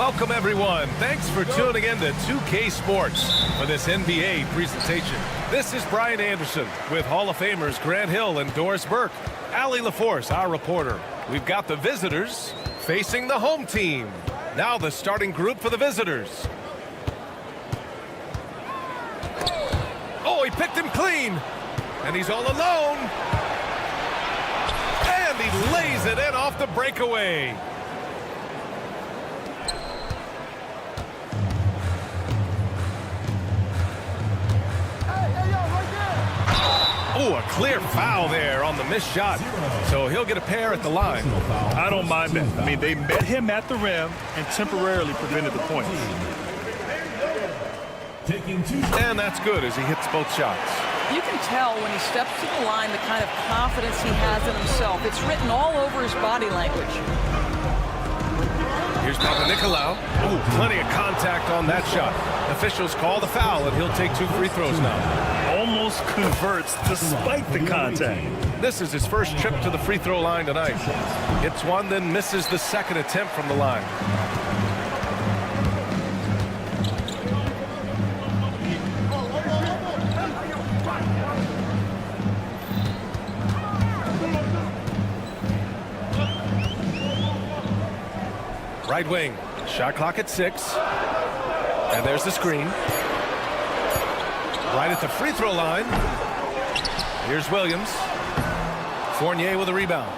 Welcome, everyone. Thanks for tuning in to 2K Sports for this NBA presentation. This is Brian Anderson with Hall of Famers Grant Hill and Doris Burke. Allie LaForce, our reporter. We've got the visitors facing the home team. Now the starting group for the visitors. Oh, he picked him clean. And he's all alone. And he lays it in off the breakaway. Oh, a clear foul there on the missed shot. So he'll get a pair at the line. I don't mind that. I mean, they met him at the rim and temporarily prevented the point. And that's good as he hits both shots. You can tell when he steps to the line the kind of confidence he has in himself. It's written all over his body language. Here's Papanikolaou. Oh, plenty of contact on that shot. Officials call the foul, and he'll take 2 free throws now. Almost converts despite the contact. This is his first trip to the free throw line tonight. Hits one, then misses the second attempt from the line. Right wing, shot clock at 6. And there's the screen. Right at the free throw line. Here's Williams. Fournier with a rebound.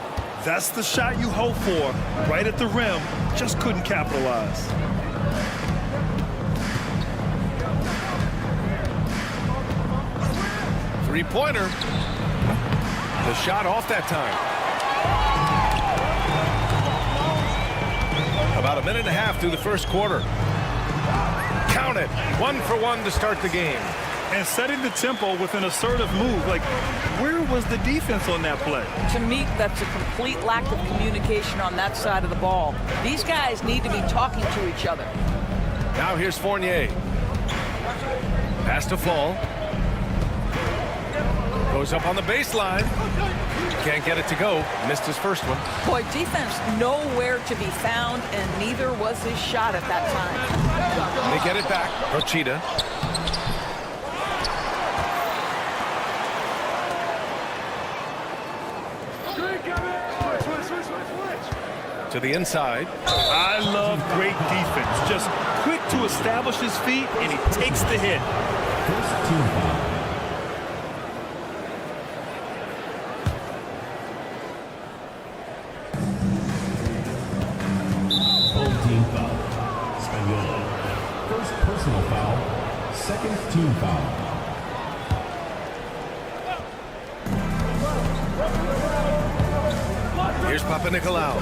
That's the shot you hope for. Right at the rim. Just couldn't capitalize. Three-pointer. The shot off that time. About a minute and a half through the first quarter. Count it. 1 for 1 to start the game. And setting the tempo with an assertive move. Like, where was the defense on that play? To me, that's a complete lack of communication on that side of the ball. These guys need to be talking to each other. Now here's Fournier. Pass to Fall. Goes up on the baseline. Can't get it to go. Missed his first one. Boy, defense nowhere to be found, and neither was his shot at that time. They get it back. Rochita. To the inside. I love great defense. Just quick to establish his feet, and he takes the hit. First team foul. Home team foul. Spagnuolo. First personal foul. Second team foul. Here's Papanikolaou.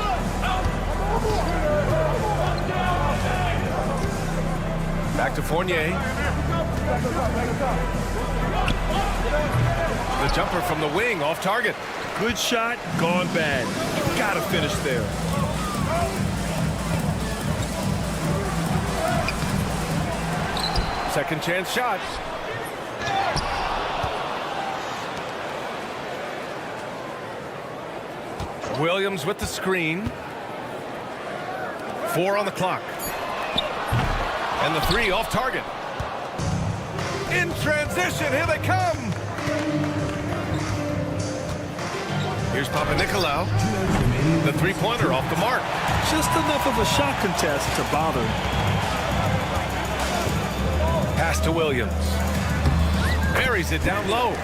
Back to Fournier. The jumper from the wing off target. Good shot, gone bad. You gotta finish there. Second chance shot. Williams with the screen. 4 on the clock. And the 3 off target. In transition, here they come. Here's Papanikolaou. The three-pointer off the mark. Just enough of a shot contest to bother. Pass to Williams. Buries it down low.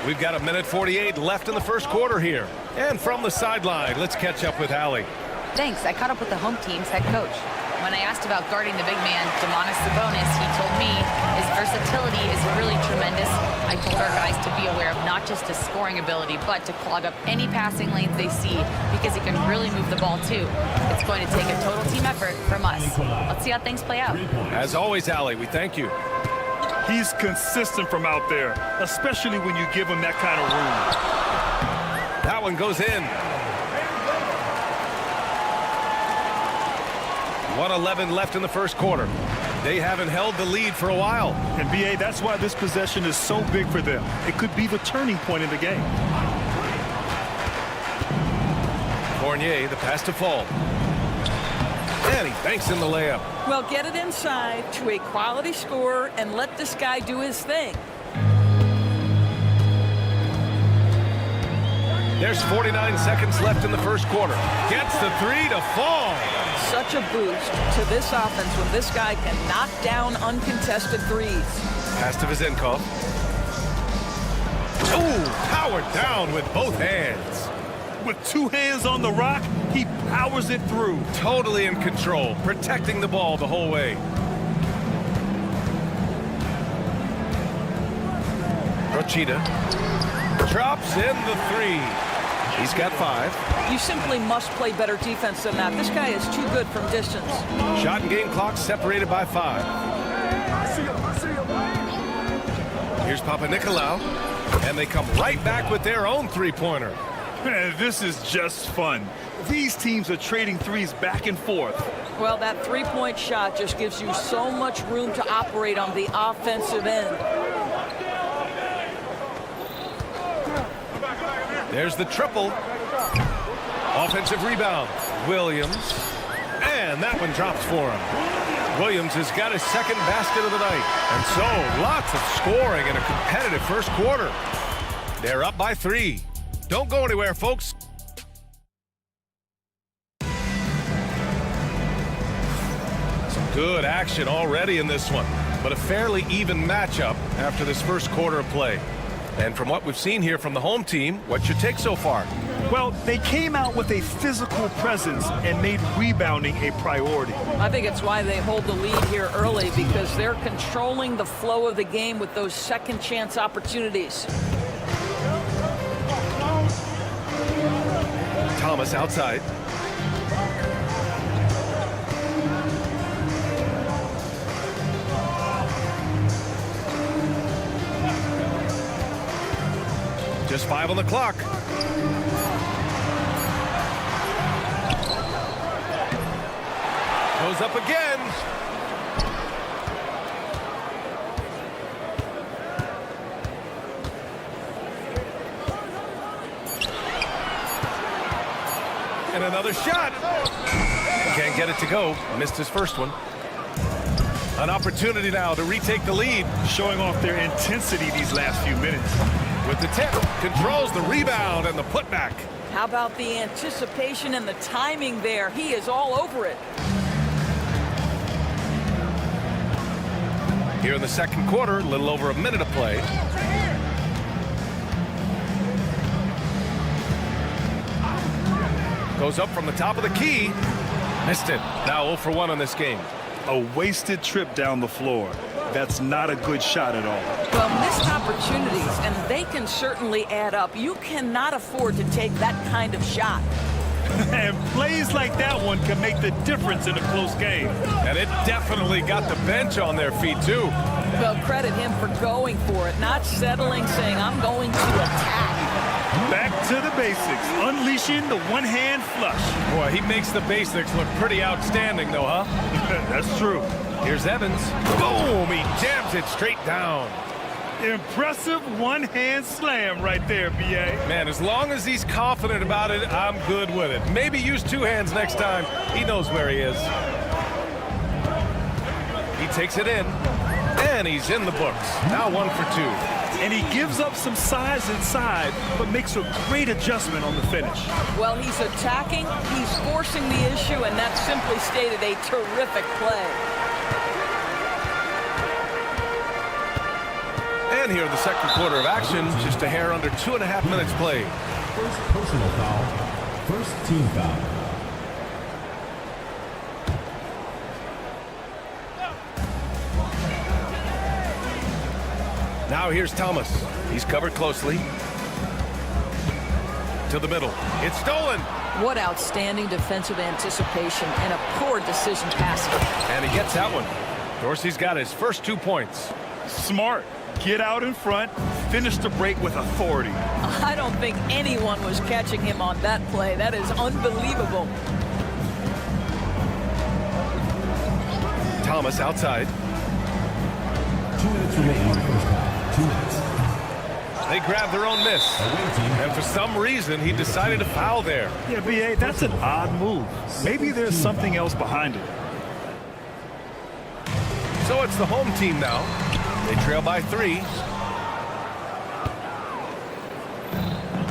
We've got 1:48 left in the first quarter here. And from the sideline, let's catch up with Allie. Thanks. I caught up with the home team's head coach. When I asked about guarding the big man, Domantas Sabonis, he told me his versatility is really tremendous. I told our guys to be aware of not just his scoring ability, but to clog up any passing lanes they see because he can really move the ball too. It's going to take a total team effort from us. Let's see how things play out. As always, Allie, we thank you. He's consistent from out there, especially when you give him that kind of room. That one goes in. 1:11 left in the first quarter. They haven't held the lead for a while. And B.A., that's why this possession is so big for them. It could be the turning point in the game. Fournier, the pass to Fall. And he banks in the layup. Well, get it inside to a quality scorer and let this guy do his thing. There's 49 seconds left in the first quarter. Gets the three to fall. Such a boost to this offense when this guy can knock down uncontested threes. Pass to Vizenkov. Oh, powered down with both hands. With 2 hands on the rock, he powers it through. Totally in control, protecting the ball the whole way. Rochita drops in the three. He's got 5. You simply must play better defense than that. This guy is too good from distance. Shot and game clock separated by 5. Here's Papa Nicolau, and they come right back with their own three-pointer. Man, this is just fun. These teams are trading threes back and forth. Well, that three-point shot just gives you so much room to operate on the offensive end. There's the triple. Offensive rebound. Williams. And that one drops for him. Williams has got his second basket of the night. And so, lots of scoring in a competitive first quarter. They're up by 3. Don't go anywhere, folks. Some good action already in this one, but a fairly even matchup after this first quarter of play. And from what we've seen here from the home team, what's your take so far? Well, they came out with a physical presence and made rebounding a priority. I think it's why they hold the lead here early, because they're controlling the flow of the game with those second chance opportunities. Thomas outside. Just 5 on the clock. Goes up again. And another shot. Can't get it to go. Missed his first one. An opportunity now to retake the lead. Showing off their intensity these last few minutes. With the tip, controls the rebound and the putback. How about the anticipation and the timing there? He is all over it. Here in the second quarter, a little over a minute of play. Goes up from the top of the key. Missed it. Now 0 for 1 on this game. A wasted trip down the floor. That's not a good shot at all. Well, missed opportunities, and they can certainly add up. You cannot afford to take that kind of shot. And plays like that one can make the difference in a close game. And it definitely got the bench on their feet, too. Well, credit him for going for it, not settling, saying, I'm going to attack. Back to the basics, unleashing the one-hand flush. Boy, he makes the basics look pretty outstanding, though, huh? That's true. Here's Evans. Boom! He jams it straight down. Impressive one-hand slam right there, B.A. Man, as long as he's confident about it, I'm good with it. Maybe use 2 hands next time. He knows where he is. He takes it in, and he's in the books. Now 1 for 2. And he gives up some size inside, but makes a great adjustment on the finish. Well, he's attacking, he's forcing the issue, and that simply stated a terrific play. And here in the second quarter of action, just a hair under 2.5 minutes played. First personal foul. First team foul. Now here's Thomas. He's covered closely. To the middle. It's stolen. What outstanding defensive anticipation and a poor decision passing. And he gets that one. Dorsey's got his first 2 points. Smart. Get out in front, finish the break with authority. I don't think anyone was catching him on that play. That is unbelievable. Thomas outside. 2 minutes remaining in the first half. 2 minutes. They grabbed their own miss. And for some reason, he decided to foul there. Yeah, B.A., that's an odd move. Maybe there's something else behind it. So it's the home team now. They trail by 3.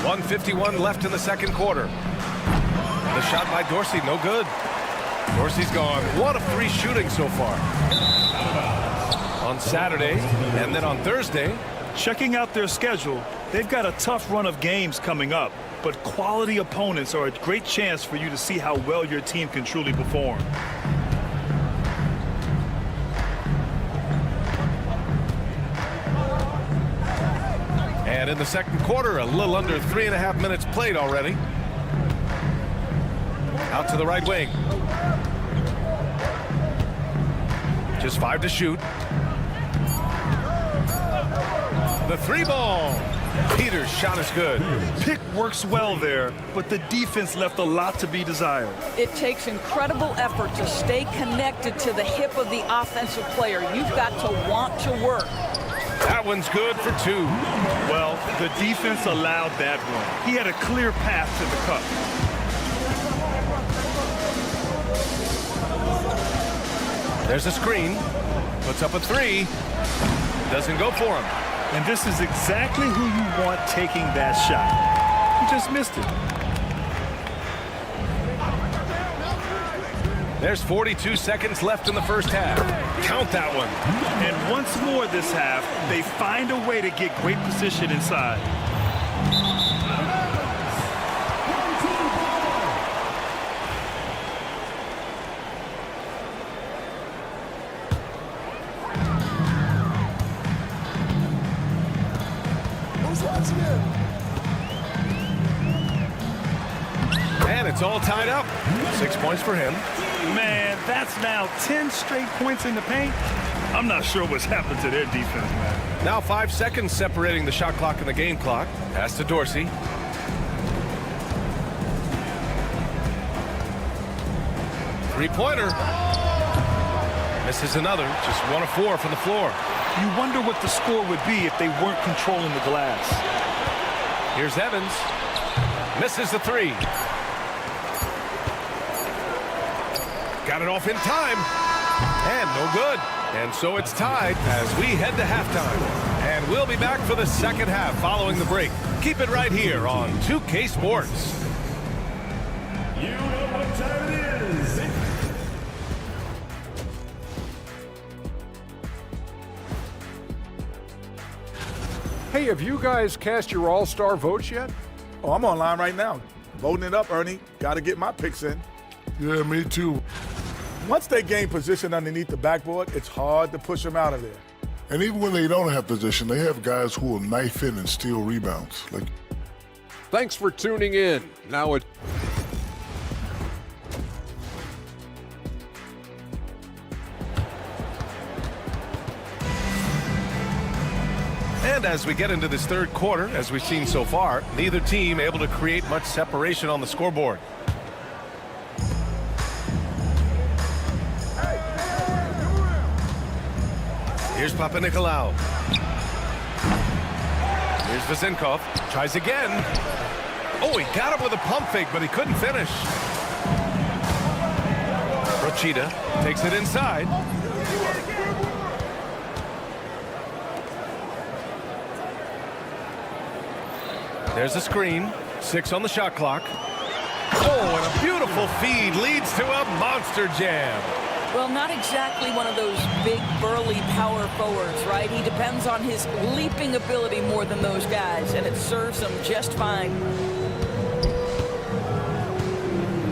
1:51 left in the second quarter. The shot by Dorsey, no good. Dorsey's gone 1 of 3 shooting so far. On Saturday and then on Thursday. Checking out their schedule, they've got a tough run of games coming up, but quality opponents are a great chance for you to see how well your team can truly perform. And in the second quarter, a little under 3.5 minutes played already. Out to the right wing. Just 5 to shoot. The 3 ball. Peter's shot is good. Pick works well there, but the defense left a lot to be desired. It takes incredible effort to stay connected to the hip of the offensive player. You've got to want to work. That one's good for 2. Well, the defense allowed that one. He had a clear path to the cup. There's a screen. Puts up a 3. Doesn't go for him. And this is exactly who you want taking that shot. He just missed it. There's 42 seconds left in the first half. Count that one. And once more this half, they find a way to get great position inside. And it's all tied up. 6 points for him. Man, that's now 10 straight points in the paint. I'm not sure what's happened to their defense, man. Now 5 seconds separating the shot clock and the game clock. Pass to Dorsey. Three-pointer. Misses another. Just 1 of 4 from the floor. You wonder what the score would be if they weren't controlling the glass. Here's Evans. Misses the 3. Got it off in time. And no good. And so it's tied as we head to halftime. And we'll be back for the second half following the break. Keep it right here on 2K Sports. You know what time it is. Hey, have you guys cast your all-star votes yet? Oh, I'm online right now. Voting it up, Ernie. Got to get my picks in. Yeah, me too. Once they gain position underneath the backboard, it's hard to push them out of there. And even when they don't have position, they have guys who will knife in and steal rebounds. Like, Thanks for tuning in. Now it. And as we get into this third quarter, as we've seen so far, neither team able to create much separation on the scoreboard. Here's Papanikolaou. Here's Vezenkov. Tries again. Oh, he got him with a pump fake, but he couldn't finish. Rochita takes it inside. There's a screen. 6 on the shot clock. Oh, and a beautiful feed leads to a monster jam. Well, not exactly one of those big, burly power forwards, right? He depends on his leaping ability more than those guys, and it serves him just fine.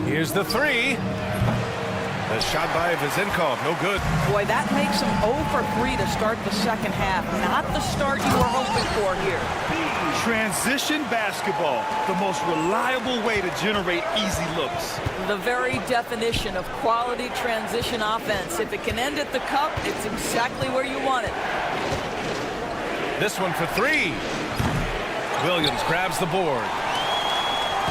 Here's the 3. The shot by Vezenkov, no good. Boy, that makes him 0 for 3 to start the second half. Not the start you were hoping for here. Transition basketball, the most reliable way to generate easy looks. The very definition of quality transition offense. If it can end at the cup, it's exactly where you want it. This one for 3. Williams grabs the board.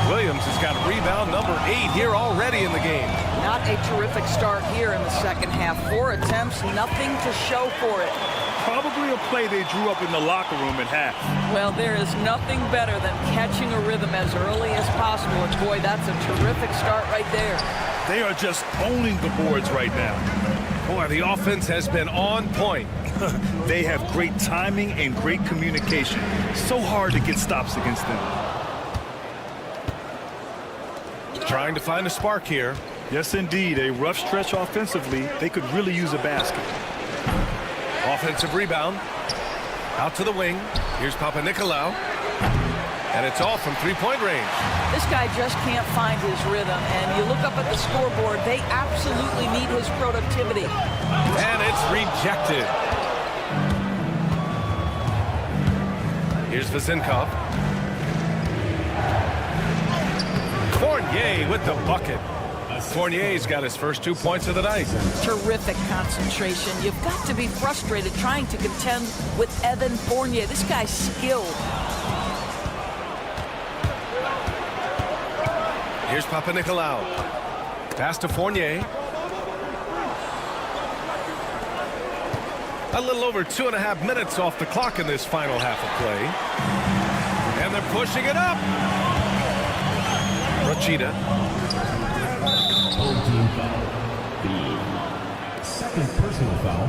Williams has got rebound number 8 here already in the game. Not a terrific start here in the second half. 4 attempts, nothing to show for it. Probably a play they drew up in the locker room at half. Well, there is nothing better than catching a rhythm as early as possible. And boy, that's a terrific start right there. They are just owning the boards right now. Boy, the offense has been on point. They have great timing and great communication. So hard to get stops against them. Trying to find a spark here. Yes, indeed. A rough stretch offensively. They could really use a basket. Offensive rebound. Out to the wing. Here's Papanikolaou. And it's all from three-point range. This guy just can't find his rhythm. And you look up at the scoreboard, they absolutely need his productivity. And it's rejected. Here's Vazinkov. Fournier with the bucket. Fournier's got his first 2 points of the night. Terrific concentration. You've got to be frustrated trying to contend with Evan Fournier. This guy's skilled. Here's Papanikolaou. Pass to Fournier. A little over 2.5 minutes off the clock in this final half of play. And they're pushing it up. Rachida. Home team foul. The second personal foul.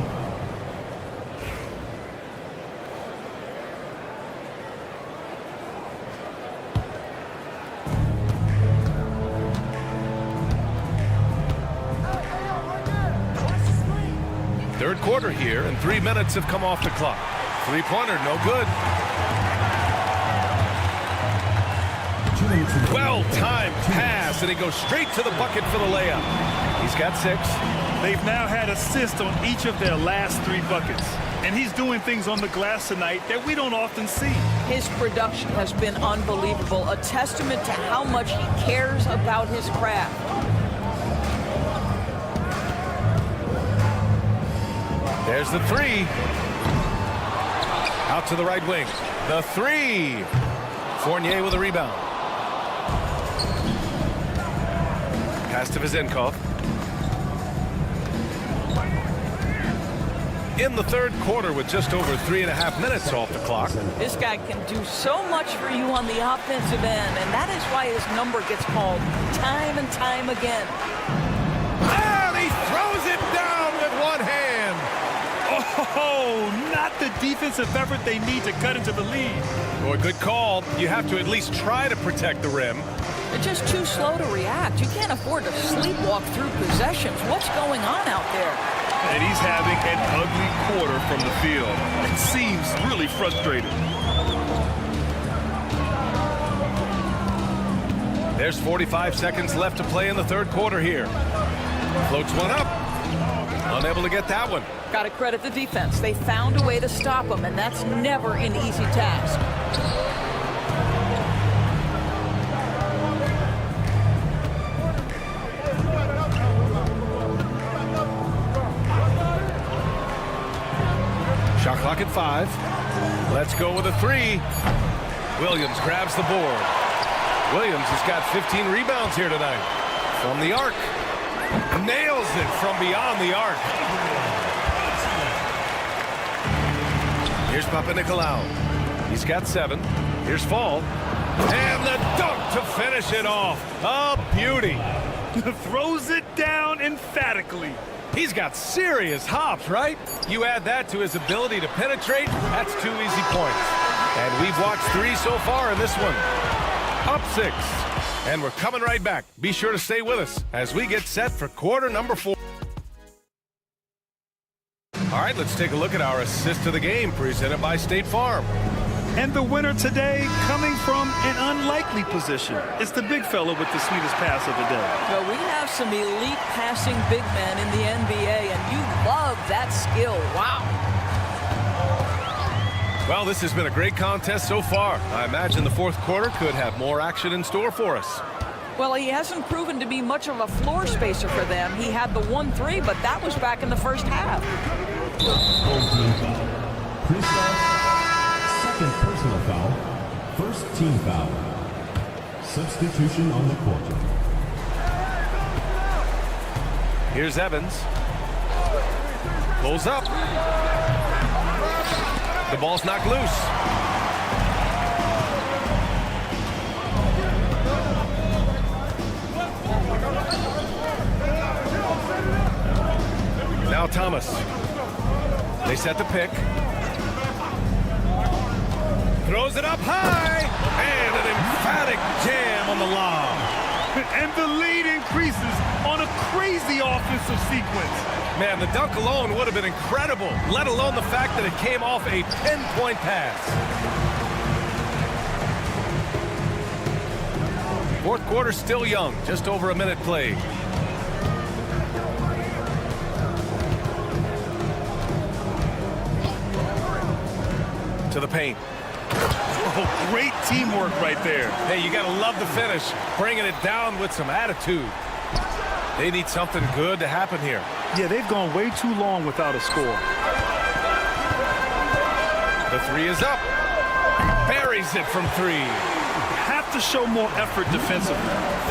Third quarter here, and 3 minutes have come off the clock. Three-pointer, no good. Well-timed pass, and he goes straight to the bucket for the layup. He's got 6. They've now had assists on each of their last 3 buckets. And he's doing things on the glass tonight that we don't often see. His production has been unbelievable, a testament to how much he cares about his craft. There's the 3. Out to the right wing. The 3. Fournier with a rebound. Pass to Vazinkov. In the third quarter with just over 3.5 minutes off the clock. This guy can do so much for you on the offensive end, and that is why his number gets called time and time again. And he throws it down with one hand. Oh, not the defensive effort they need to cut into the lead. Boy, good call. You have to at least try to protect the rim. They're just too slow to react. You can't afford to sleepwalk through possessions. What's going on out there? And he's having an ugly quarter from the field. It seems really frustrating. There's 45 seconds left to play in the third quarter here. Floats one up. Unable to get that one. Got to credit the defense. They found a way to stop him, and that's never an easy task. Shot clock at 5. Let's go with a 3. Williams grabs the board. Williams has got 15 rebounds here tonight. From the arc. Nails it from beyond the arc. Here's Papanikolaou. He's got 7. Here's Fall. And the dunk to finish it off. A beauty. Throws it down emphatically. He's got serious hops, right? You add that to his ability to penetrate, that's 2 easy points. And we've watched 3 so far in this one. Up 6. And we're coming right back. Be sure to stay with us as we get set for quarter number 4. All right, let's take a look at our assist to the game presented by State Farm. And the winner today coming from an unlikely position. It's the big fella with the sweetest pass of the day. Well, we have some elite passing big men in the NBA, and you love that skill. Wow. Well, this has been a great contest so far. I imagine the fourth quarter could have more action in store for us. Well, he hasn't proven to be much of a floor spacer for them. He had the 1-3, but that was back in the first half. Home team foul. Kristoff, second personal foul. First team foul. Substitution on the court. Here's Evans. Pulls up. The ball's knocked loose. Now Thomas. They set the pick. Throws it up high. And an emphatic jam on the lob. And the lead increases on a crazy offensive sequence. Man, the dunk alone would have been incredible, let alone the fact that it came off a pinpoint pass. Fourth quarter still young, just over a minute played. To the paint. Oh, great teamwork right there. Hey, you got to love the finish, bringing it down with some attitude. They need something good to happen here. Yeah, they've gone way too long without a score. The three is up. Buries it from three. Have to show more effort defensively.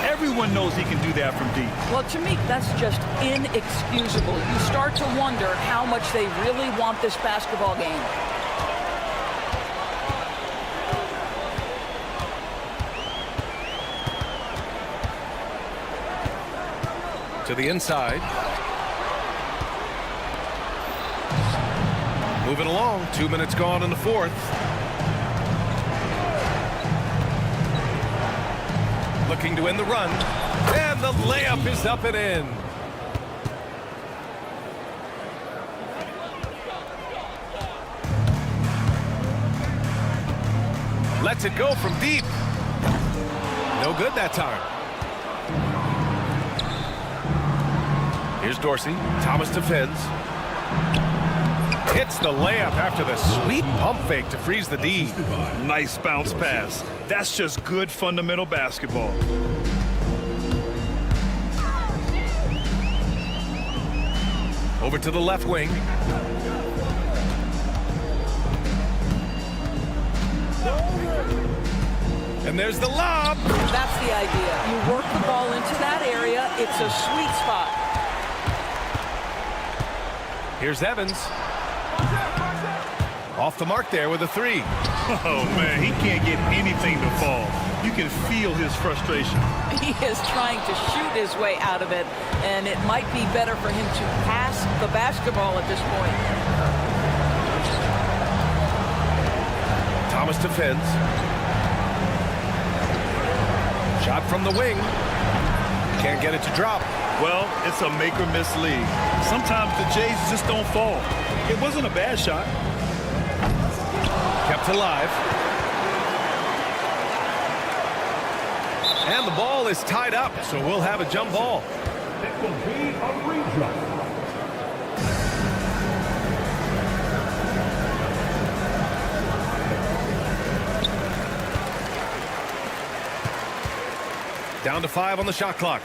Everyone knows he can do that from deep. Well, to me, that's just inexcusable. You start to wonder how much they really want this basketball game. To the inside. Moving along, 2 minutes gone in the fourth. Looking to end the run. And the layup is up and in. Lets it go from deep. No good that time. Here's Dorsey. Thomas defends. Hits the layup after the sweet pump fake to freeze the D. Nice bounce pass. That's just good fundamental basketball. Over to the left wing. And there's the lob. That's the idea. You work the ball into that area. It's a sweet spot. Here's Evans. Off the mark there with a three. Oh, man, he can't get anything to fall. You can feel his frustration. He is trying to shoot his way out of it, and it might be better for him to pass the basketball at this point. Thomas defends. Shot from the wing. Can't get it to drop. Well, it's a make-or-miss league. Sometimes the Jays just don't fall. It wasn't a bad shot. Kept alive. And the ball is tied up, so we'll have a jump ball. It will be a rejump. Down to 5 on the shot clock.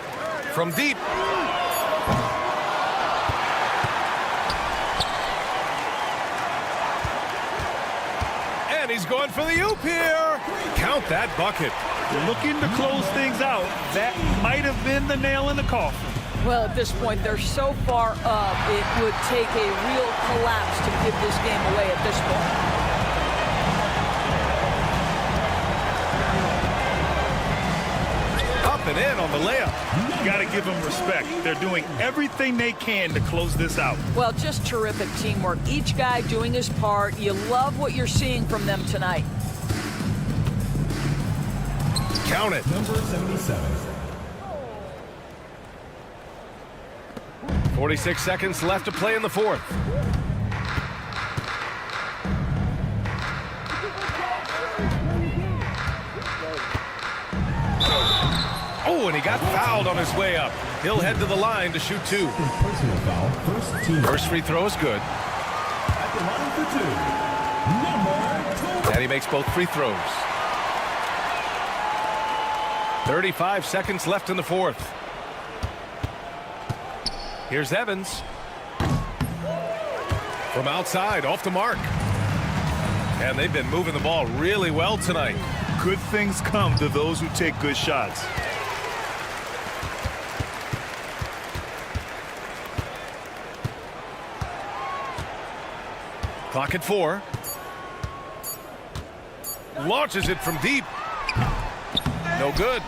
From deep. And he's going for the oop here. Count that bucket. Looking to close things out. That might have been the nail in the coffin. Well, at this point, they're so far up, it would take a real collapse to give this game away at this point. And in on the layup. You got to give them respect. They're doing everything they can to close this out. Well, just terrific teamwork. Each guy doing his part. You love what you're seeing from them tonight. Count it. Number 77. 46 seconds left to play in the fourth. Oh, and he got fouled on his way up. He'll head to the line to shoot two. Personal foul, first team. First free throw is good. At the line for two, number 2. And he makes both free throws. 35 seconds left in the fourth. Here's Evans. From outside, off the mark. And they've been moving the ball really well tonight. Good things come to those who take good shots. Clock at 4. Launches it from deep. No good.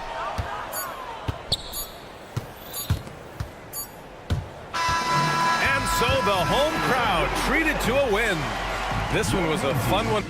And so the home crowd treated to a win. This one was a fun one.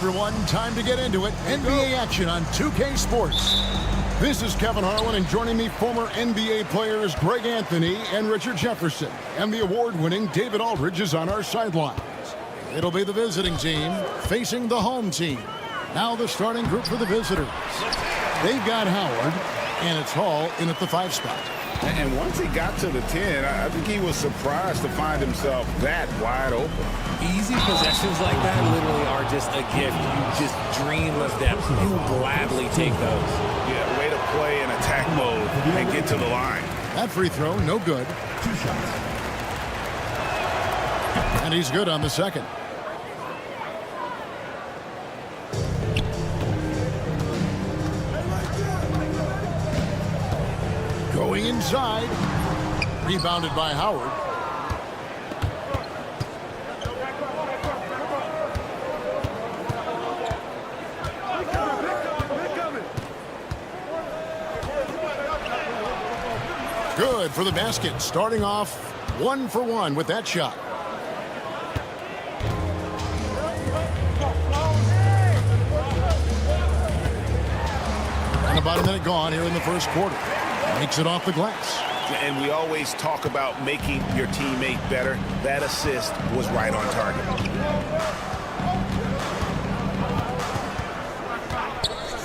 Everyone, time to get into it. NBA action on 2K Sports. This is Kevin Harlan, and joining me, former NBA players Greg Anthony and Richard Jefferson. And the award-winning David Aldridge is on our sidelines. It'll be the visiting team facing the home team. Now the starting group for the visitors. They've got Howard, and it's Hall in at the 5 spot. And once he got to the 10, I think he was surprised to find himself that wide open. Easy possessions like that literally are just a gift. You just dream of them. You gladly take those. Yeah, way to play in attack mode and get to the line. That free throw, no good. 2 shots. And he's good on the second. Going inside. Rebounded by Howard. Good for the basket. Starting off 1 for 1 with that shot. And about a minute gone here in the first quarter. Makes it off the glass. And we always talk about making your teammate better. That assist was right on target.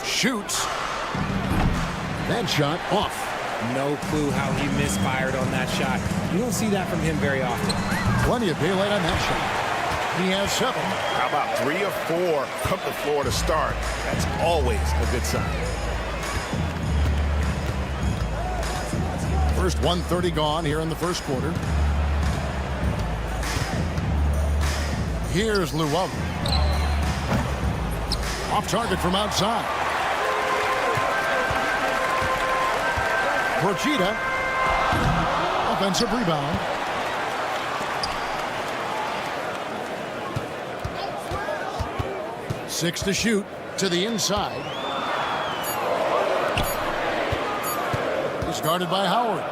Shoots. That shot off. No clue how he misfired on that shot. You don't see that from him very often. Plenty of daylight on that shot. He has 7. How about 3 or 4 from the floor to start? That's always a good sign. First 1:30 gone here in the first quarter. Here's Llewellyn. Off target from outside. Procida. Offensive rebound. Six to shoot to the inside. He's guarded by Howard.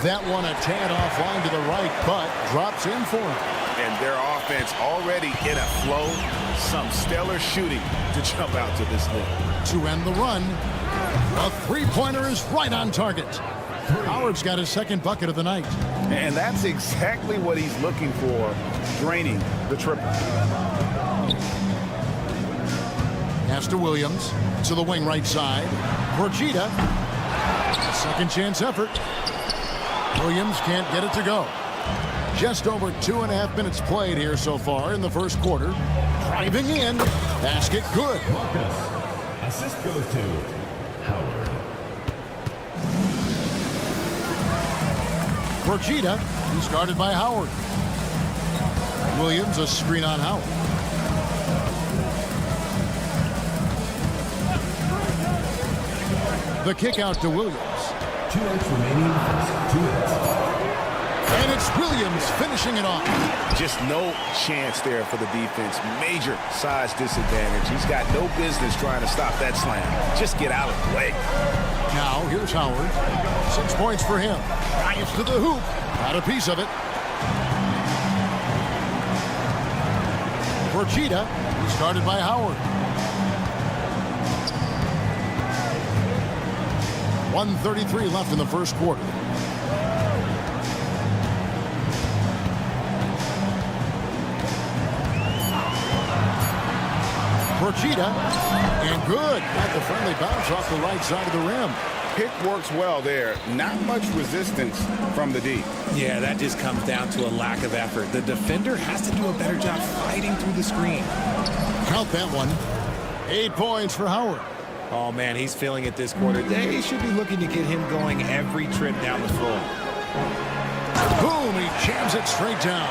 That one a tad offline to the right, but drops in for him. And their offense already in a flow. Some stellar shooting to jump out to this lead. To end the run, a three-pointer is right on target. Howard's got his second bucket of the night. And that's exactly what he's looking for, draining the triple. Pass to Williams, to the wing right side. Procida, second chance effort. Williams can't get it to go. Just over 2.5 minutes played here so far in the first quarter. Driving in, basket good. Assist goes to Howard. Procida, he's guarded by Howard. Williams, a screen on Howard. The kick out to Williams. 2 minutes remaining. 2 minutes. And it's Williams finishing it off. Just no chance there for the defense. Major size disadvantage. He's got no business trying to stop that slam. Just get out of the way. Now here's Howard. 6 points for him. Drives to the hoop. Got a piece of it. Procida, he's guarded by Howard. 1:33 left in the first quarter. Procida, and good. Got the friendly bounce off the right side of the rim. Pick works well there. Not much resistance from the D. Yeah, that just comes down to a lack of effort. The defender has to do a better job fighting through the screen. Count that one. 8 points for Howard. Oh, man, he's feeling it this quarter. They should be looking to get him going every trip down the floor. Boom, he jams it straight down.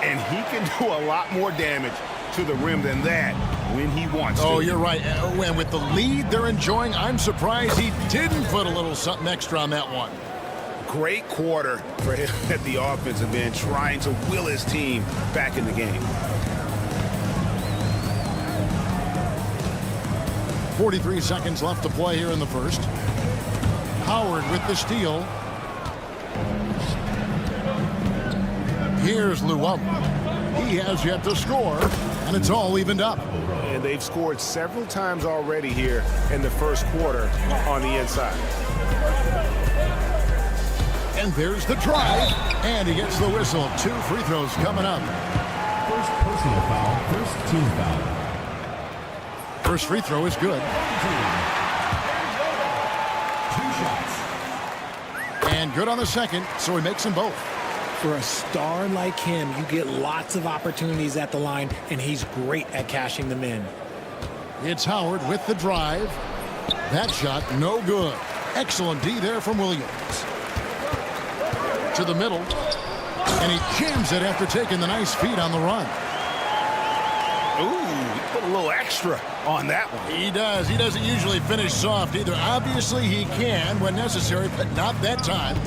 And he can do a lot more damage to the rim than that when he wants to. Oh, you're right. And with the lead they're enjoying, I'm surprised he didn't put a little something extra on that one. Great quarter for him at the offensive end, trying to will his team back in the game. 43 seconds left to play here in the first. Howard with the steal. Here's Llewellyn. He has yet to score, and it's all evened up. and they've scored several times already here in the first quarter on the inside. And there's the drive, and he gets the whistle. 2 free throws coming up. First personal foul, first team foul. First free throw is good. 2 shots. And good on the second, so he makes them both. For a star like him, you get lots of opportunities at the line, and he's great at cashing them in. It's Howard with the drive. That shot, no good. Excellent D there from Williams. To the middle, and he jams it after taking the nice feed on the run. Ooh, he put a little extra on that one. He does. He doesn't usually finish soft either. Obviously, he can when necessary, but not that time.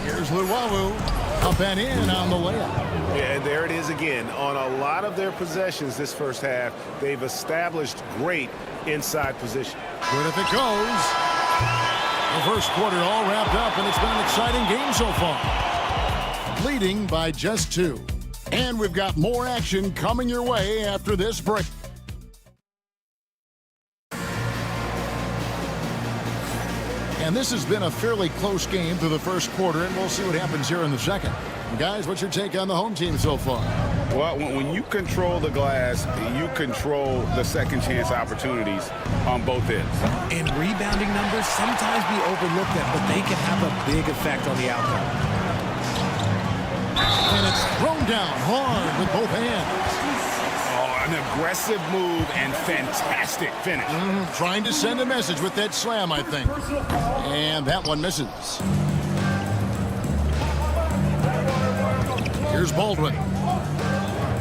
Here's Luwawu. Up and in on the layup. Yeah, and there it is again. On a lot of their possessions this first half, they've established great inside position. Good if it goes. The first quarter all wrapped up, and it's been an exciting game so far. Leading by just 2. And we've got more action coming your way after this break. And this has been a fairly close game through the first quarter, and we'll see what happens here in the second. Guys, what's your take on the home team so far? Well, when you control the glass, you control the second chance opportunities on both ends. And rebounding numbers sometimes be overlooked at, but they can have a big effect on the outcome. And it's thrown down hard with both hands. Oh, an aggressive move and fantastic finish. Trying to send a message with that slam, I think. And that one misses. Here's Baldwin.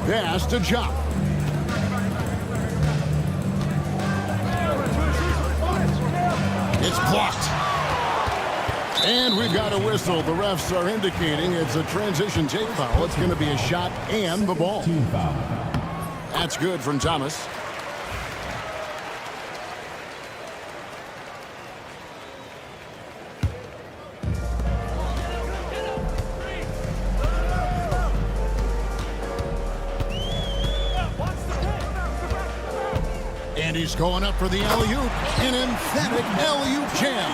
Pass to Jock. It's blocked. And we've got a whistle. The refs are indicating it's a transition take foul. It's going to be a shot and the ball. Team foul. That's good from Thomas. And he's going up for the alley-oop. An emphatic alley-oop jam.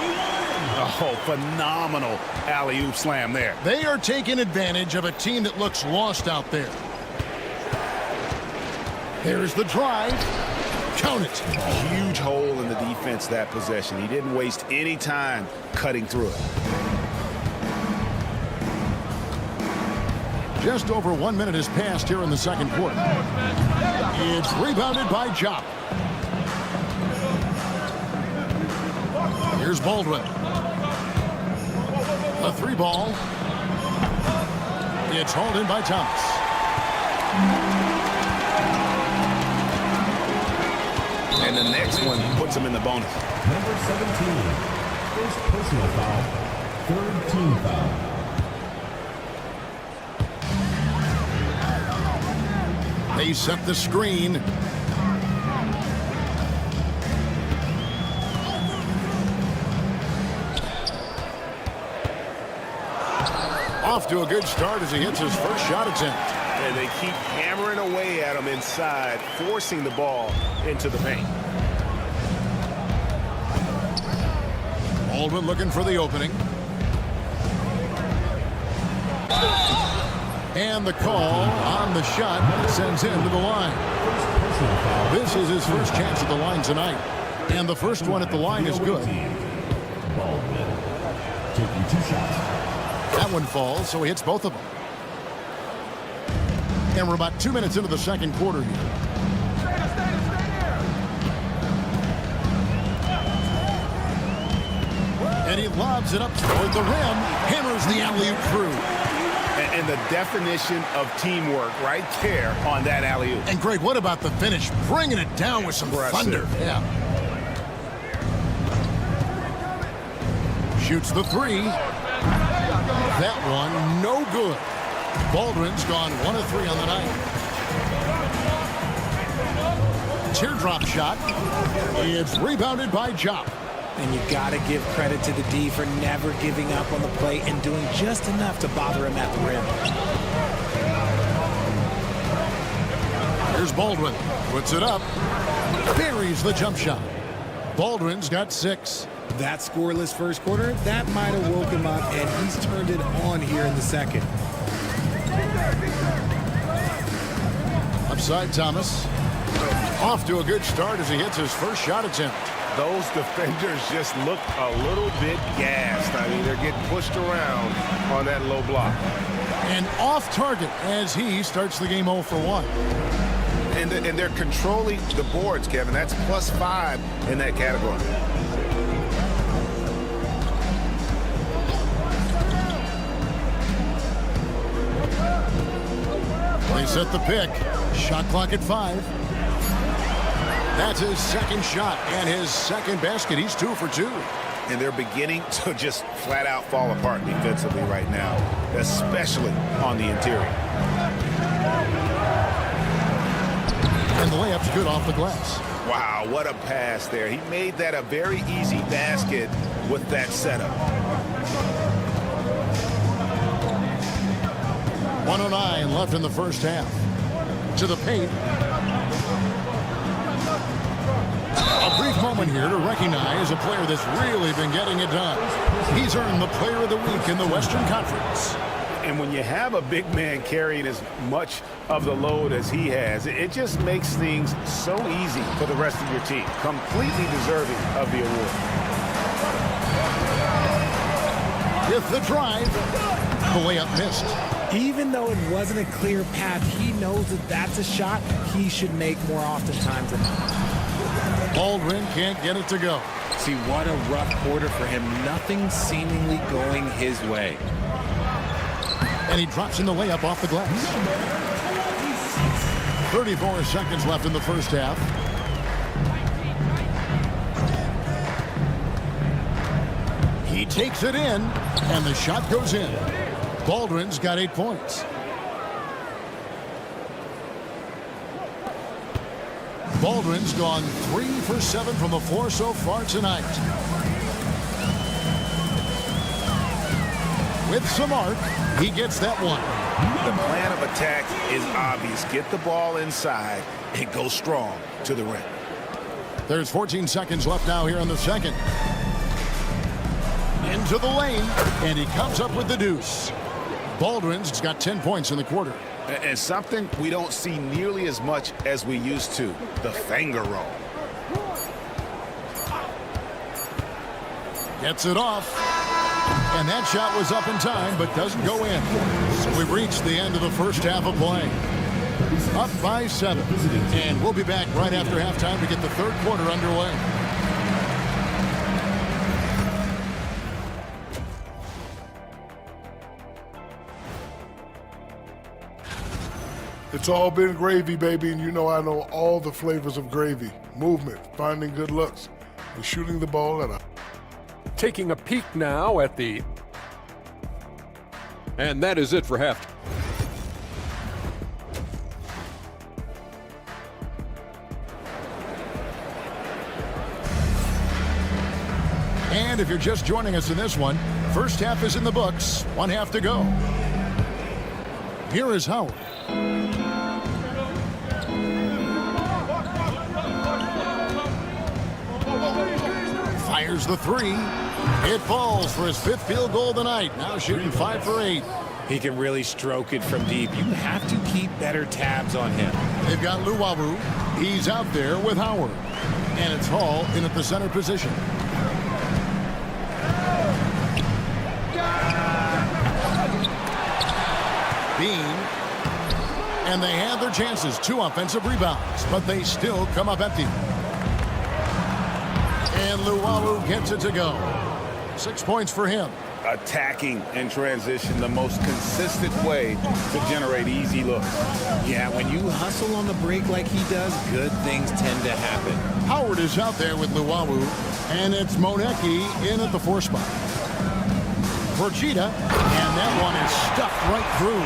Oh, phenomenal alley-oop slam there. They are taking advantage of a team that looks lost out there. There's the drive. Count it. Huge hole in the defense that possession. He didn't waste any time cutting through it. Just over 1 minute has passed here in the second quarter. It's rebounded by Jock. Here's Baldwin. A 3-ball. It's hauled in by Thomas. And the next one puts him in the bonus. Number 17. First personal foul, third team foul. They set the screen. Off to a good start as he hits his first shot attempt. And they keep hammering away at him inside, forcing the ball into the paint. Baldwin looking for the opening. And the call on the shot sends him to the line. This is his first chance at the line tonight. And the first one at the line is good. Baldwin taking 2 shots. That one falls, so he hits both of them. And we're about 2 minutes into the second quarter here. And he lobs it up toward the rim, hammers the alley-oop through. And the definition of teamwork right there on that alley-oop. And Greg, what about the finish? Bringing it down with some thunder. Yeah. Shoots the 3. That one, no good. Baldwin's gone 1 of 3 on the night. Teardrop shot. It's rebounded by Jock. And you got to give credit to the D for never giving up on the play and doing just enough to bother him at the rim. Here's Baldwin. Puts it up. Buries the jump shot. Baldwin's got 6. That scoreless first quarter, that might have woke him up, and he's turned it on here in the second. Upside Thomas. Off to a good start as he hits his first shot attempt. Those defenders just look a little bit gassed. I mean, they're getting pushed around on that low block. And off target as he starts the game 0 for 1. And they're controlling the boards, Kevin. That's +5 in that category. They set the pick. Shot clock at 5. That's his second shot and his second basket. He's 2 for 2. And they're beginning to just flat out fall apart defensively right now, especially on the interior. And the layup's good off the glass. Wow, what a pass there. He made that a very easy basket with that setup. 1:09 left in the first half. To the paint. A brief moment here to recognize a player that's really been getting it done. He's earned the Player of the Week in the Western Conference. And when you have a big man carrying as much of the load as he has, it just makes things so easy for the rest of your team. Completely deserving of the award. With the drive, the layup missed. Even though it wasn't a clear path, he knows that that's a shot he should make more oftentimes than not. Baldwin can't get it to go. See, what a rough quarter for him. Nothing seemingly going his way. And he drops in the layup off the glass. 34 seconds left in the first half. He takes it in, and the shot goes in. Baldwin's got 8 points. Baldwin's gone 3 for 7 from the floor so far tonight. With some arc, he gets that one. The plan of attack is obvious. Get the ball inside and go strong to the rim. There's 14 seconds left now here in the second. Into the lane, and he comes up with the deuce. Baldwin's got 10 points in the quarter. And something we don't see nearly as much as we used to, the finger roll. Gets it off. And that shot was up in time, but doesn't go in. So we've reached the end of the first half of play. Up by 7. And we'll be back right after halftime to get the third quarter underway. It's all been gravy, baby, and you know I know all the flavors of gravy. Movement, finding good looks, and shooting the ball at a... Taking a peek now at the... And that is it for half. And if you're just joining us in this one, first half is in the books, 1 half to go. Here is Howard. Fires the 3. It falls for his 5th field goal of the night. Now shooting 5 for 8. He can really stroke it from deep. You have to keep better tabs on him. They've got Yoru. He's out there with Howard. And it's Hall in at the center position. Bean. And they had their chances. 2 offensive rebounds. But they still come up empty. And Yoru gets it to go. 6 points for him. Attacking in transition, the most consistent way to generate easy looks. Yeah, when you hustle on the break like he does, good things tend to happen. Howard is out there with Yoru, and it's Monecki in at the 4 spot. Fertitta, and that one is stuffed right through.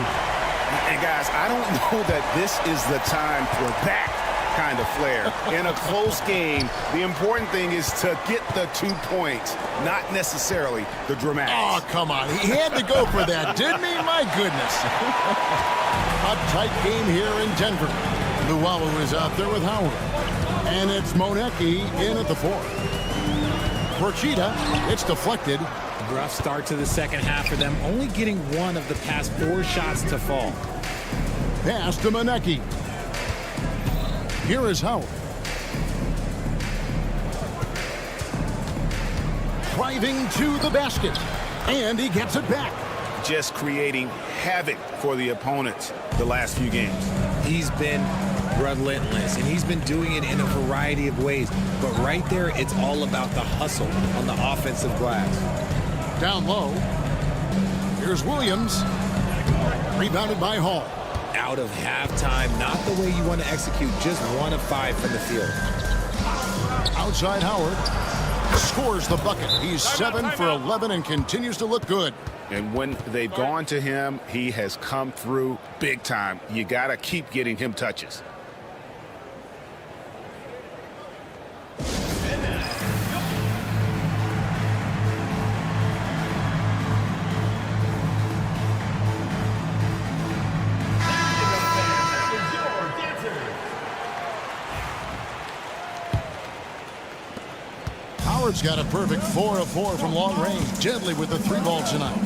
And guys, I don't know that this is the time for that kind of flair. In a close game, the important thing is to get the 2 points, not necessarily the dramatics. Oh, come on. He had to go for that, didn't he? My goodness. A tight game here in Denver. Luwawu is out there with Howard. And it's Monecki in at the 4th. For Cheetah, it's deflected. Rough start to the second half for them, only getting one of the past 4 shots to fall. Pass to Monecki. Here is Howard. Driving to the basket. And he gets it back. Just creating havoc for the opponents the last few games. He's been relentless, and he's been doing it in a variety of ways. But right there, it's all about the hustle on the offensive glass. Down low. Here's Williams. Rebounded by Hall. Out of halftime, not the way you want to execute, just 1 of 5 from the field. Outside Howard. Scores the bucket. He's 7 for 11 and continues to look good. And when they've gone to him, he has come through big time. You got to keep getting him touches. Howard's got a perfect 4 of 4 from long range. Deadly with the 3-ball tonight.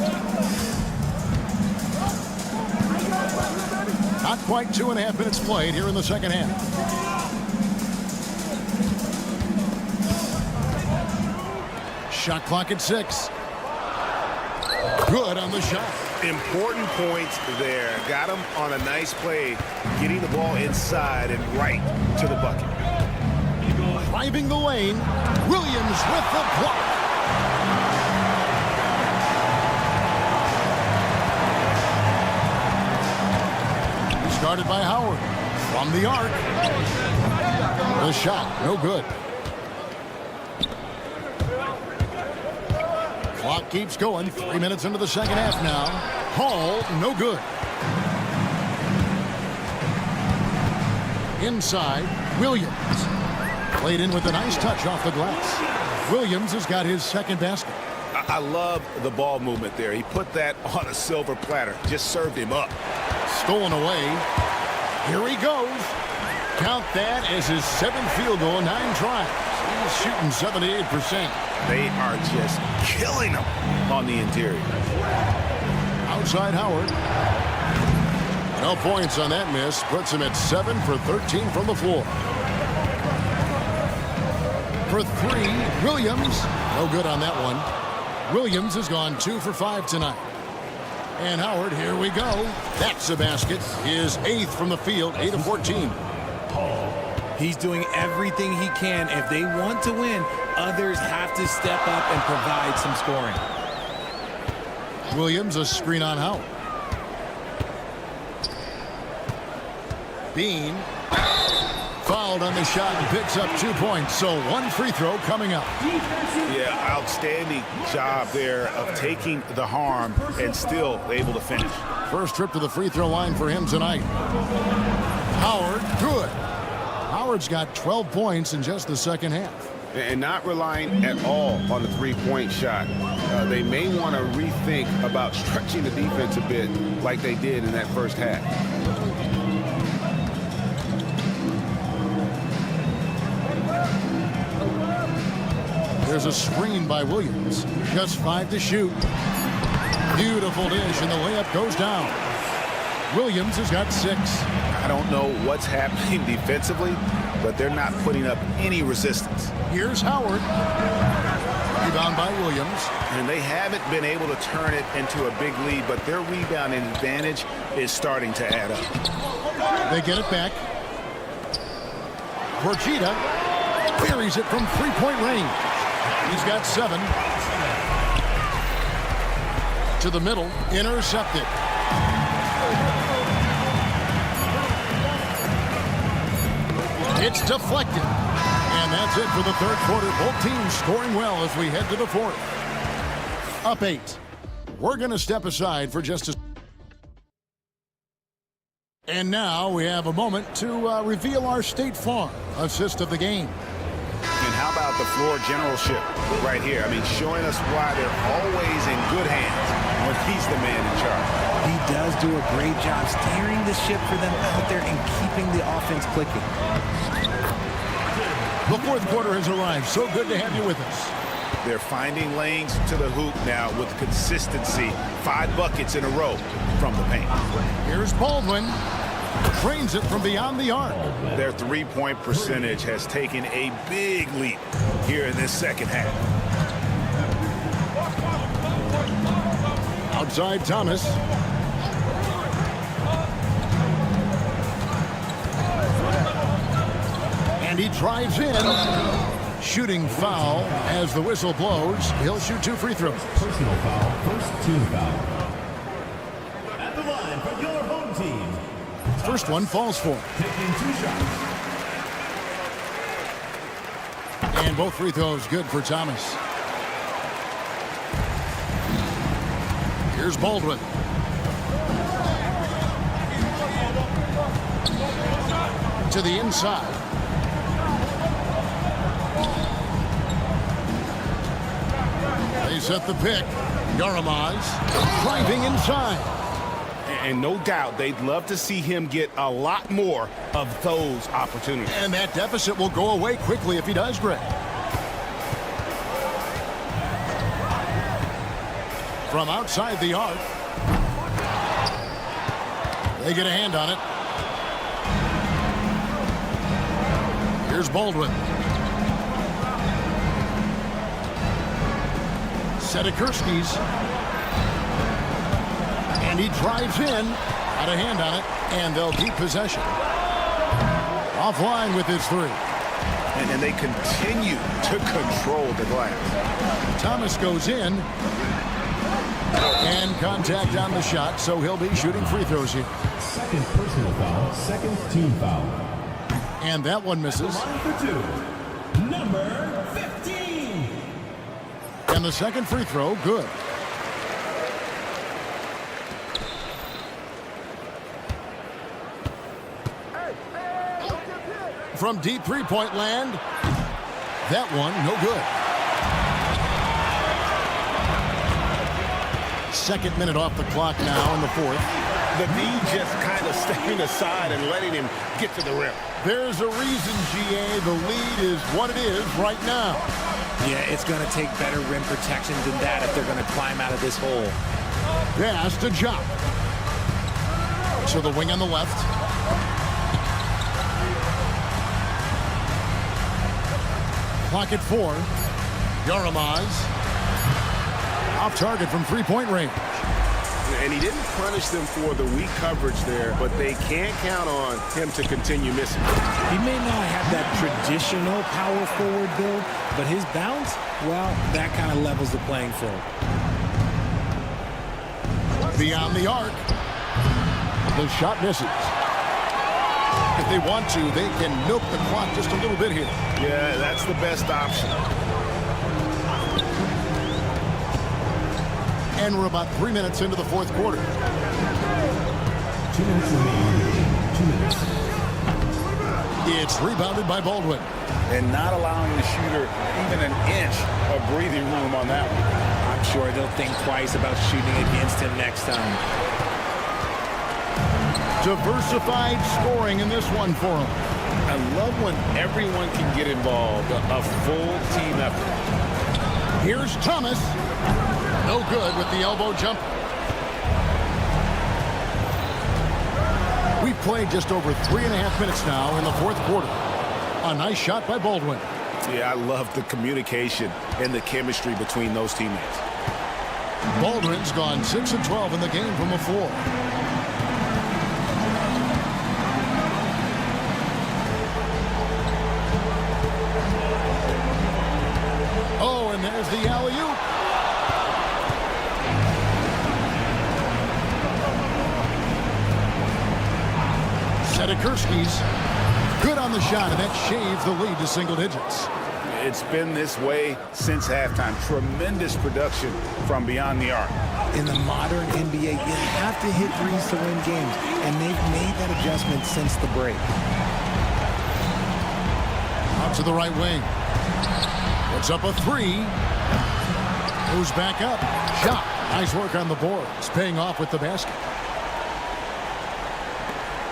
Not quite 2.5 minutes played here in the second half. Shot clock at 6. Good on the shot. Important points there. Got him on a nice play, getting the ball inside and right to the bucket. Driving the lane, Williams with the block. Started by Howard from the arc. The shot, no good. Clock keeps going. 3 minutes into the second half now. Hall, no good. Inside, Williams. Played in with a nice touch off the glass. Williams has got his second basket. I love the ball movement there. He put that on a silver platter. Just served him up. Stolen away. Here he goes. Count that as his 7th field goal in 9 tries. He's shooting 78%. They are just killing him on the interior. Outside Howard. No points on that miss. Puts him at 7 for 13 from the floor. For 3, Williams. No good on that one. Williams has gone 2 for 5 tonight. And Howard, here we go. That's a basket. His 8th from the field, 8 of 14. He's doing everything he can. If they want to win, others have to step up and provide some scoring. Williams, a screen on Howard. Bean fouled on the shot and picks up 2 points. So 1 free throw coming up. Yeah, outstanding job there of taking the harm and still able to finish. First trip to the free throw line for him tonight. Howard, good. Howard's got 12 points in just the second half. And not relying at all on the three-point shot. They may want to rethink about stretching the defense a bit like they did in that first half. There's a screen by Williams. Just 5 to shoot. Beautiful dish, and the layup goes down. Williams has got 6. I don't know what's happening defensively, but they're not putting up any resistance. Here's Howard. Rebound by Williams. And they haven't been able to turn it into a big lead, but their rebounding advantage is starting to add up. They get it back. Cheetah buries it from 3-point range. He's got 7. To the middle, intercepted. It's deflected. And that's it for the third quarter. Both teams scoring well as we head to the fourth. Up 8. We're going to step aside for just a... And now we have a moment to reveal our State Farm assist of the game. And how about the floor generalship right here? I mean, showing us why they're always in good hands when he's the man in charge. He does do a great job steering the ship for them out there and keeping the offense clicking. The fourth quarter has arrived. So good to have you with us. They're finding lanes to the hoop now with consistency. 5 buckets in a row from the paint. Here's Baldwin. Trains it from beyond the arc. Their three-point percentage has taken a big leap here in this second half. Outside Thomas. And he drives in. Shooting foul as the whistle blows. He'll shoot 2 free throws. Personal foul, first team foul. At the line for your home team. First one falls for. Taking 2 shots. And both free throws good for Thomas. Here's Baldwin. To the inside. They set the pick. Yoru driving inside. And no doubt they'd love to see him get a lot more of those opportunities. And that deficit will go away quickly if he does, Greg. From outside the arc. They get a hand on it. Here's Baldwin. Setakurski's. And he drives in. Got a hand on it. And they'll keep possession. Offline with his 3. And they continue to control the glass. Thomas goes in. And contact on the shot, so he'll be shooting free throws here. Second personal foul, second team foul. And that one misses. Line for 2. Number 15. And the second free throw, good. From deep three-point land, that one, no good. Second minute off the clock now in the fourth. The D just kind of stepping aside and letting him get to the rim. There's a reason, GA, the lead is what it is right now. Yeah, it's going to take better rim protection than that if they're going to climb out of this hole. Pass to Jock. To the wing on the left. Clock at 4. Yoru off target from three-point range. And he didn't punish them for the weak coverage there, but they can't count on him to continue missing. He may not have that traditional power forward build, but his bounce, well, that kind of levels the playing field. Beyond the arc. The shot misses. If they want to, they can milk the clock just a little bit here. Yeah, that's the best option. And we're about 3 minutes into the fourth quarter. 2 minutes remaining. 2 minutes. It's rebounded by Baldwin. And not allowing the shooter even an inch of breathing room on that one. I'm sure they'll think twice about shooting against him next time. Diversified scoring in this one for him. I love when everyone can get involved, a full team effort. Here's Thomas. No good with the elbow jump. We've played just over 3.5 minutes now in the fourth quarter. A nice shot by Baldwin. Yeah, I love the communication and the chemistry between those teammates. Baldwin's gone 6 of 12 in the game from the floor. Oh, and there's the alley-oop. Setakurski's good on the shot, and that shaves the lead to single digits. It's been this way since halftime. Tremendous production from beyond the arc. In the modern NBA, you have to hit threes to win games, and they've made that adjustment since the break. Out to the right wing. Puts up a 3. Moves back up. Shot. Nice work on the boards. Paying off with the basket.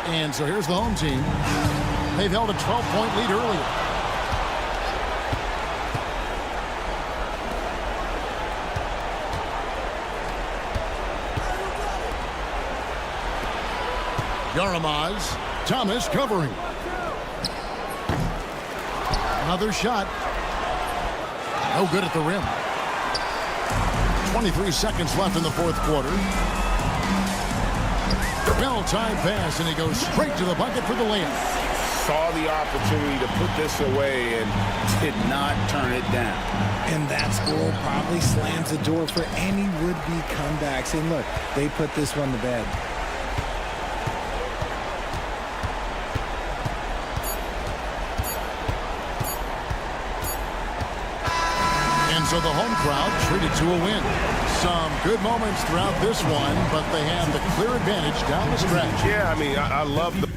And so here's the home team. They've held a 12-point lead earlier. Yaramaz. Thomas covering. Another shot. No good at the rim. 23 seconds left in the fourth quarter. Well-timed pass, and he goes straight to the bucket for the layup. Saw the opportunity to put this away and did not turn it down. And that score probably slams the door for any would-be comebacks. And look, they put this one to bed. And so the home crowd treated to a win. Some good moments throughout this one, but they have the clear advantage down the stretch. Yeah, I mean, I love the...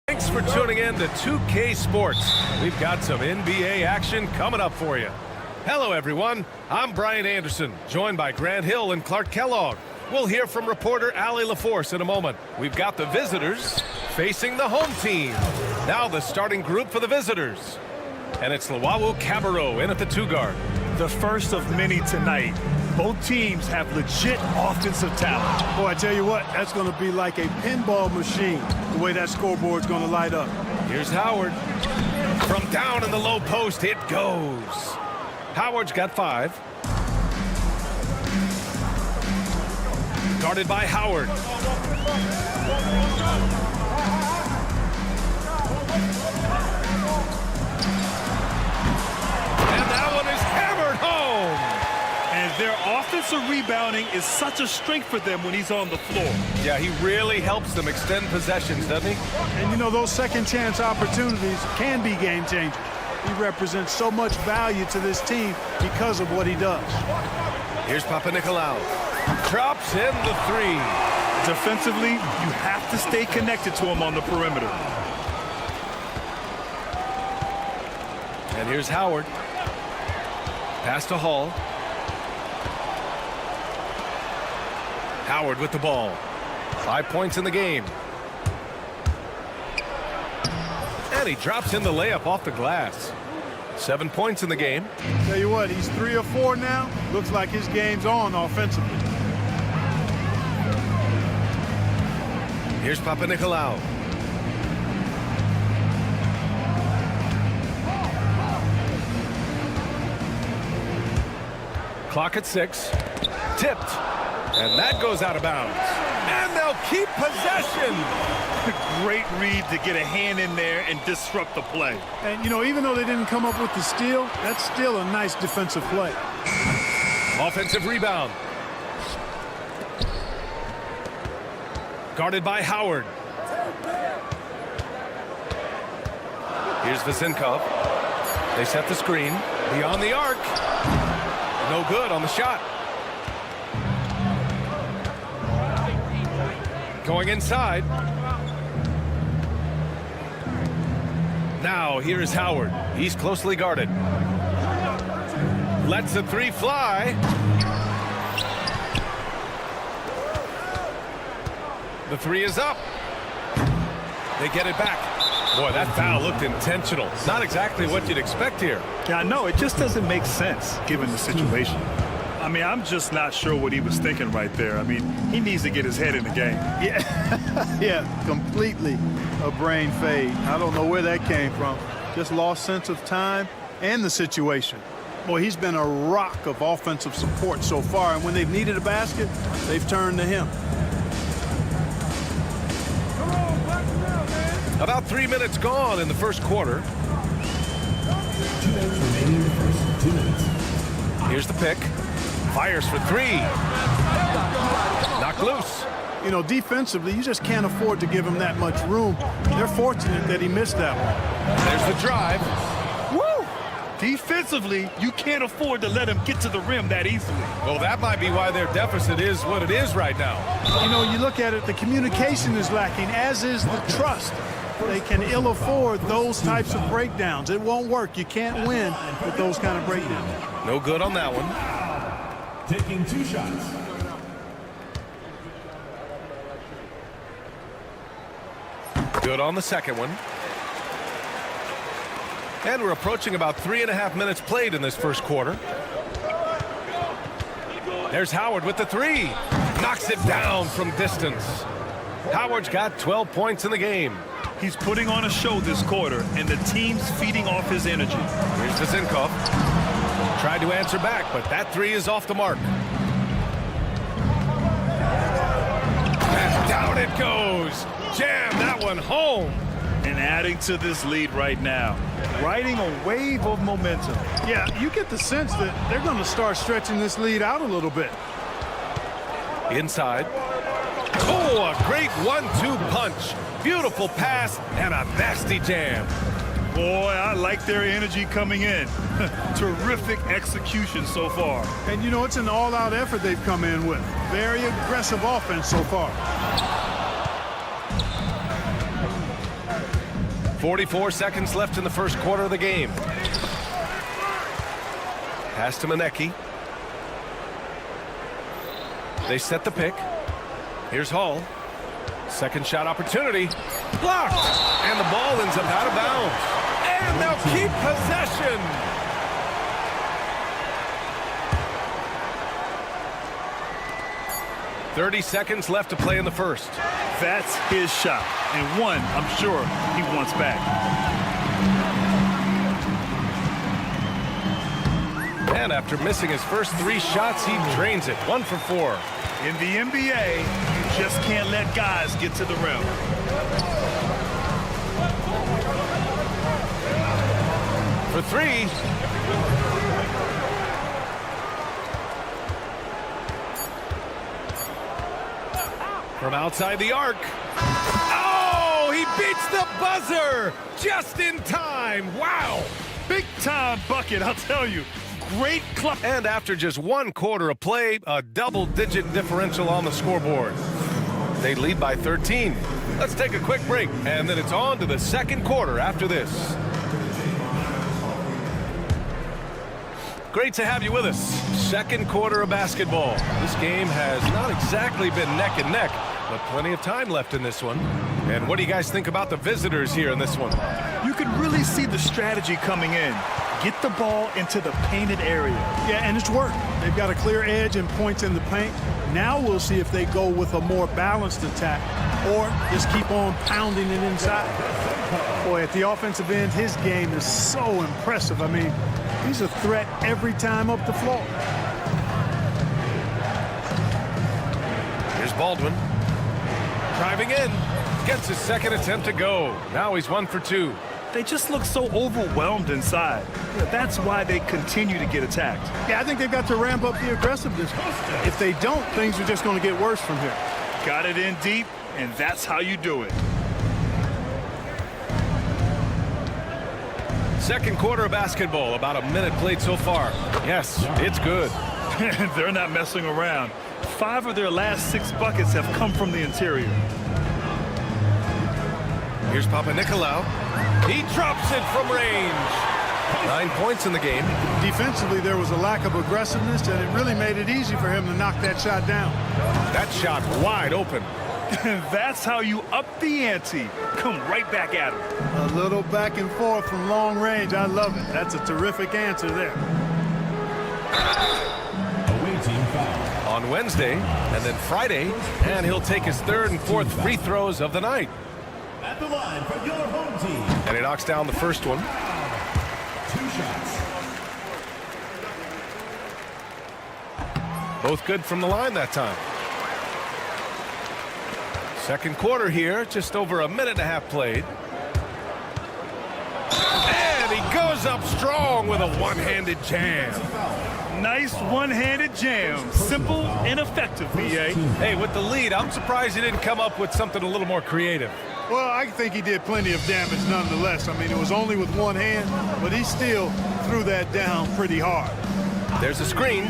Thanks for tuning in to 2K Sports. We've got some NBA action coming up for you. Hello, everyone. I'm Brian Anderson, joined by Grant Hill and Clark Kellogg. We'll hear from reporter Allie LaForce in a moment. We've got the visitors facing the home team. Now the starting group for the visitors. And it's Luau Cabarro in at the 2-guard. The first of many tonight. Both teams have legit offensive talent. Boy, I tell you what, that's going to be like a pinball machine, the way that scoreboard's going to light up. Here's Howard. From down in the low post, it goes. Howard's got 5. Guarded by Howard. rebounding is such a strength for them when he's on the floor. Yeah, he really helps them extend possessions, doesn't he? And, you know, those second chance opportunities can be game changers. He represents so much value to this team because of what he does. Here's Papanikolaou. Drops in the three. Defensively, you have to stay connected to him on the perimeter. And here's Howard. Pass to Hall. Howard with the ball. 5 points in the game. And he drops in the layup off the glass. 7 points in the game. Tell you what, he's 3 or 4 now. Looks like his game's on offensively. Here's Papanikolaou. Clock at 6. Tipped. And that goes out of bounds. And they'll keep possession. Great read to get a hand in there and disrupt the play. And, you know, even though they didn't come up with the steal, that's still a nice defensive play. Offensive rebound. Guarded by Howard. Here's Vasenkov. They set the screen. Beyond the arc. No good on the shot. Going inside. Now here's Howard. He's closely guarded. Lets the three fly. The three is up. They get it back. Boy, that foul looked intentional. Not exactly what you'd expect here. Yeah, I know. It just doesn't make sense given the situation. I mean, I'm just not sure what he was thinking right there. I mean, he needs to get his head in the game. Yeah, yeah, completely a brain fade. I don't know where that came from. Just lost sense of time and the situation. Boy, he's been a rock of offensive support so far, and when they've needed a basket, they've turned to him. About 3 minutes gone in the first quarter. 2 minutes remaining in the first 2 minutes. Here's the pick. Fires for three. Knocked loose. You know, defensively, you just can't afford to give him that much room. They're fortunate that he missed that one. There's the drive. Woo! Defensively, you can't afford to let him get to the rim that easily. Well, that might be why their deficit is what it is right now. You know, you look at it, the communication is lacking, as is the trust. They can ill afford those types of breakdowns. It won't work. You can't win with those kind of breakdowns. No good on that one. Taking 2 shots. Good on the second one. And we're approaching about 3.5 minutes played in this first quarter. There's Howard with the three. Knocks it down from distance. Howard's got 12 points in the game. He's putting on a show this quarter, and the team's feeding off his energy. Here's Vasenkov. Tried to answer back, but that three is off the mark. And down it goes. Jam that one home. And adding to this lead right now. Riding a wave of momentum. Yeah, you get the sense that they're going to start stretching this lead out a little bit. Inside. Oh, a great 1-2 punch. Beautiful pass and a nasty jam. Boy, I like their energy coming in. Terrific execution so far. And, you know, it's an all-out effort they've come in with. Very aggressive offense so far. 44 seconds left in the first quarter of the game. Pass to Manecki. They set the pick. Here's Hall. Second shot opportunity. Blocked. And the ball ends up out of bounds. And they'll keep possession. .30 seconds left to play in the first. That's his shot. And one, I'm sure, he wants back. And after missing his first 3 shots, he drains it. 1 for 4. In the NBA, you just can't let guys get to the rim. For 3. from outside the arc. Oh, he beats the buzzer just in time. Wow. Big time bucket, I'll tell you. Great clutch. And after just 1 quarter of play, a double-digit differential on the scoreboard. They lead by 13. Let's take a quick break, and then it's on to the second quarter after this. Great to have you with us. Second quarter of basketball. This game has not exactly been neck and neck, but plenty of time left in this one. And what do you guys think about the visitors here in this one? You can really see the strategy coming in. Get the ball into the painted area. Yeah, and it's worked. They've got a clear edge and points in the paint. Now we'll see if they go with a more balanced attack or just keep on pounding it inside. Boy, at the offensive end, his game is so impressive. I mean, he's a threat every time up the floor. Here's Baldwin. Driving in. Gets his second attempt to go. Now he's 1 for 2. They just look so overwhelmed inside. That's why they continue to get attacked. Yeah, I think they've got to ramp up the aggressiveness. If they don't, things are just going to get worse from here. Got it in deep, and that's how you do it. Second quarter of basketball, about a minute played so far. Yes, it's good. They're not messing around. 5 of their last 6 buckets have come from the interior. Here's Papanikolaou. He drops it from range. 9 points in the game. Defensively, there was a lack of aggressiveness, and it really made it easy for him to knock that shot down. That shot wide open. That's how you up the ante. Come right back at him. A little back and forth from long range. I love it. That's a terrific answer there. Away team foul. On Wednesday, and then Friday, and he'll take his 3rd and 4th free throws of the night. At the line for your home team. And he knocks down the first one. 2 shots. Both good from the line that time. Second quarter here, just over a minute and a half played. And he goes up strong with a one-handed jam. Nice one-handed jam. Simple and effective, BA. Hey, with the lead, I'm surprised he didn't come up with something a little more creative. Well, I think he did plenty of damage nonetheless. I mean, it was only with one hand, but he still threw that down pretty hard. There's a screen.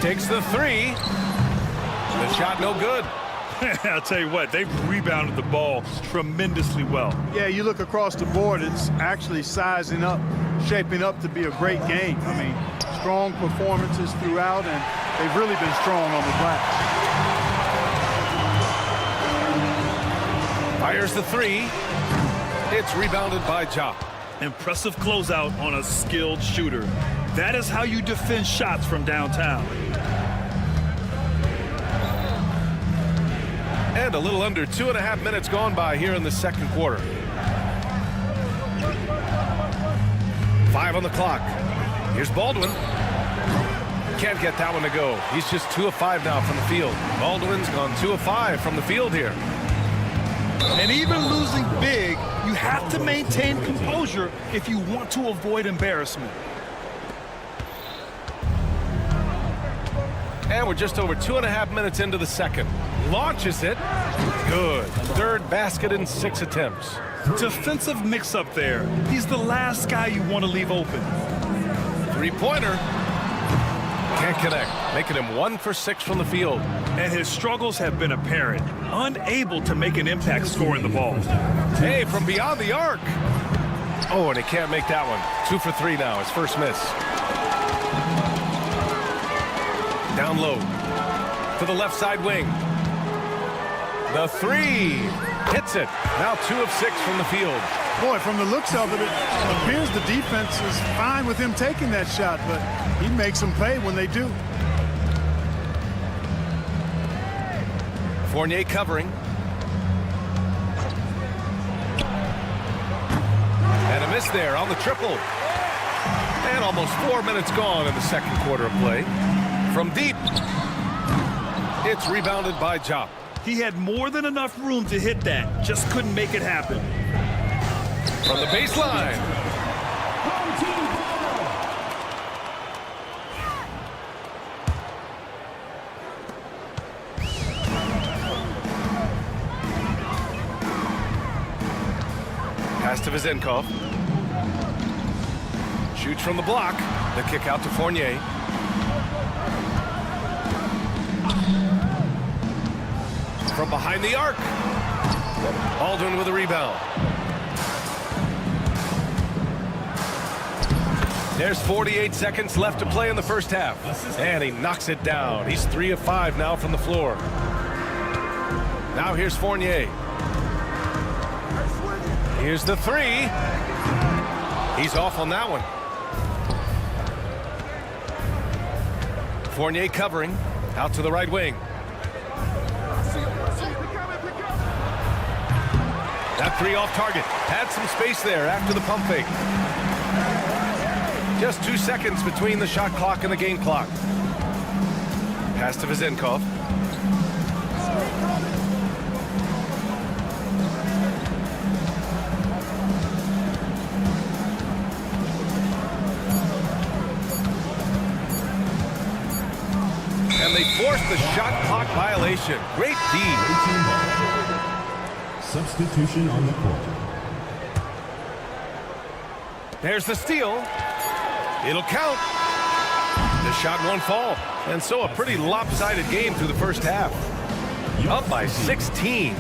Takes the 3. The shot no good. I'll tell you what, they've rebounded the ball tremendously well. Yeah, you look across the board, it's actually sizing up, shaping up to be a great game. I mean, strong performances throughout, and they've really been strong on the glass. Fires the 3. It's rebounded by Ja. Impressive closeout on a skilled shooter. That is how you defend shots from downtown. And a little under 2.5 minutes gone by here in the second quarter. 5 on the clock. Here's Baldwin. Can't get that one to go. He's just 2 of 5 now from the field. Baldwin's gone 2 of 5 from the field here. And even losing big, you have to maintain composure if you want to avoid embarrassment. And we're just over 2.5 minutes into the second. Launches it. Good. 3rd basket in 6 attempts. Defensive mix-up there. He's the last guy you want to leave open. 3-pointer. Can't connect. Making him 1 for 6 from the field. And his struggles have been apparent. Unable to make an impact scoring the ball. Hey, from beyond the arc. Oh, and he can't make that one. 2 for 3 now. His first miss. Down low to the left side wing. The 3 hits it. Now 2 of 6 from the field. Boy, from the looks of it, it appears the defense is fine with him taking that shot, but he makes them pay when they do. Fournier covering. And a miss there on the triple. And almost 4 minutes gone in the second quarter of play. From deep, it's rebounded by Ja. He had more than enough room to hit that, just couldn't make it happen. From the baseline. Pass to Vizenkov. Shoots from the block. The kick out to Fournier. From behind the arc. Aldrin with a rebound. There's 48 seconds left to play in the first half. And he knocks it down. He's 3 of 5 now from the floor. Now here's Fournier. Here's the 3. He's off on that one. Fournier covering. Out to the right wing. That 3 off target. Had some space there after the pump fake. Just 2 seconds between the shot clock and the game clock. Pass to Vizenkov. And they forced the shot clock violation. Great D. Substitution on the court. There's the steal. It'll count. The shot won't fall. And so a pretty lopsided game through the first half. Up by 16.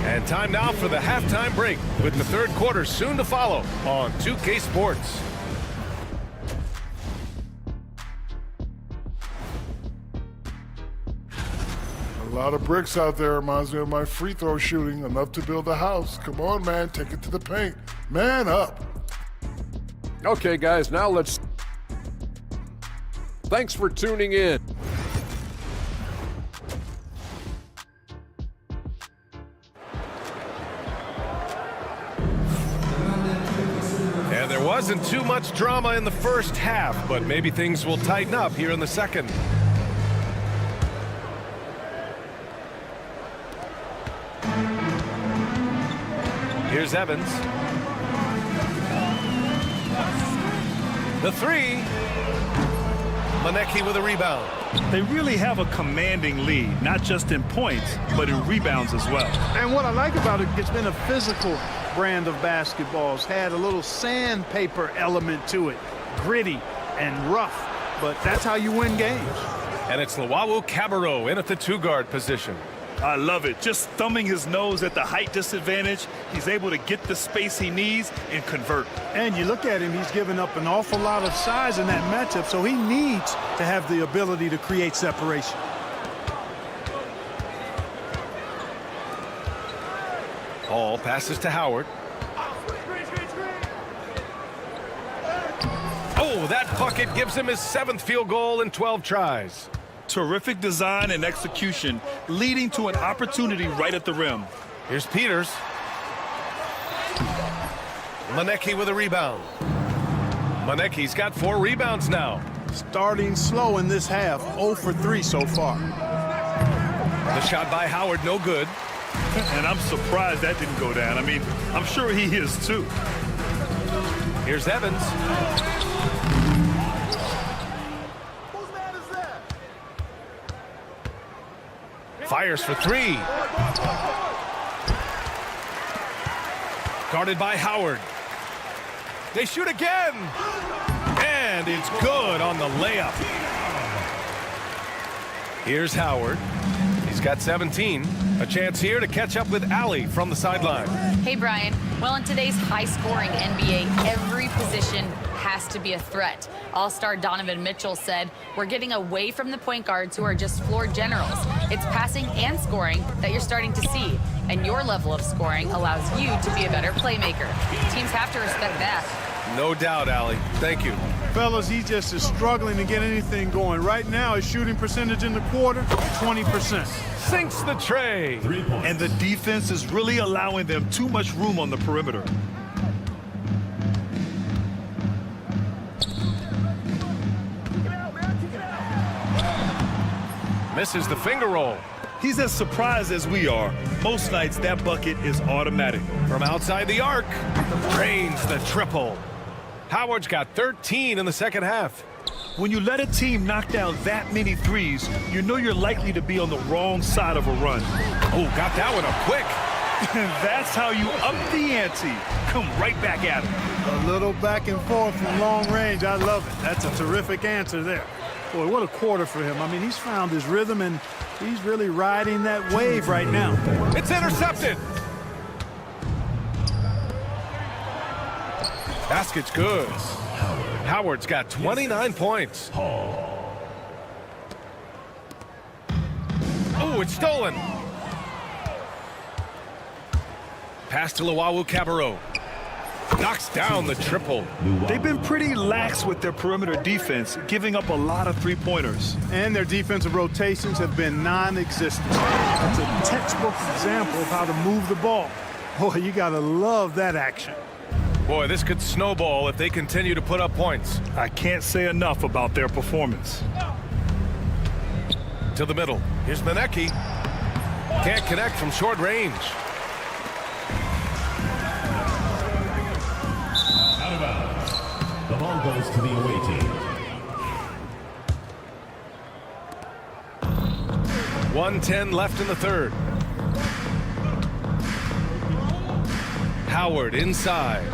And time now for the halftime break with the third quarter soon to follow on 2K Sports. A lot of bricks out there. Reminds me of my free throw shooting. Enough to build a house. Come on, man. Take it to the paint. Man up. Okay, guys, now let's... Thanks for tuning in. And there wasn't too much drama in the first half, but maybe things will tighten up here in the second. Here's Evans. The 3. Manecki with a rebound. They really have a commanding lead, not just in points, but in rebounds as well. And what I like about it, it's been a physical brand of basketball. It's had a little sandpaper element to it, gritty and rough, but that's how you win games. And it's Luau Cabarro in at the 2-guard position. I love it. Just thumbing his nose at the height disadvantage, he's able to get the space he needs and convert. And you look at him, he's given up an awful lot of size in that matchup, so he needs to have the ability to create separation. Hall passes to Howard. Oh, that bucket gives him his 7th field goal in 12 tries. Terrific design and execution, leading to an opportunity right at the rim. Here's Peters. Manecki with a rebound. Manecki's got 4 rebounds now. Starting slow in this half, 0 for 3 so far. The shot by Howard, no good. And I'm surprised that didn't go down. I mean, I'm sure he is too. Here's Evans. Fires for 3. Guarded by Howard. They shoot again. And it's good on the layup. Here's Howard. He's got 17. A chance here to catch up with Allie from the sideline. Hey, Brian. Well, in today's high-scoring NBA, every position has to be a threat. All-star Donovan Mitchell said, "We're getting away from the point guards who are just floor generals. It's passing and scoring that you're starting to see, and your level of scoring allows you to be a better playmaker." Teams have to respect that. No doubt, Allie. Thank you. Fellas, he just is struggling to get anything going. Right now, his shooting percentage in the quarter, 20%. Sinks the tray. 3 points. And the defense is really allowing them too much room on the perimeter. Misses the finger roll. He's as surprised as we are. Most nights, that bucket is automatic. From outside the arc, drains the triple. Howard's got 13 in the second half. When you let a team knock down that many threes, you know you're likely to be on the wrong side of a run. Oh, got that one up quick. That's how you up the ante. come right back at him. A little back and forth from long range. I love it. That's a terrific answer there. Boy, what a quarter for him. I mean, he's found his rhythm, and he's really riding that wave right now. It's intercepted. Basket's good. Howard's got 29 points. Oh, it's stolen. Pass to Luwawu-Cabarrot. Knocks down the triple. They've been pretty lax with their perimeter defense, giving up a lot of three-pointers. And their defensive rotations have been non-existent. That's a textbook example of how to move the ball. Boy, you got to love that action. Boy, this could snowball if they continue to put up points. I can't say enough about their performance. To the middle. Here's Manecki. Can't connect from short range. Out of bounds. The ball goes to the away team. 1:10 left in the third. Howard inside.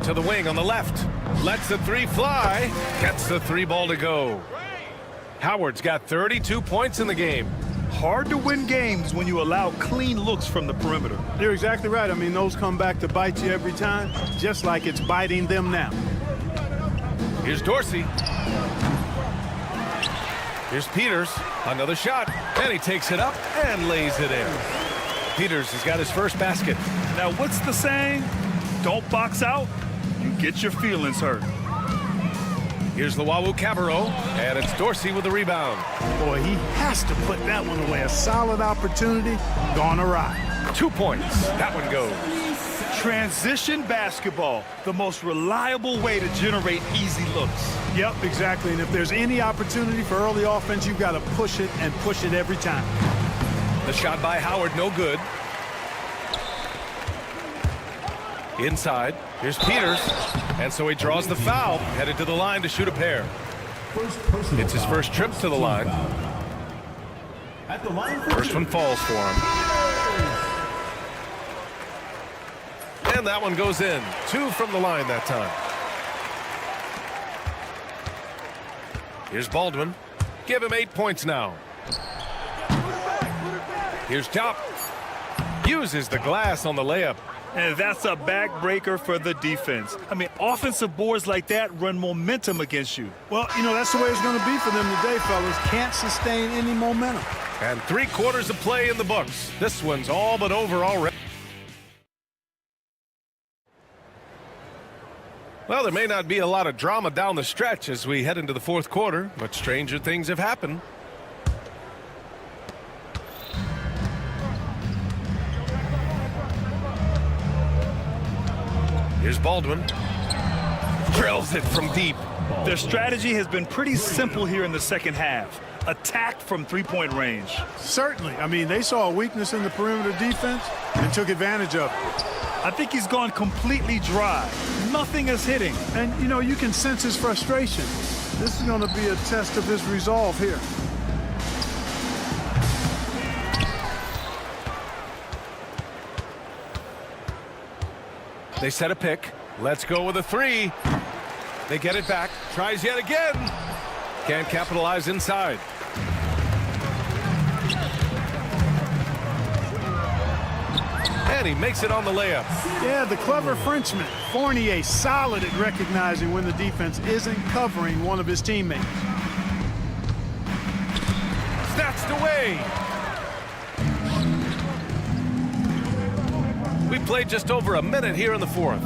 To the wing on the left. Lets the three fly. Gets the three ball to go. Howard's got 32 points in the game. Hard to win games when you allow clean looks from the perimeter. You're exactly right. I mean, those come back to bite you every time, just like it's biting them now. Here's Dorsey. Here's Peters. Another shot. And he takes it up and lays it in. Peters has got his first basket. Now, what's the saying? Don't box out, you get your feelings hurt. Here's Luwawu-Cabarrot, and it's Dorsey with the rebound. Boy, he has to put that one away. A solid opportunity, gone awry. 2 points. That one goes. Transition basketball, the most reliable way to generate easy looks. Yep, exactly. And if there's any opportunity for early offense, you've got to push it and push it every time. The shot by Howard, no good. Inside, here's Peters, and so he draws the foul, headed to the line to shoot a pair. It's his first trip to the line. At the line First one falls for him. And that one goes in. 2 from the line that time. Here's Baldwin. Give him 8 points now. Here's Top. Uses the glass on the layup. And that's a backbreaker for the defense. I mean, offensive boards like that run momentum against you. Well, you know, that's the way it's going to be for them today, fellas. Can't sustain any momentum. And 3 quarters of play in the books. This one's all but over already. Well, there may not be a lot of drama down the stretch as we head into the fourth quarter, but stranger things have happened. Here's Baldwin. Drills it from deep. Their strategy has been pretty simple here in the second half. Attack from three-point range. Certainly. I mean, they saw a weakness in the perimeter defense and took advantage of it. I think he's gone completely dry. Nothing is hitting. And, you know, you can sense his frustration. This is going to be a test of his resolve here. They set a pick. Let's go with a 3. They get it back. Tries yet again. Can't capitalize inside. And he makes it on the layup. Yeah, the clever Frenchman. Fournier solid at recognizing when the defense isn't covering one of his teammates. Snatched away. We played just over a minute here in the fourth.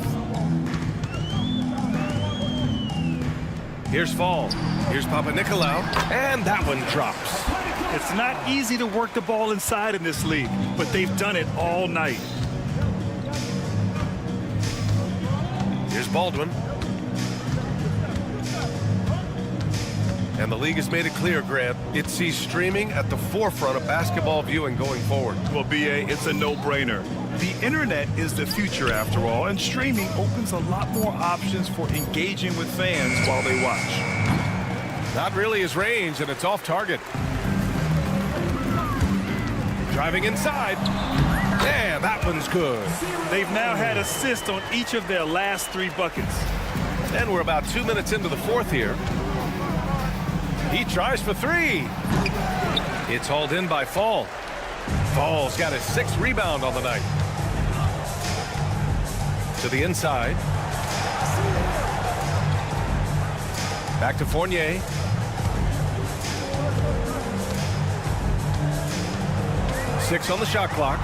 Here's Fall. Here's Papanikolaou. And that one drops. It's not easy to work the ball inside in this league, but they've done it all night. Here's Baldwin. And the league has made it clear, Grant, it sees streaming at the forefront of basketball viewing going forward. Well, BA, it's a no-brainer. The internet is the future after all, and streaming opens a lot more options for engaging with fans while they watch. Not really his range, and it's off target. Driving inside. And that one's good. They've now had assists on each of their last 3 buckets. And we're about 2 minutes into the fourth here. He tries for 3. It's hauled in by Fall. Fall's got his 6th rebound on the night. To the inside. Back to Fournier. Six on the shot clock.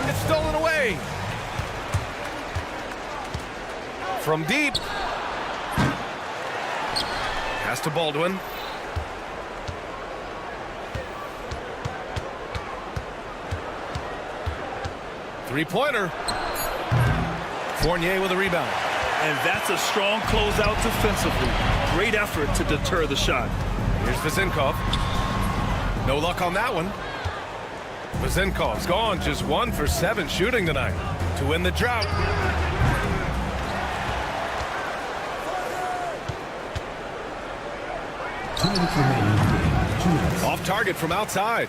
It's stolen away. From deep. Pass to Baldwin. Three-pointer. Fournier with a rebound. And that's a strong closeout defensively. Great effort to deter the shot. Here's Vezinkov. No luck on that one. Vezinkov's gone just 1 for 7 shooting tonight to win the drought. Off target from outside.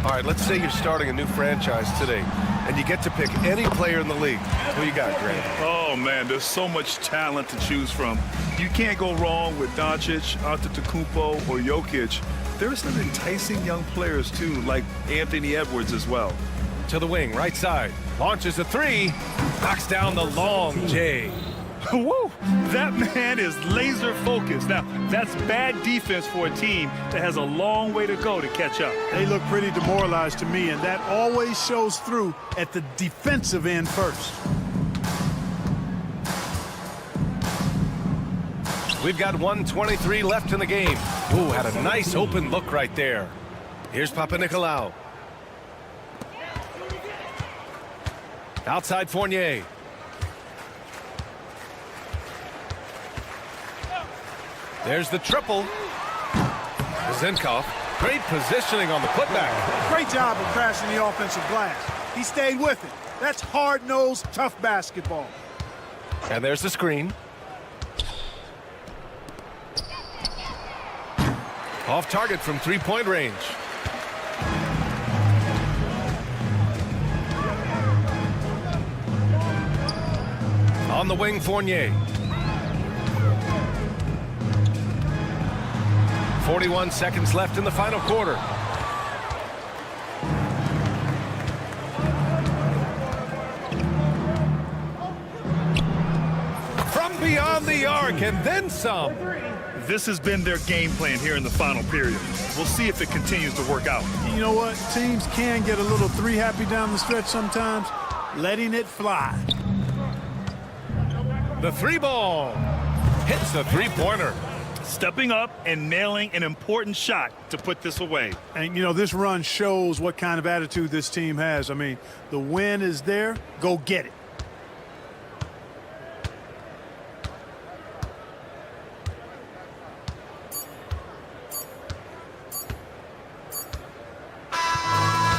All right, let's say you're starting a new franchise today, and you get to pick any player in the league. Who you got, Grant? Oh, man, there's so much talent to choose from. You can't go wrong with Doncic, Antetokounmpo, or Jokic. There are some enticing young players, too, like Anthony Edwards as well. To the wing, right side. Launches a 3. Knocks down the long J. Woo! That man is laser focused. Now, that's bad defense for a team that has a long way to go to catch up. They look pretty demoralized to me, and that always shows through at the defensive end first. We've got 1:23 left in the game. Ooh, had a nice open look right there. Here's Papanikolaou. Outside Fournier. There's the triple. Zinkov, great positioning on the putback. Great job of crashing the offensive glass. He stayed with it. That's hard-nosed, tough basketball. And there's the screen. Off target from 3-point range. On the wing, Fournier. 41 seconds left in the final quarter. From beyond the arc and then some. This has been their game plan here in the final period. We'll see if it continues to work out. You know what? Teams can get a little three-happy down the stretch sometimes. Letting it fly. The 3-ball hits the 3-pointer. Stepping up and nailing an important shot to put this away. And, you know, this run shows what kind of attitude this team has. I mean, the win is there. Go get it.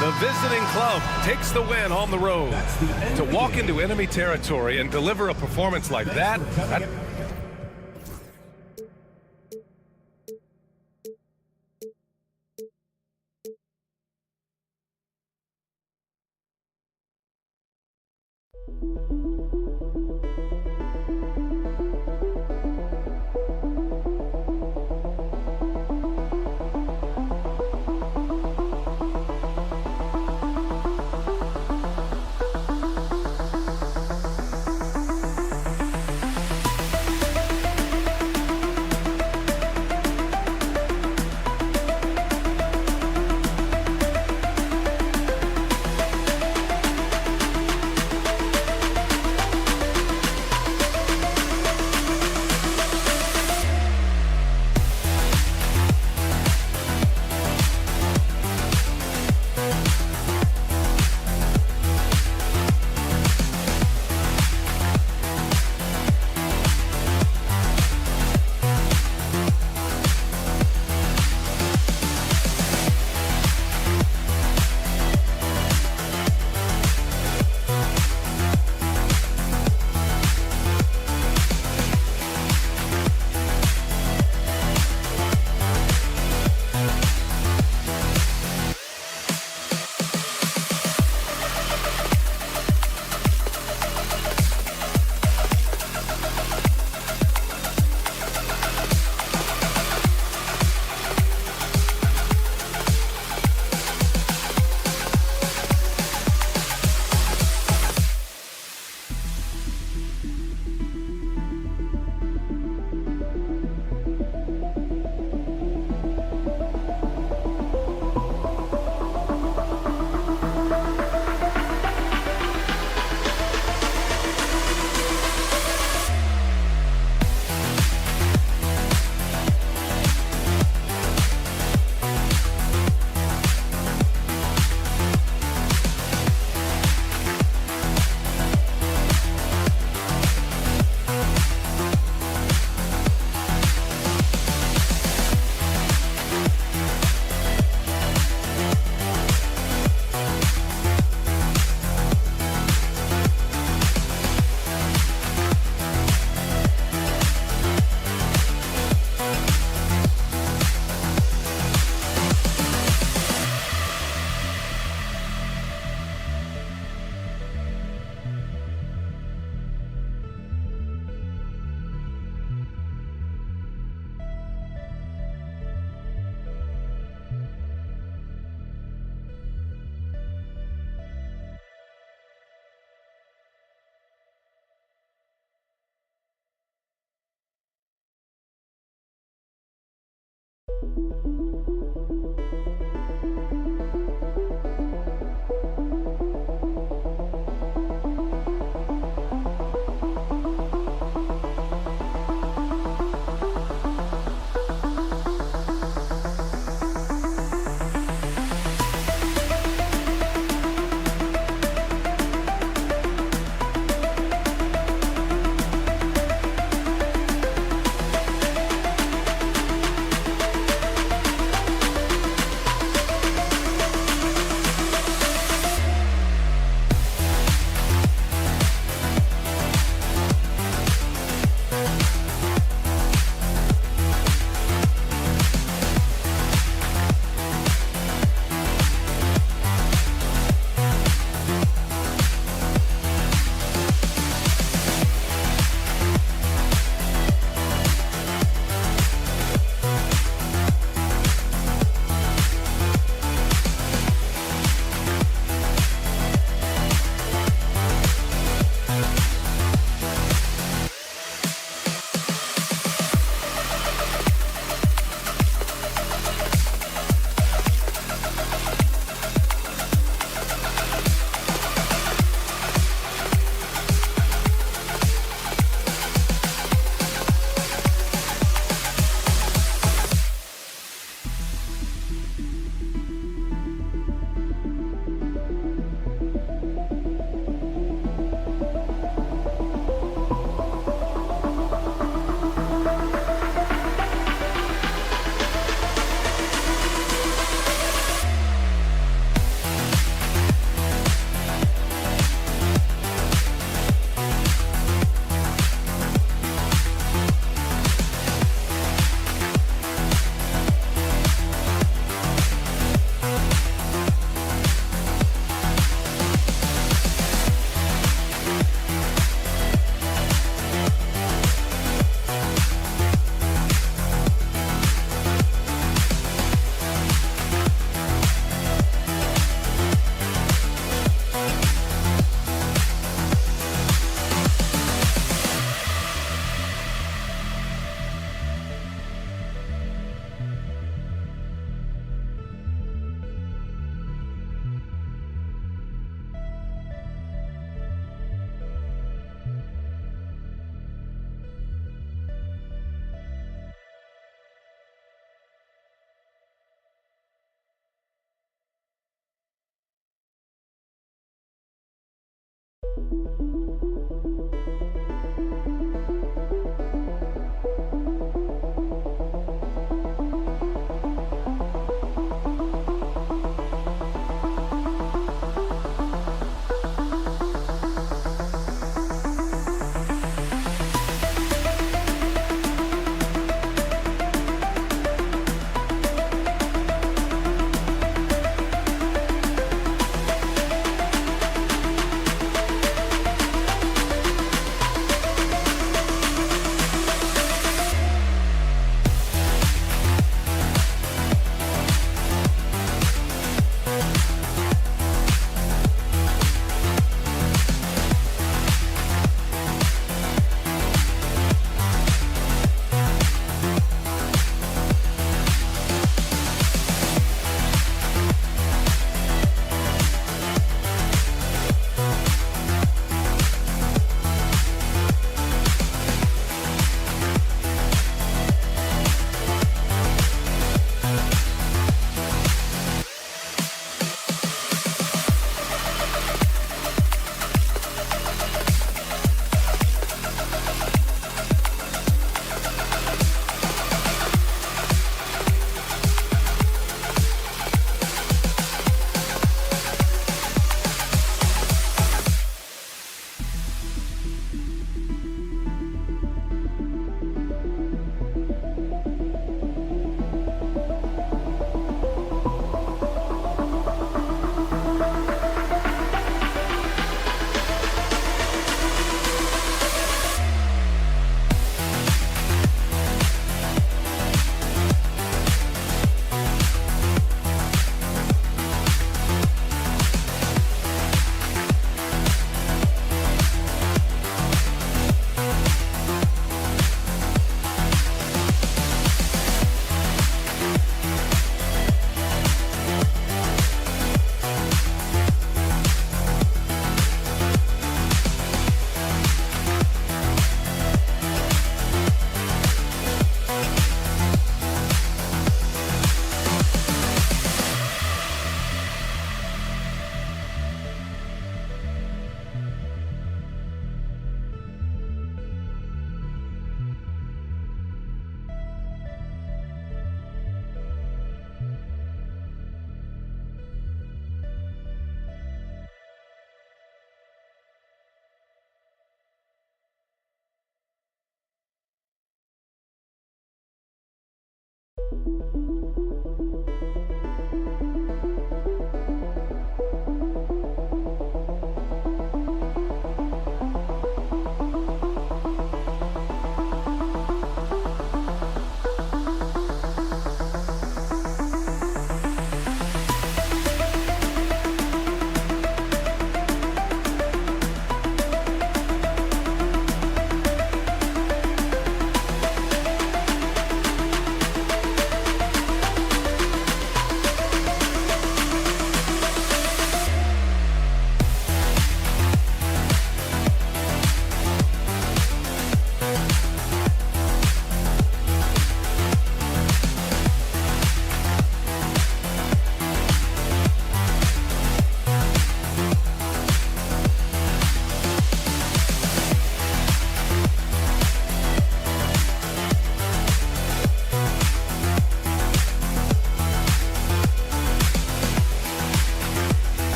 The visiting club takes the win on the road. To walk into enemy territory and deliver a performance like that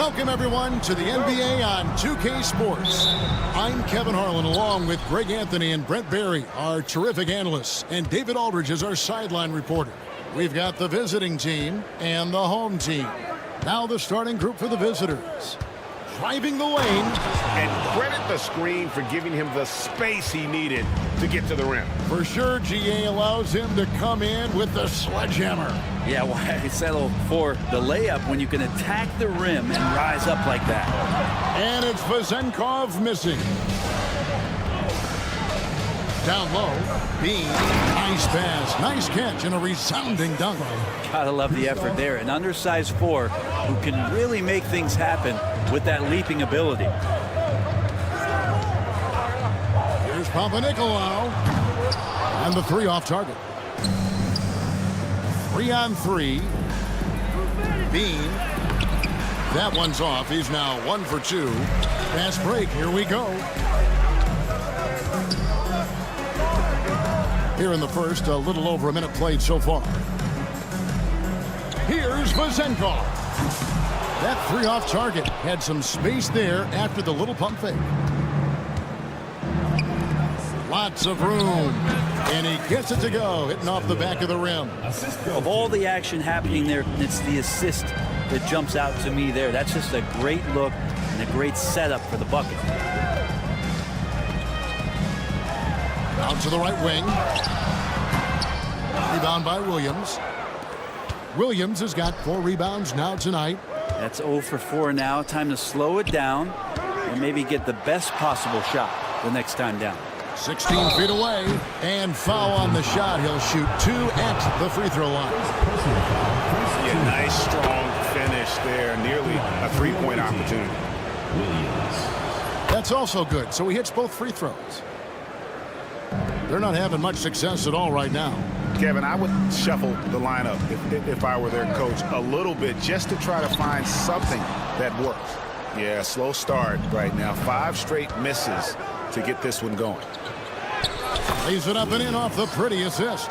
Welcome, everyone, to the NBA on 2K Sports. I'm Kevin Harlan, along with Greg Anthony and Brent Barry, our terrific analysts, and David Aldridge is our sideline reporter. We've got the visiting team and the home team. Now the starting group for the visitors. Driving the lane. And credit the screen for giving him the space he needed to get to the rim. For sure, GA allows him to come in with the sledgehammer. Yeah, why settle for the layup when you can attack the rim and rise up like that? And it's Vezenkov missing. Down low, Bean, nice pass, nice catch, and a resounding dunk. Gotta love the effort there. An undersized 4 who can really make things happen with that leaping ability. Here's Papanikolaou, and the 3 off target. 3-on-3. Bean. That one's off. He's now 1 for 2. Fast break. Here we go. Here in the first, a little over a minute played so far. Here's Vezenkov. That 3 off target had some space there after the little pump fake. Lots of room. And he gets it to go, hitting off the back of the rim. Of all the action happening there, it's the assist that jumps out to me there. That's just a great look and a great setup for the bucket. Out to the right wing. Rebound by Williams. Williams has got 4 rebounds now tonight. That's 0 for 4 now. Time to slow it down and maybe get the best possible shot the next time down. 16 feet away, and foul on the shot. He'll shoot 2 at the free throw line. Yeah, nice, strong finish there. Nearly a 3-point opportunity. That's also good. So he hits both free throws. They're not having much success at all right now. Kevin, I would shuffle the lineup if I were their coach a little bit just to try to find something that works. Yeah, slow start right now. 5 straight misses to get this one going. Lays it up and in off the pretty assist.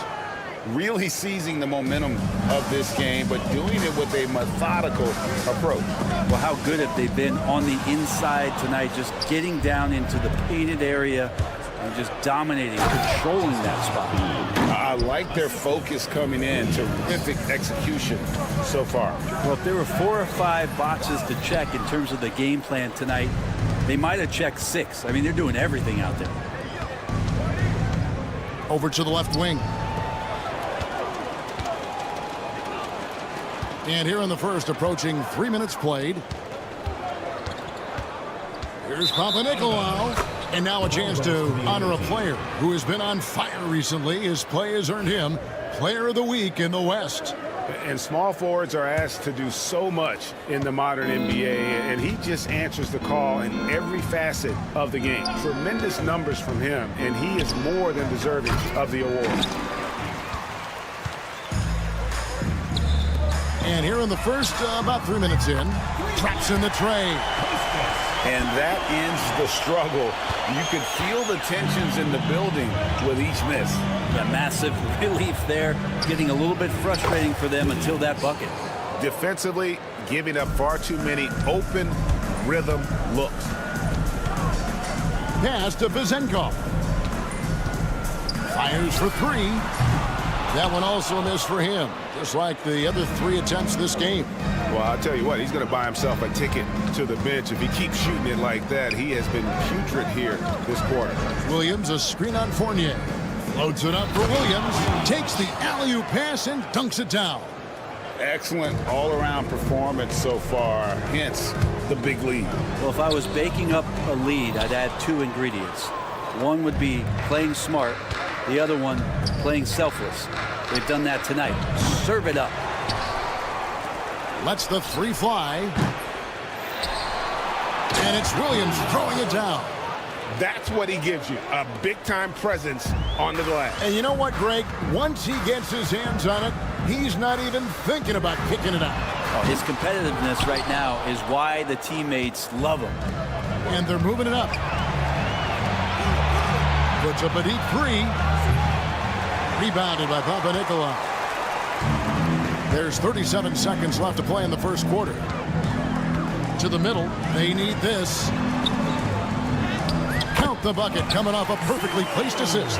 Really seizing the momentum of this game, but doing it with a methodical approach. Well, how good have they been on the inside tonight, just getting down into the painted area and just dominating, controlling that spot. I like their focus coming in. Terrific execution so far. Well, if there were 4 or 5 boxes to check in terms of the game plan tonight, they might have checked 6. I mean, they're doing everything out there. Over to the left wing. And here in the first, approaching 3 minutes played. Here's Papanikolaou. And now a chance to honor a player who has been on fire recently. His play has earned him Player of the Week in the West. And small forwards are asked to do so much in the modern NBA, and he just answers the call in every facet of the game. Tremendous numbers from him, and he is more than deserving of the award. And here in the first, about 3 minutes in, traps in the tray. And that ends the struggle. You could feel the tensions in the building with each miss. Yeah, massive relief there. Getting a little bit frustrating for them until that bucket. Defensively, giving up far too many open rhythm looks. Pass to Vezenkov. Fires for 3. That one also a miss for him, just like the other 3 attempts this game. Well, I'll tell you what, he's going to buy himself a ticket to the bench. If he keeps shooting it like that, he has been putrid here this quarter. Williams, a screen on Fournier. Loads it up for Williams. Takes the alley-oop pass and dunks it down. Excellent all-around performance so far, hence the big lead. Well, if I was baking up a lead, I'd add 2 ingredients. One would be playing smart. The other one, playing selfless. They've done that tonight. Serve it up. Lets the 3 fly. And it's Williams throwing it down. That's what he gives you, a big-time presence on the glass. And you know what, Greg? Once he gets his hands on it, he's not even thinking about kicking it out. Oh, his competitiveness right now is why the teammates love him. And they're moving it up. Puts up a deep 3. Rebounded by Papanikolaou. There's 37 seconds left to play in the first quarter. To the middle. They need this. Count the bucket coming off a perfectly placed assist.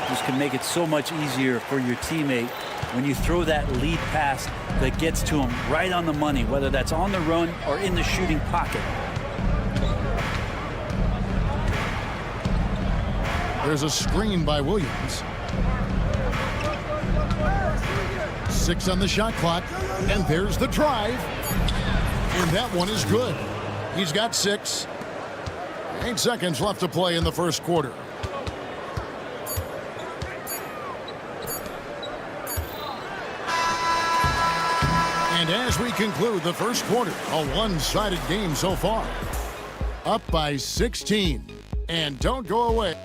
This can make it so much easier for your teammate when you throw that lead pass that gets to him right on the money, whether that's on the run or in the shooting pocket. There's a screen by Williams. 6 on the shot clock. And there's the drive. And that one is good. He's got 6. 8 seconds left to play in the first quarter. And as we conclude the first quarter, a one-sided game so far. Up by 16. And don't go away.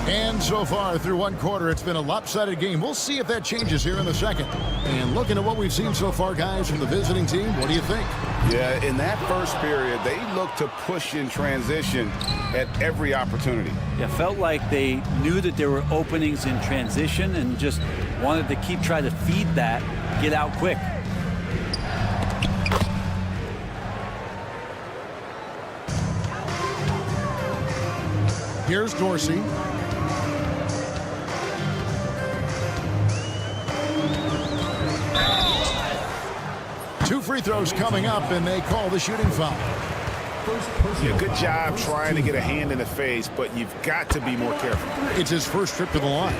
And so far through one quarter, it's been a lopsided game. We'll see if that changes here in the second. And looking at what we've seen so far, guys, from the visiting team, what do you think? Yeah, in that first period, they looked to push in transition at every opportunity. Yeah, felt like they knew that there were openings in transition and just wanted to keep trying to feed that, get out quick. Here's Dorsey. Two free throws coming up, and they call the shooting foul. Yeah, good job trying to get a hand in the face, but you've got to be more careful. It's his first trip to the line.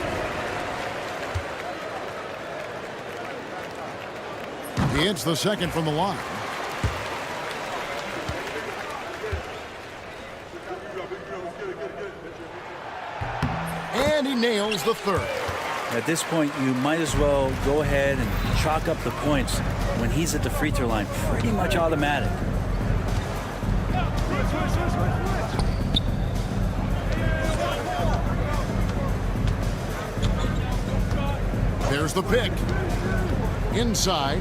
He hits the second from the line. And he nails the third. At this point, you might as well go ahead and chalk up the points when he's at the free throw line. Pretty much automatic. There's the pick. Inside.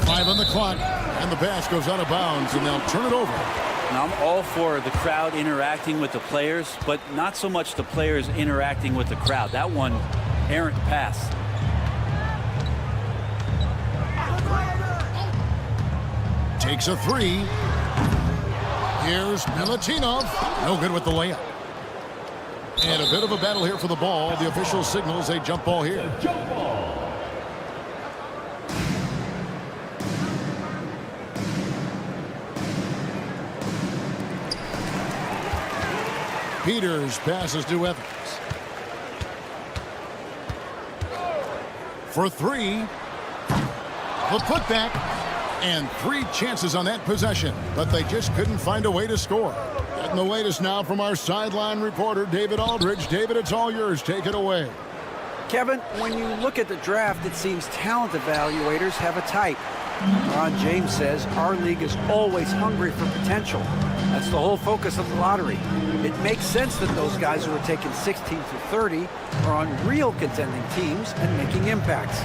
5 on the clock. And the pass goes out of bounds, and they'll turn it over. Now, I'm all for the crowd interacting with the players, but not so much the players interacting with the crowd. That one, errant pass. Takes a 3. Here's Milutinov. No good with the layup. And a bit of a battle here for the ball. The official signals a jump ball here. Jump ball. Peters passes to Evans. For 3. The putback. And 3 chances on that possession, but they just couldn't find a way to score. Getting the latest now from our sideline reporter, David Aldridge. David, it's all yours. Take it away. Kevin, when you look at the draft, it seems talent evaluators have a type. Ron James says our league is always hungry for potential. That's the whole focus of the lottery. It makes sense that those guys who are taken 16 through 30 are on real contending teams and making impacts.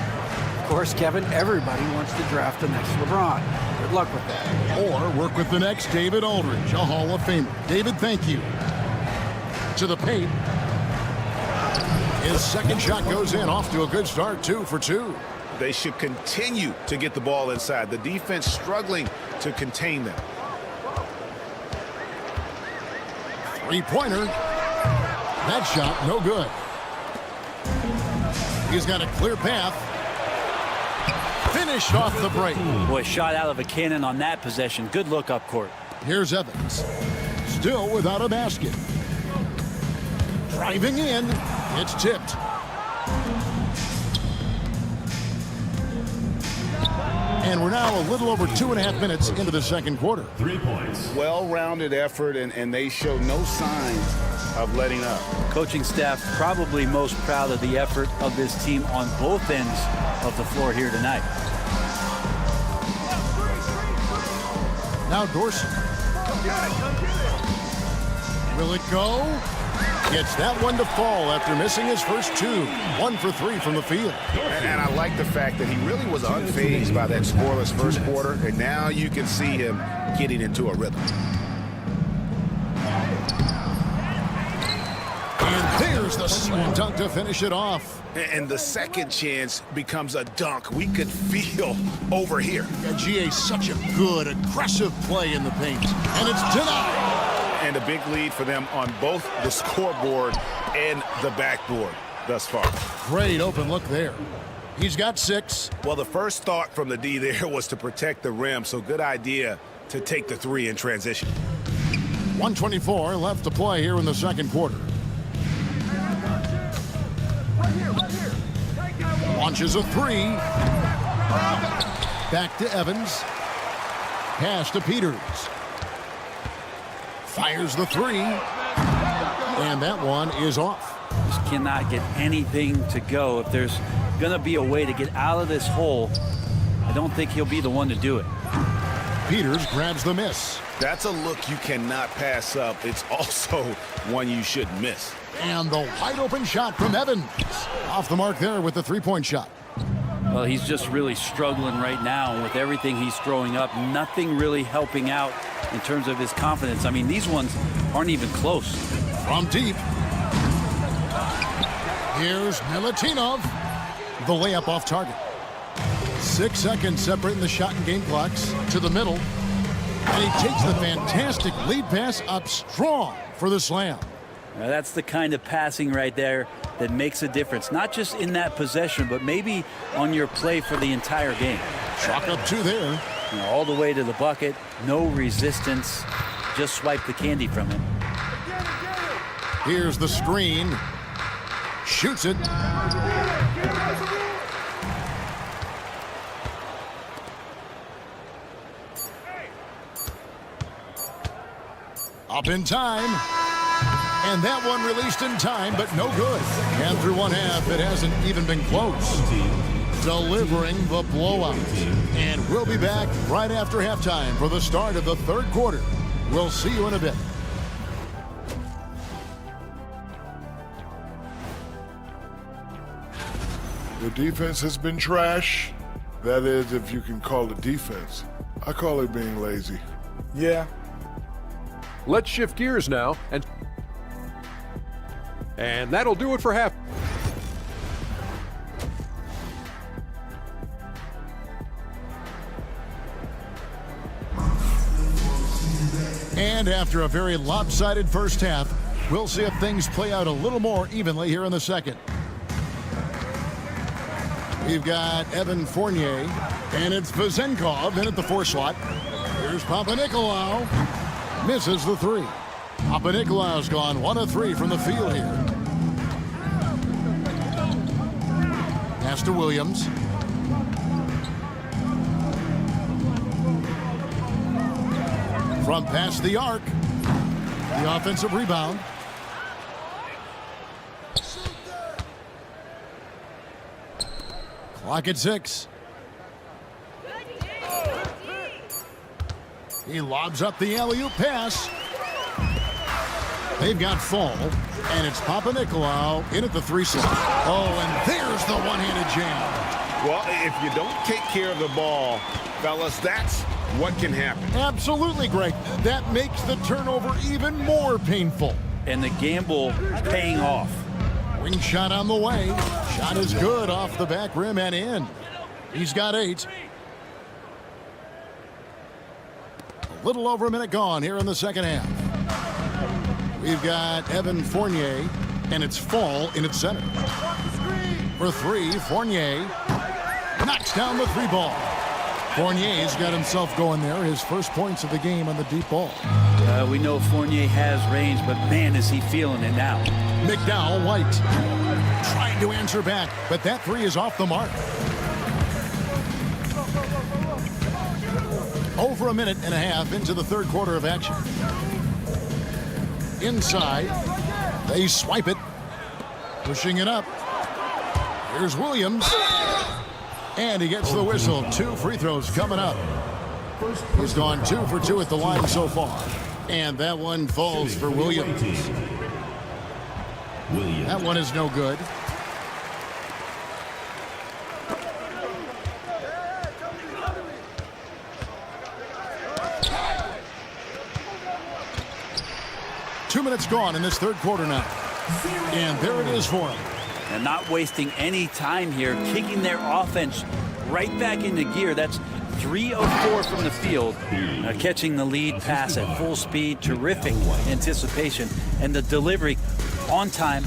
Of course, Kevin, everybody wants to draft the next LeBron. Good luck with that. Or work with the next David Aldridge, a Hall of Famer. David, thank you. To the paint. His second shot goes in, off to a good start, 2 for 2. They should continue to get the ball inside. The defense struggling to contain them. Three-pointer. That shot, no good. He's got a clear path. Finished off the break. Boy, shot out of a cannon on that possession. Good look up court. Here's Evans. Still without a basket. Driving in. It's tipped. And we're now a little over 2.5 minutes into the second quarter. 3 points. Well-rounded effort, and they show no signs of letting up. Coaching staff probably most proud of the effort of this team on both ends of the floor here tonight. Now Dorsey. Will it go? Gets that one to fall after missing his first 2. 1 for 3 from the field. And I like the fact that he really was unfazed by that scoreless first quarter, and now you can see him getting into a rhythm. And there's Here's the slam dunk to finish it off. And the second chance becomes a dunk we could feel over here. And GA, such a good, aggressive play in the paint. And it's denied. And a big lead for them on both the scoreboard and the backboard thus far. Great open look there. He's got 6. Well, the first thought from the D there was to protect the rim, so good idea to take the 3 in transition. 1:24 left to play here in the second quarter. Launches a 3. Back to Evans. Pass to Peters. Fires the 3. And that one is off. Just cannot get anything to go. If there's going to be a way to get out of this hole, I don't think he'll be the one to do it. Peters grabs the miss. That's a look you cannot pass up. It's also one you shouldn't miss. And the wide open shot from Evans. Off the mark there with the 3-point shot. Well, he's just really struggling right now with everything he's throwing up. Nothing really helping out in terms of his confidence. I mean, these ones aren't even close. From deep. Here's Milutinov. The layup off target. 6 seconds separating the shot and game clocks to the middle. And he takes the fantastic lead pass up strong for the slam. Now that's the kind of passing right there that makes a difference. Not just in that possession, but maybe on your play for the entire game. Chalk up 2 there. You know, all the way to the bucket. No resistance. Just swipe the candy from him. Here's the screen. Shoots it. Up in time. And that one released in time, but no good. And through one half, it hasn't even been close. Delivering the blowout. And we'll be back right after halftime for the start of the third quarter. We'll see you in a bit. The defense has been trash. That is, if you can call it defense. I call it being lazy. Yeah. Let's shift gears now, and that'll do it for half. And after a very lopsided first half, we'll see if things play out a little more evenly here in the second. We've got Evan Fournier, and it's Vezenkov in at the 4 slot. Here's Papanikolaou. Misses the 3. Papanikolaou's gone 1 of 3 from the field here. Pass to Williams. From past the arc. The offensive rebound. Clock at 6. He lobs up the alley-oop pass. They've got Fall, and it's Papanikolaou in at the 3 slot. Oh, and there's the one-handed jam. Well, if you don't take care of the ball, fellas, that's what can happen. Absolutely, Greg. That makes the turnover even more painful. And the gamble paying off. Wing shot on the way. Shot is good off the back rim and in. He's got 8. A little over a minute gone here in the second half. We've got Evan Fournier, and it's Fall in its center. For 3, Fournier knocks down the 3 ball. Fournier's got himself going there. His first points of the game on the deep ball. We know Fournier has range, but man, is he feeling it now. McDowell White trying to answer back, but that 3 is off the mark. Over a minute and a half into the third quarter of action. Inside, they swipe it, pushing it up. Here's Williams, and he gets the whistle. 2 free throws coming up. He's gone 2 for 2 at the line so far, and that one falls for Williams. That one is no good. Two minutes gone in this third quarter now. And there it is for him. And not wasting any time here, kicking their offense right back into gear. That's 3 of 4 from the field. Catching the lead pass at full speed, terrific anticipation, and the delivery on time,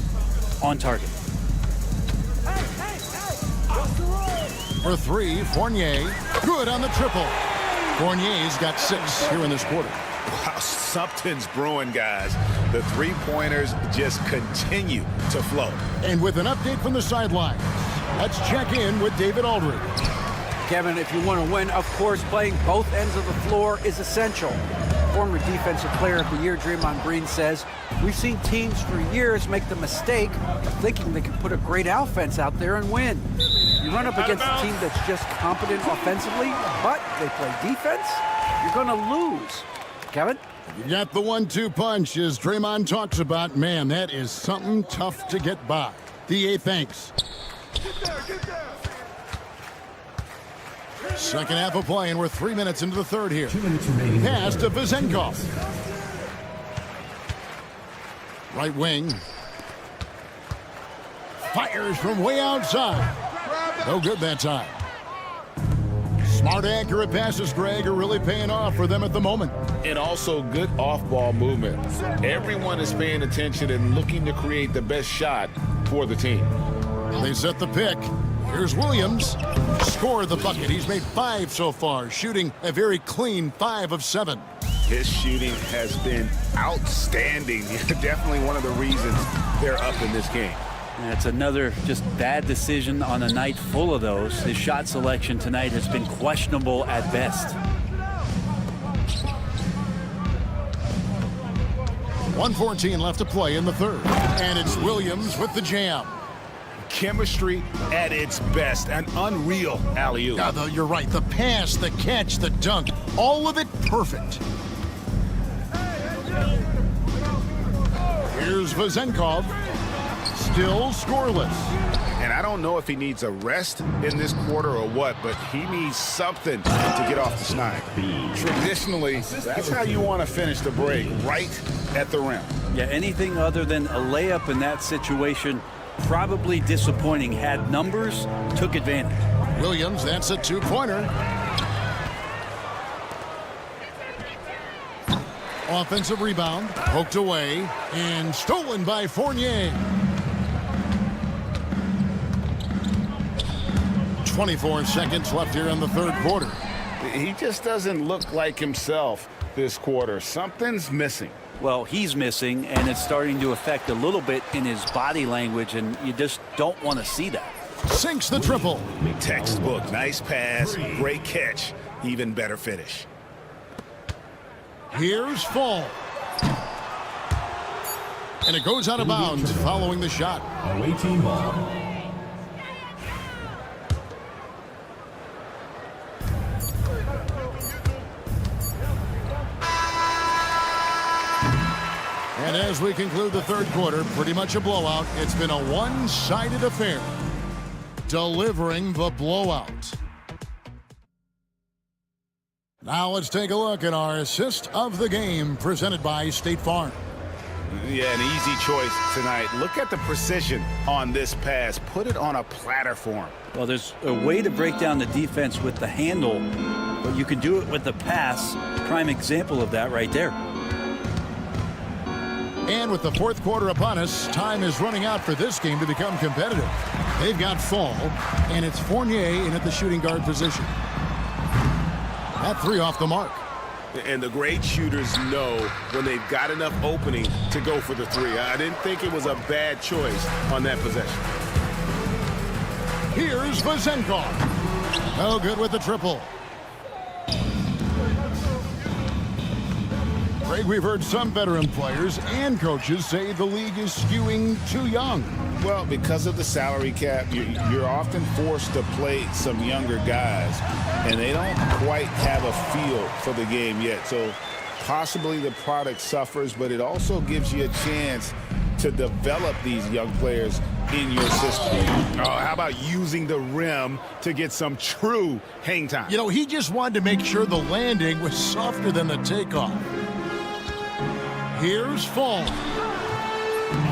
on target. For 3, Fournier. Good on the triple. Fournier's got 6 here in this quarter. Wow, something's brewing, guys. The three-pointers just continue to flow. And with an update from the sidelines, let's check in with David Aldridge. Kevin, if you want to win, of course, playing both ends of the floor is essential. Former Defensive Player of the Year Draymond Green says, we've seen teams for years make the mistake of thinking they can put a great offense out there and win. You run up against a team that's just competent offensively, but they play defense, you're going to lose. Kevin? You got the 1-2 punch, as Draymond talks about. Man, that is something tough to get by. DA thanks. Second half of play, and we're 3 minutes into the third here. 2 minutes remaining. Pass to Vezenkov. Right wing. Fires from way outside. No good that time. Smart, accurate passes, Greg, are really paying off for them at the moment. And also good off-ball movement. Everyone is paying attention and looking to create the best shot for the team. They set the pick. Here's Williams. Scored the bucket. He's made 5 so far, shooting a very clean 5 of 7. His shooting has been outstanding. Definitely one of the reasons they're up in this game. It's another just bad decision on a night full of those. His shot selection tonight has been questionable at best. 1:14 left to play in the third. And it's Williams with the jam. Chemistry at its best. An unreal alley-oop. Yeah, you're right. The pass, the catch, the dunk, all of it perfect. Here's Vezenkov. Still scoreless. And I don't know if he needs a rest in this quarter or what, but he needs something to get off the snide. Traditionally, that's how you want to finish the break, right at the rim. Yeah, anything other than a layup in that situation, probably disappointing. Had numbers, took advantage. Williams, that's a 2-pointer. Offensive rebound, poked away, and stolen by Fournier. 24 seconds left here in the third quarter. He just doesn't look like himself this quarter. Something's missing. Well, he's missing, and it's starting to affect a little bit in his body language, and you just don't want to see that. Sinks the triple. Textbook. Nice pass. Great catch. Even better finish. Here's Fall. And it goes out of bounds following the shot. Away team ball. And as we conclude the third quarter, pretty much a blowout. It's been a one-sided affair. Delivering the blowout. Now let's take a look at our assist of the game presented by State Farm. Yeah, an easy choice tonight. Look at the precision on this pass. Put it on a platter for him. Well, there's a way to break down the defense with the handle, but you can do it with the pass. Prime example of that right there. And with the fourth quarter upon us, time is running out for this game to become competitive. They've got Fall, and it's Fournier in at the shooting guard position. That 3 off the mark. And the great shooters know when they've got enough opening to go for the 3. I didn't think it was a bad choice on that possession. Here's Vezenkov. No good with the triple. Greg, we've heard some veteran players and coaches say the league is skewing too young. Well, because of the salary cap, you're often forced to play some younger guys, and they don't quite have a feel for the game yet. So possibly the product suffers, but it also gives you a chance to develop these young players in your system. How about using the rim to get some true hang time? You know, he just wanted to make sure the landing was softer than the takeoff. Here's Fall.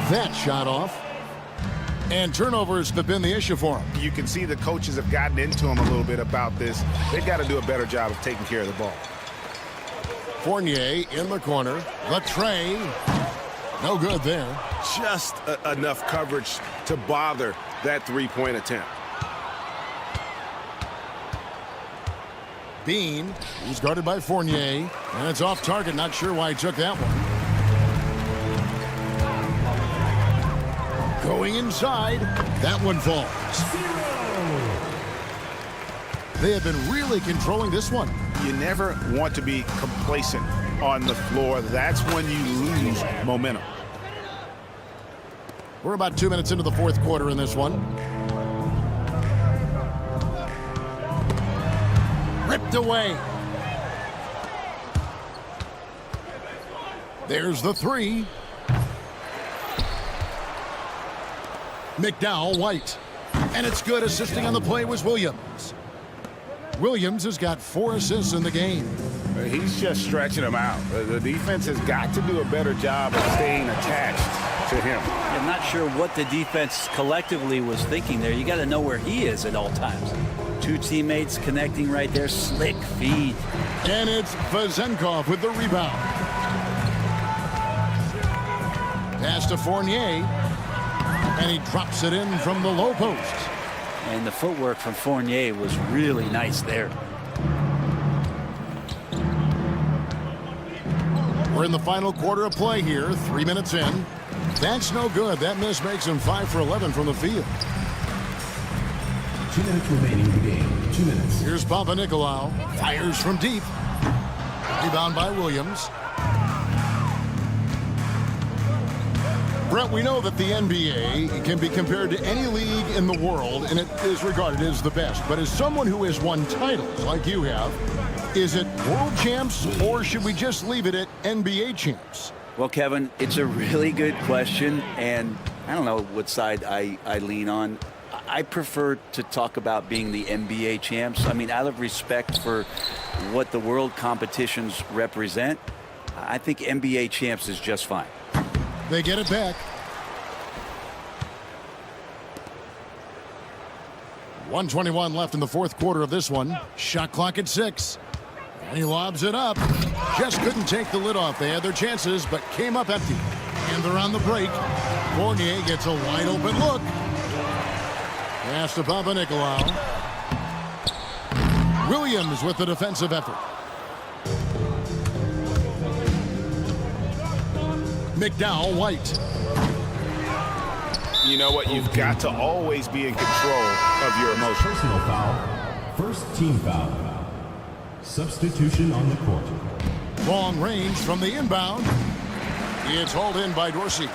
That shot off. And turnovers have been the issue for him. You can see the coaches have gotten into him a little bit about this. They've got to do a better job of taking care of the ball. Fournier in the corner. The tray. No good there. Just enough coverage to bother that three-point attempt. Bean, he's guarded by Fournier. And it's off target. Not sure why he took that one. Going inside. That one falls. They have been really controlling this one. You never want to be complacent on the floor. That's when you lose momentum. We're about 2 minutes into the fourth quarter in this one. Ripped away. There's the three. McDowell White. And it's good. Assisting on the play was Williams. Williams has got 4 assists in the game. He's just stretching them out. The defense has got to do a better job of staying attached to him. I'm not sure what the defense collectively was thinking there. You got to know where he is at all times. 2 teammates connecting right there. Slick feed. And it's Vezenkov with the rebound. Pass to Fournier. And he drops it in from the low post. And the footwork from Fournier was really nice there. We're in the final quarter of play here. 3 minutes in. That's no good. That miss makes him 5 for 11 from the field. 2 minutes remaining in the game. 2 minutes. Here's Papanikolaou. Fires from deep. Rebound by Williams. Brett, we know that the NBA can be compared to any league in the world, and it is regarded as the best. But as someone who has won titles like you have, is it world champs, or should we just leave it at NBA champs? Well, Kevin, it's a really good question, and I don't know what side I lean on. I prefer to talk about being the NBA champs. I mean, out of respect for what the world competitions represent, I think NBA champs is just fine. They get it back. 1:21 left in the fourth quarter of this one. Shot clock at 6. And he lobs it up. Just couldn't take the lid off. They had their chances, but came up empty. And they're on the break. Fournier gets a wide open look. Pass to Papanikolaou. Williams with the defensive effort. McDowell White. You know what? You've got to always be in control of your emotions. Personal foul. First team foul. Substitution on the court. Long range from the inbound. It's hauled in by Dorsey.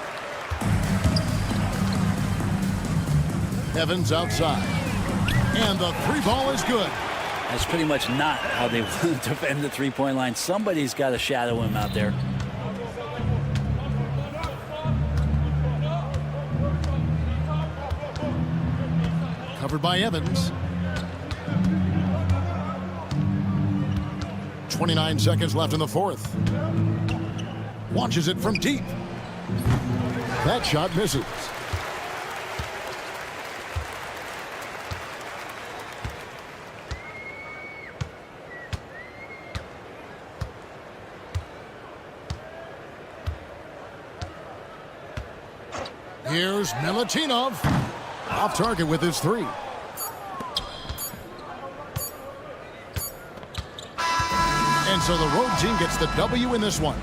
Evans outside. And the 3 ball is good. That's pretty much not how they want to defend the three-point line. Somebody's got to shadow him out there. Covered by Evans. 29 seconds left in the fourth. Launches it from deep. That shot misses. Here's Milutinov. Off target with his 3. And so the road team gets the W in this one.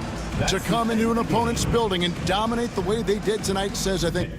To come into an opponent's building and dominate the way they did tonight says, I think,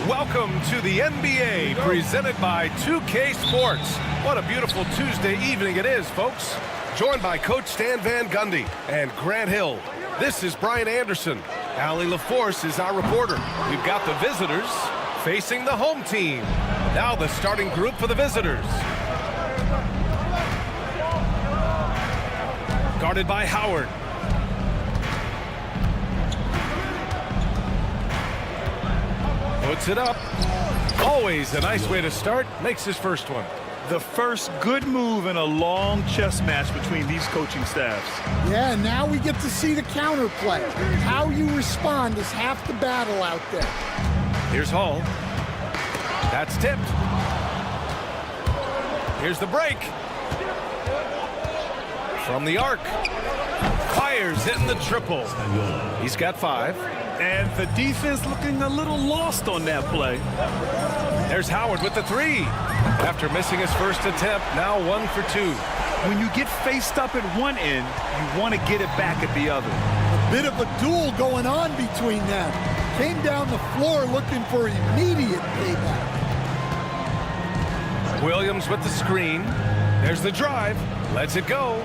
Welcome to the NBA, presented by 2K Sports. What a beautiful Tuesday evening it is, folks. Joined by Coach Stan Van Gundy and Grant Hill. This is Brian Anderson. Allie LaForce is our reporter. We've got the visitors facing the home team. Now the starting group for the visitors. Guarded by Howard. Puts it up. Always a nice way to start. Makes his first one. The first good move in a long chess match between these coaching staffs. Yeah, now we get to see the counterplay. How you respond is half the battle out there. Here's Hall. That's tipped. Here's the break. From the arc. Fires hitting the triple. He's got 5. And the defense looking a little lost on that play. There's Howard with the 3. After missing his first attempt, now 1 for 2. When you get faced up at one end, you want to get it back at the other. A bit of a duel going on between them. Came down the floor looking for immediate payback. Williams with the screen. There's the drive. Lets it go.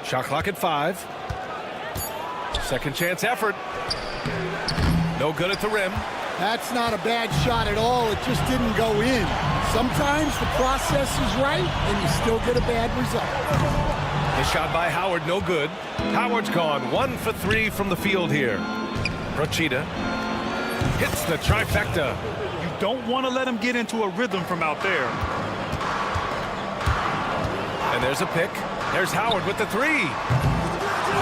Shot clock at 5. Second chance effort. No good at the rim. That's not a bad shot at all. It just didn't go in. Sometimes the process is right and you still get a bad result. The shot by Howard, no good. Howard's gone 1 for 3 from the field here. Procida hits the trifecta. You don't want to let him get into a rhythm from out there. And there's a pick. There's Howard with the three.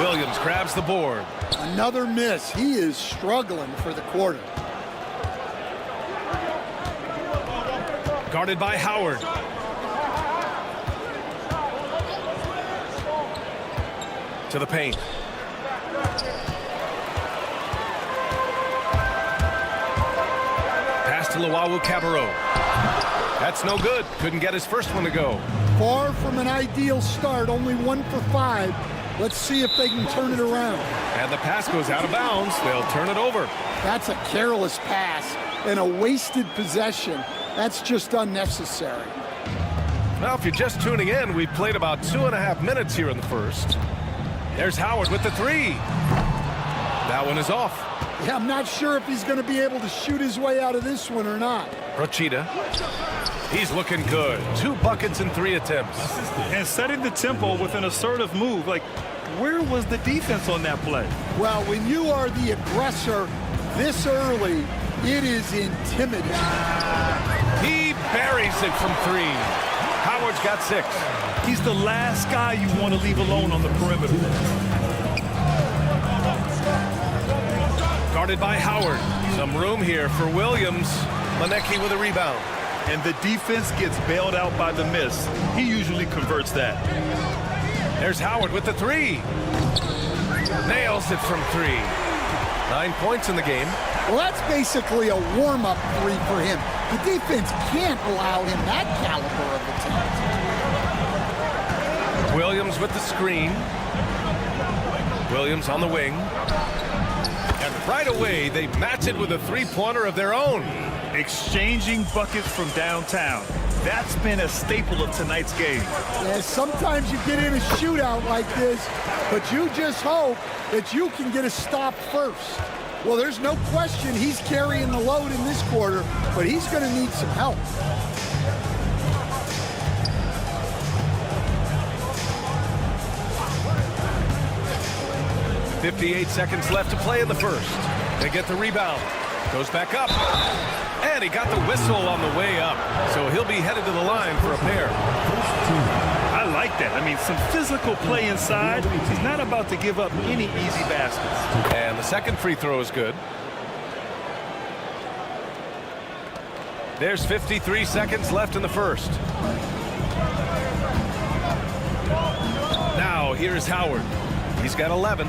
Williams grabs the board. Another miss. He is struggling for the quarter. Guarded by Howard. To the paint. Pass to Luau Cabarro. That's no good. Couldn't get his first one to go. Far from an ideal start, only 1 for 5. Let's see if they can turn it around. And the pass goes out of bounds. They'll turn it over. That's a careless pass and a wasted possession. That's just unnecessary. Well, if you're just tuning in, we've played about 2.5 minutes here in the first. There's Howard with the three. That one is off. Yeah, I'm not sure if he's going to be able to shoot his way out of this one or not. Rochita. He's looking good. 2 buckets in 3 attempts. And setting the tempo with an assertive move. Like, where was the defense on that play? Well, when you are the aggressor this early, it is intimidating. He buries it from 3. Howard's got 6. He's the last guy you want to leave alone on the perimeter. Guarded by Howard. Some room here for Williams. Manecki with a rebound. And the defense gets bailed out by the miss. He usually converts that. There's Howard with the three. Nails it from 3. 9 points in the game. Well, that's basically a warm-up 3 for him. The defense can't allow him that caliber of attempt. Williams with the screen. Williams on the wing. And right away, they match it with a three-pointer of their own. Exchanging buckets from downtown. That's been a staple of tonight's game. Yeah, sometimes you get in a shootout like this, but you just hope that you can get a stop first. Well, there's no question he's carrying the load in this quarter, but he's going to need some help. .58 seconds left to play in the first. They get the rebound. Goes back up. And he got the whistle on the way up. So he'll be headed to the line for a pair. I like that. I mean, some physical play inside. He's not about to give up any easy baskets. And the second free throw is good. There's 53 seconds left in the first. Now here's Howard. He's got 11.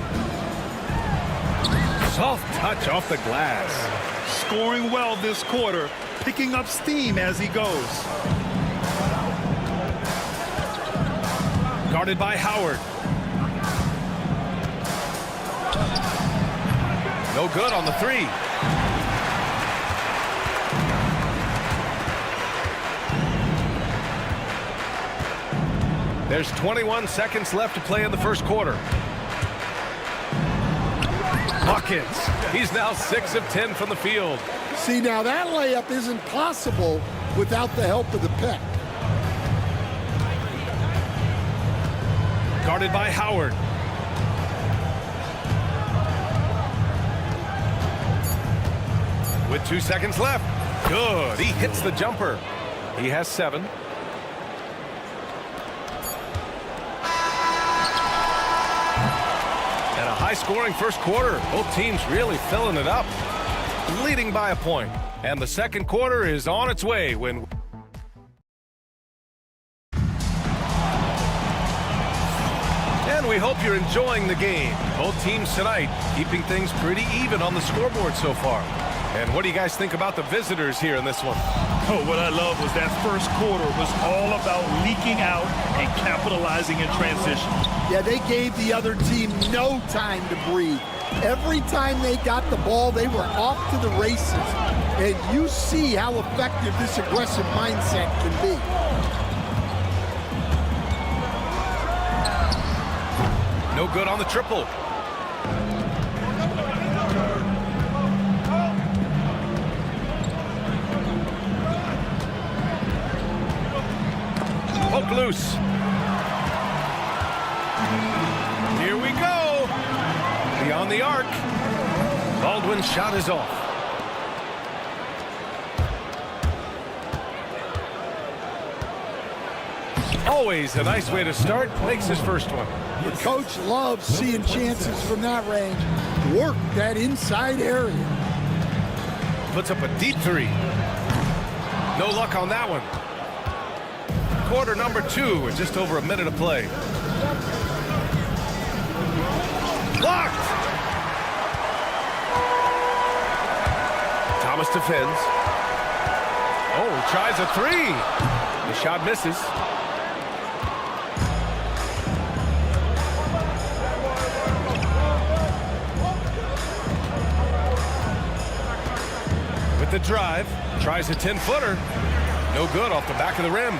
Soft touch off the glass. Scoring well this quarter, picking up steam as he goes. Guarded by Howard. No good on the three. There's 21 seconds left to play in the first quarter. Buckets. He's now 6 of 10 from the field. See, now that layup isn't possible without the help of the pick. Guarded by Howard. With 2 seconds left. Good. He hits the jumper. He has 7. High-scoring first quarter. Both teams really filling it up. Leading by a point. And the second quarter is on its way when... And we hope you're enjoying the game. Both teams tonight keeping things pretty even on the scoreboard so far. And what do you guys think about the visitors here in this one? Oh, what I love was that first quarter was all about leaking out and capitalizing in transition. Yeah, they gave the other team no time to breathe. Every time they got the ball, they were off to the races. And you see how effective this aggressive mindset can be. No good on the triple. Poke loose. Here we go. Beyond the arc. Baldwin's shot is off. Always a nice way to start. Makes his first one. The coach loves seeing chances from that range. Work that inside area. Puts up a deep three. No luck on that one. Quarter number 2 with just over a minute to play. Blocked! Thomas defends. Oh, tries a 3. The shot misses. With the drive, tries a 10-footer. No good off the back of the rim.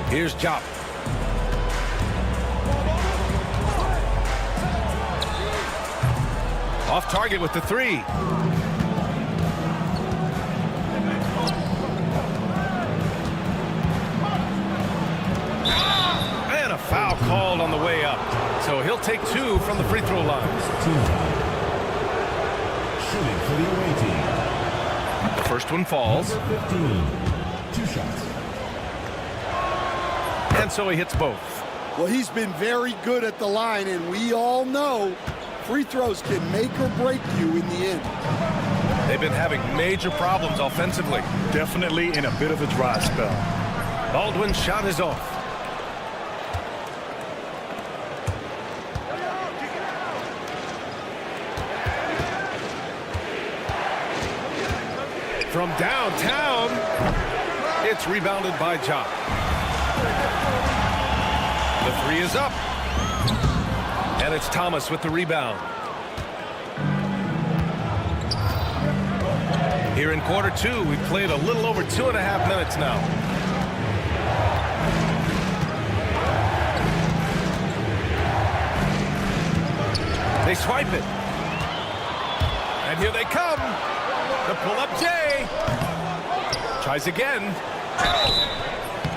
Here's Jop. Off target with the 3. And a foul called on the way up. So he'll take 2 from the free throw line. Shooting for the away team. The first one falls. 15. 2 shots. And so he hits both. Well, he's been very good at the line, and we all know free throws can make or break you in the end. They've been having major problems offensively. Definitely in a bit of a dry spell. Baldwin's shot is off. From downtown, it's rebounded by Jop. The 3 is up. And it's Thomas with the rebound. Here in quarter 2, we've played a little over 2.5 minutes now. They swipe it. And here they come. The pull-up J. Tries again.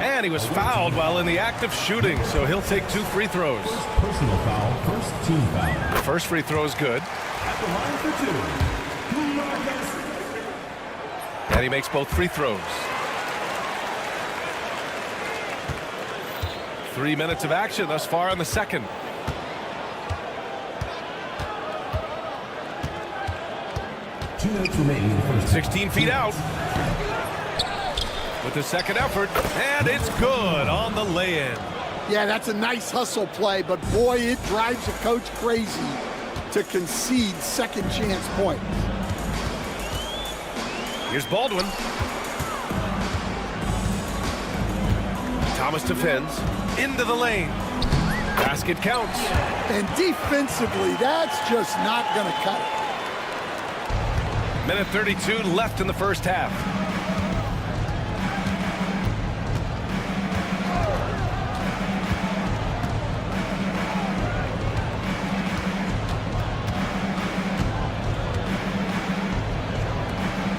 And he was fouled while in the act of shooting, so he'll take 2 free throws. First personal foul, first team foul. The first free throw is good. At the line for 2. And he makes both free throws. 3 minutes of action thus far in the second. Two minutes remaining in the first. 16 feet out. With the second effort, and it's good on the lay-in. Yeah, that's a nice hustle play, but boy, it drives a coach crazy to concede second chance points. Here's Baldwin. Thomas defends. Into the lane. Basket counts. And defensively, that's just not going to cut it. Minute 32 left in the first half.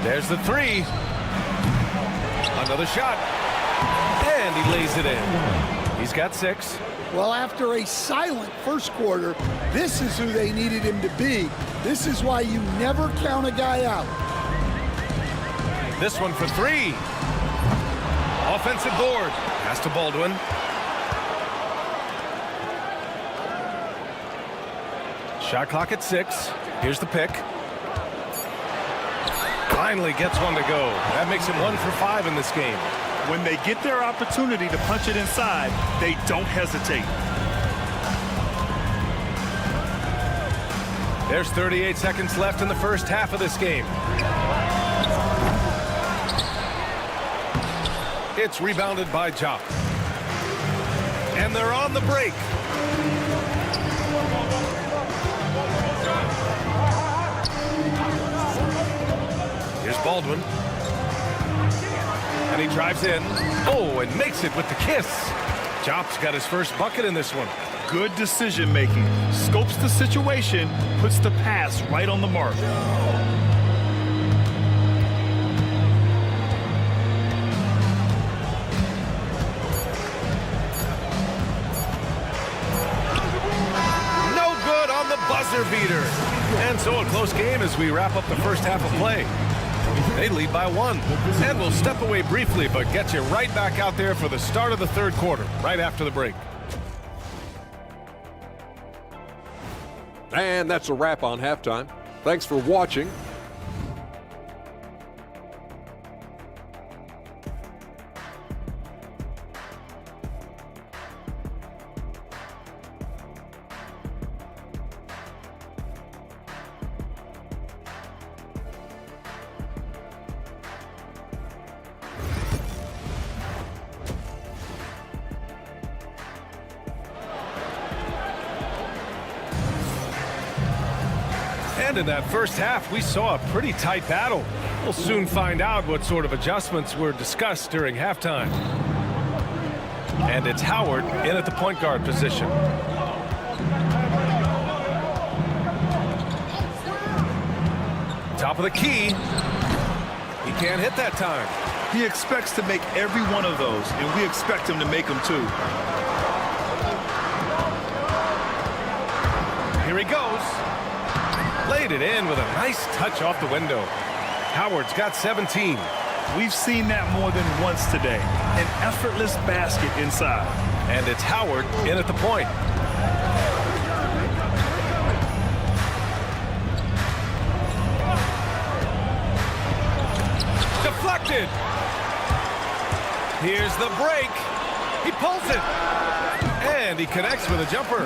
There's the 3. Another shot. And he lays it in. He's got 6. Well, after a silent first quarter, this is who they needed him to be. This is why you never count a guy out. This one for 3. Offensive board. Pass to Baldwin. Shot clock at 6. Here's the pick. Finally gets one to go. That makes him 1 for 5 in this game. When they get their opportunity to punch it inside, they don't hesitate. There's 38 seconds left in the first half of this game. It's rebounded by Jop. And they're on the break. Here's Baldwin. And he drives in. Oh, and makes it with the kiss. Jop's got his first bucket in this one. Good decision making. Scopes the situation, puts the pass right on the mark. buzzer beater. And so a close game as we wrap up the first half of play. They lead by 1. And we'll step away briefly, but get you right back out there for the start of the third quarter, right after the break. And that's a wrap on halftime. Thanks for watching. And in that first half, we saw a pretty tight battle. We'll soon find out what sort of adjustments were discussed during halftime. And it's Howard in at the point guard position. Top of the key. He can't hit that time. He expects to make every one of those, and we expect him to make them too. Here he goes. Laid it in with a nice touch off the window. Howard's got 17. We've seen that more than once today. An effortless basket inside. And it's Howard in at the point. Deflected. Here's the break. He pulls it. And he connects with a jumper.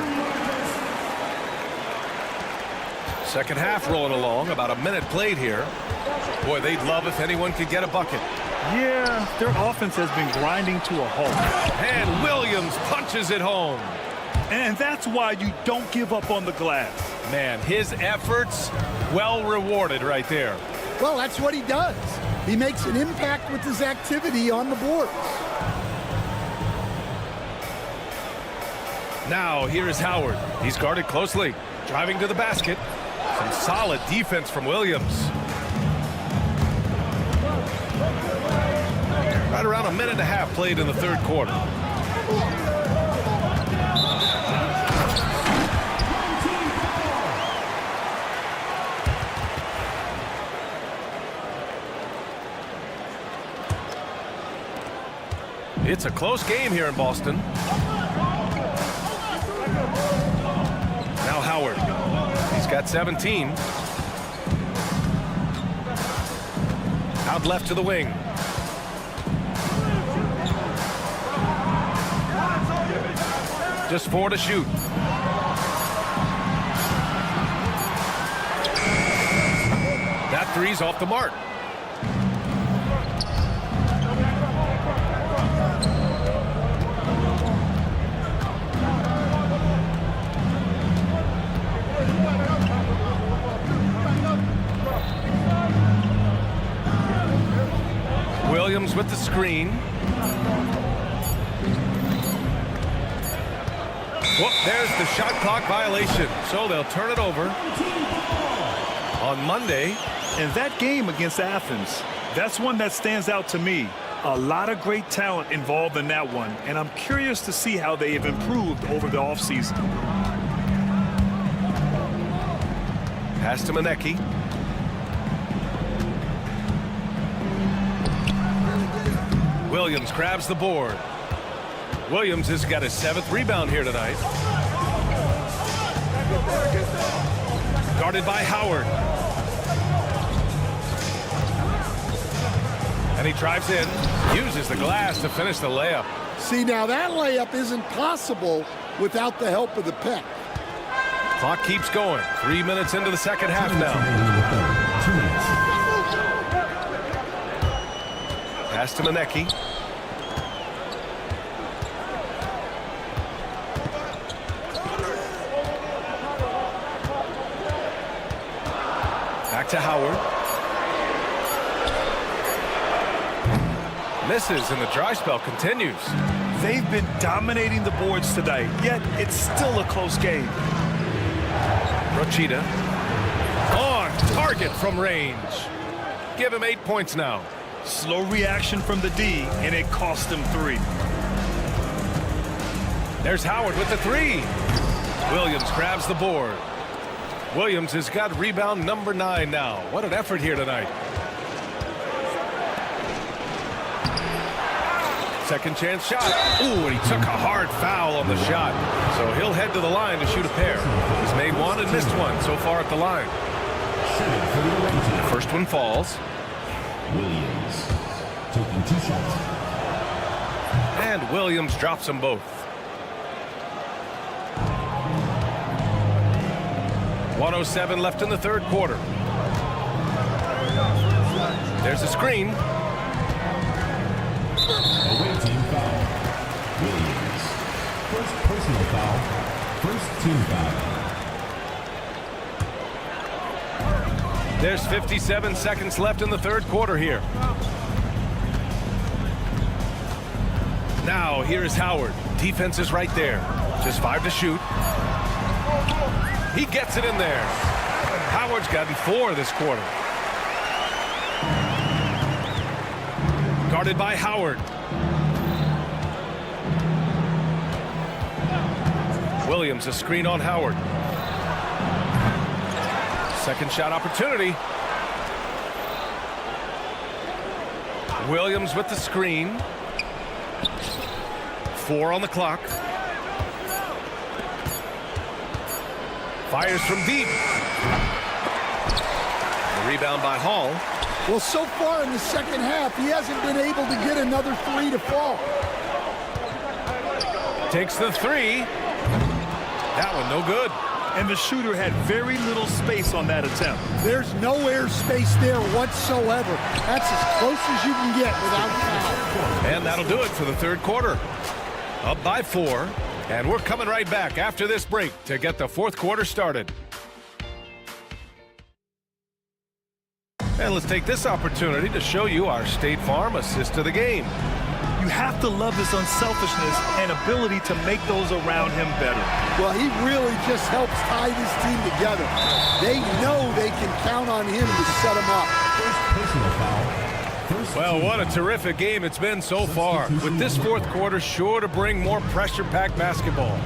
Second half rolling along, about a minute played here. Boy, they'd love if anyone could get a bucket. Yeah, their offense has been grinding to a halt. And Williams punches it home. And that's why you don't give up on the glass. Man, his efforts well rewarded right there. Well, that's what he does. He makes an impact with his activity on the boards. Now, here's Howard. He's guarded closely, driving to the basket. Some solid defense from Williams. Right around a minute and a half played in the third quarter. It's a close game here in Boston. Now Howard. He's got 17. Out left to the wing. Just 4 to shoot. That three's off the mark. Williams with the screen. Well, there's the shot clock violation, so they'll turn it over on Monday. And that game against Athens, that's one that stands out to me. A lot of great talent involved in that one, and I'm curious to see how they have improved over the offseason. Pass to Manecki. Williams grabs the board. Williams has got his 7th rebound here tonight. Guarded by Howard. And he drives in, uses the glass to finish the layup. See, now that layup isn't possible without the help of the pick. Clock keeps going. 3 minutes into the second half now. Pass to Manecki. Back to Howard. Misses, and the dry spell continues. They've been dominating the boards tonight, yet it's still a close game. Rochita on target from range. Give him 8 points now. Slow reaction from the D, and it cost him 3. There's Howard with the 3. Williams grabs the board. Williams has got rebound number 9 now. What an effort here tonight. Second chance shot. Ooh, and he took a hard foul on the shot. So he'll head to the line to shoot a pair. He's made one and missed one so far at the line. The first one falls. Williams taking 2 shots. And Williams drops them both. 1:07 left in the third quarter. There's a screen. Away team foul. Williams. First personal foul. First team foul. There's 57 seconds left in the third quarter here. Now here is Howard. Defense is right there. Just 5 to shoot. He gets it in there. Howard's gotten 4 this quarter. Guarded by Howard. Williams, a screen on Howard. Second shot opportunity. Williams with the screen. 4 on the clock. Fires from deep. The rebound by Hall. Well, so far in the second half, he hasn't been able to get another 3 to fall. Takes the 3. That one no good. And the shooter had very little space on that attempt. There's no air space there whatsoever. That's as close as you can get without foul. And that'll do it for the third quarter. Up by 4. And we're coming right back after this break to get the fourth quarter started. And let's take this opportunity to show you our State Farm assist to the game. You have to love his unselfishness and ability to make those around him better. Well, he really just helps tie this team together. They know they can count on him to set them up. First personal foul. Well, what a terrific game it's been so far. With this fourth quarter sure to bring more pressure-packed basketball.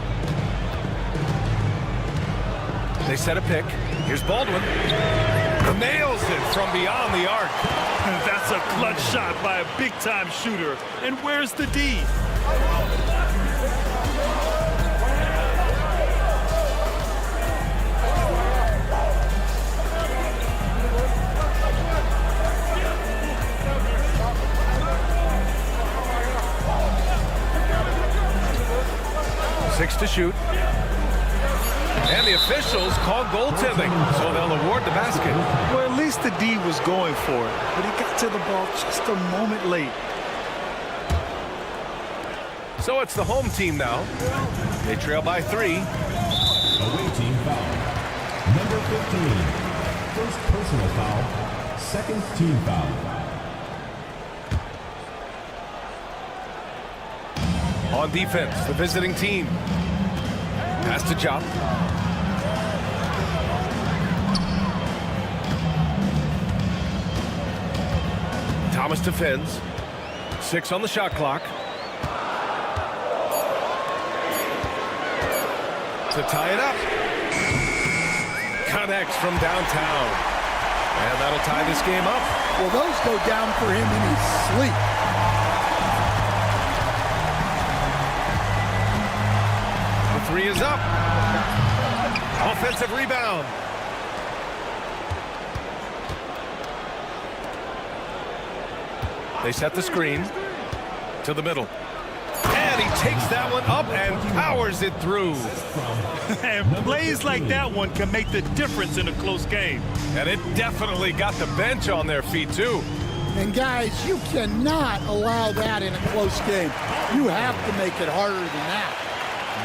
They set a pick. Here's Baldwin. Nails it from beyond the arc. That's a clutch shot by a big-time shooter. And where's the D? Six to shoot. And the officials call goaltending, so they'll award the basket. Well, at least the D was going for it, but he got to the ball just a moment late. So it's the home team now. They trail by 3. Away team foul. Number 15. First personal foul. Second team foul. On defense, the visiting team. Pass to Jop. Thomas defends. 6 on the shot clock. To tie it up. Connects from downtown. And that'll tie this game up. Well, those go down for him in his sleep. The 3 is up. Offensive rebound. They set the screen to the middle. And he takes that one up and powers it through. And plays like that one can make the difference in a close game. And it definitely got the bench on their feet, too. And, guys, you cannot allow that in a close game. You have to make it harder than that.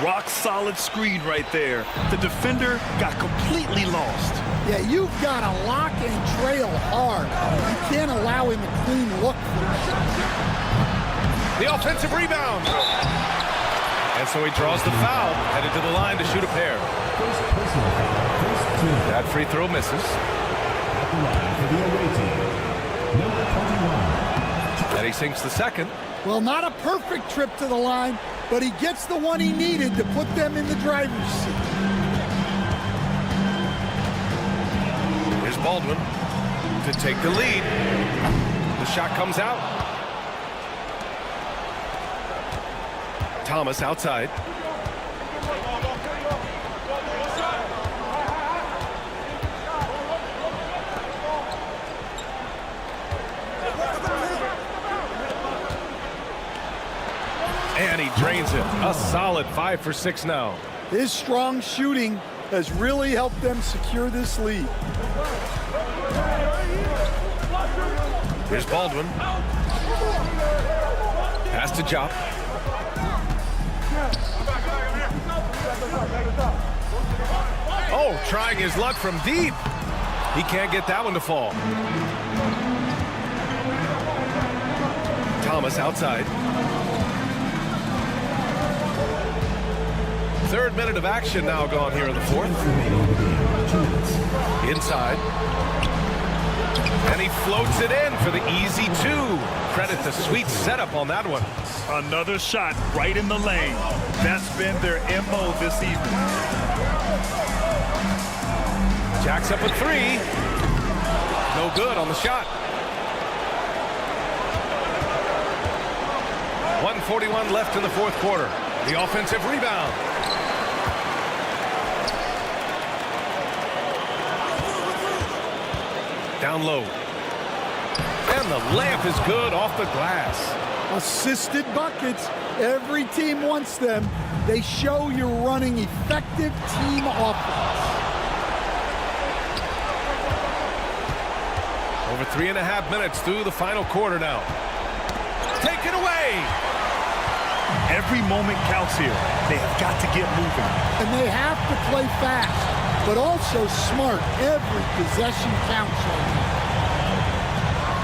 Rock solid screen right there. The defender got completely lost. Yeah, you've got to lock and trail hard. You can't allow him a clean look. The offensive rebound. And so he draws the foul, headed to the line to shoot a pair. First personal foul. First team. That free throw misses. At the line for the away team. Number 21. And he sinks the second. Well, not a perfect trip to the line, but he gets the one he needed to put them in the driver's seat. Baldwin to take the lead. The shot comes out. Thomas outside. And he drains it. A solid 5 for 6 now. His strong shooting has really helped them secure this lead. Here's Baldwin. Pass to Jop. Oh, trying his luck from deep. He can't get that one to fall. Thomas outside. Third minute of action now gone here in the fourth. Inside. And he floats it in for the easy 2. Credit the sweet setup on that one. Another shot right in the lane. That's been their MO this evening. Jacks up with 3. No good on the shot. 1:41 left in the fourth quarter. The offensive rebound. Down low. And the layup is good off the glass. Assisted buckets. Every team wants them. They show you're running effective team offense. Over 3.5 minutes through the final quarter now. Take it away. Every moment counts here. They have got to get moving. And they have to play fast, but also smart. Every possession counts right now.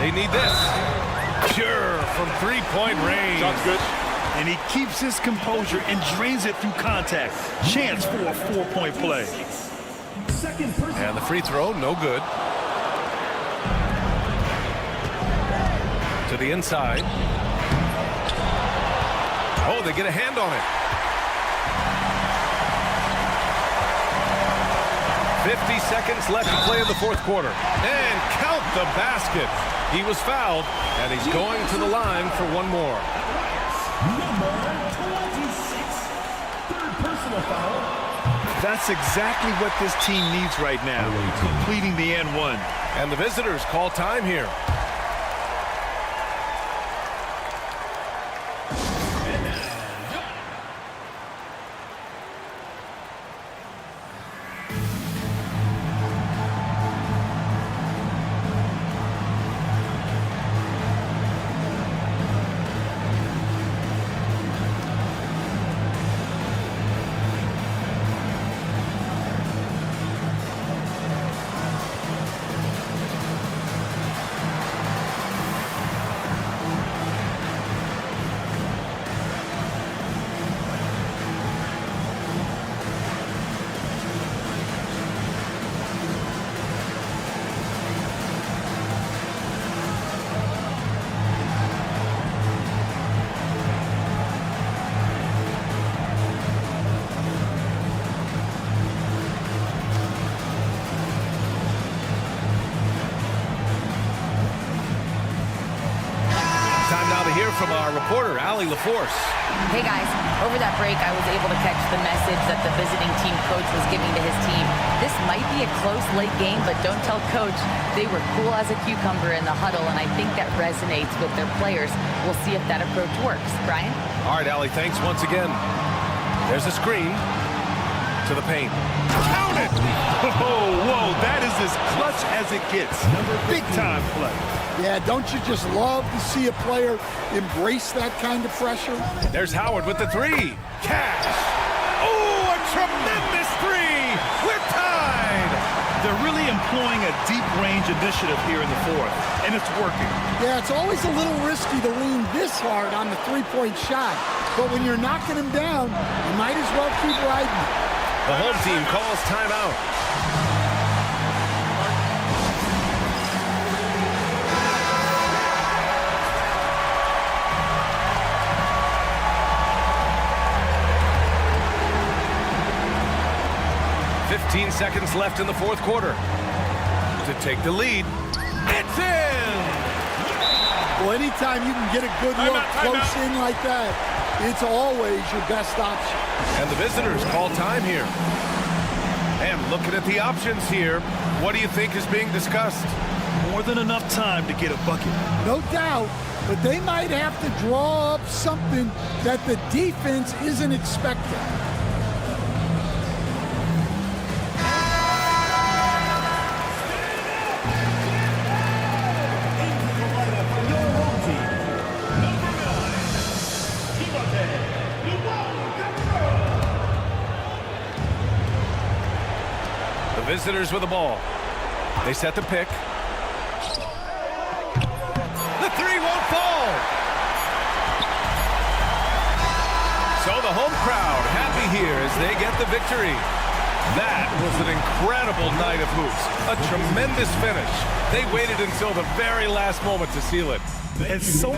They need this. Pure from 3-point range. Sounds good. And he keeps his composure and drains it through contact. Chance for a 4-point play. And the free throw, no good. To the inside. Oh, they get a hand on it. 50 seconds left to play in the fourth quarter. And count the basket. He was fouled, and he's going to the line for one more. Number 26, third personal foul. That's exactly what this team needs right now, completing the N1. And the visitors call time here. From our reporter, Allie LaForce. Hey guys, over that break I was able to catch the message that the visiting team coach was giving to his team. This might be a close late game, but don't tell coach. They were cool as a cucumber in the huddle, and I think that resonates with their players. We'll see if that approach works. Brian? All right, Allie, thanks once again. There's a screen to the paint. Count it! Oh, whoa, that is as clutch as it gets. Big time play. Yeah, don't you just love to see a player embrace that kind of pressure? There's Howard with the 3. Cash. Oh, a tremendous 3. We're tied. They're really employing a deep range initiative here in the fourth, and it's working. Yeah, it's always a little risky to lean this hard on the 3-point shot. But when you're knocking him down, you might as well keep riding. The home team calls timeout. Seconds left in the fourth quarter. To to take the lead. It's in! Well, anytime you can get a good look close in like that, it's always your best option. And the visitors call time here. And looking at the options here, what do you think is being discussed? More than enough time to get a bucket. No doubt, but they might have to draw up something that the defense isn't expecting. The visitors with the ball. They set the pick. The three won't fall. So the home crowd happy here as they get the victory. That was an incredible night of hoops. A tremendous finish. They waited until the very last moment to seal it. And so...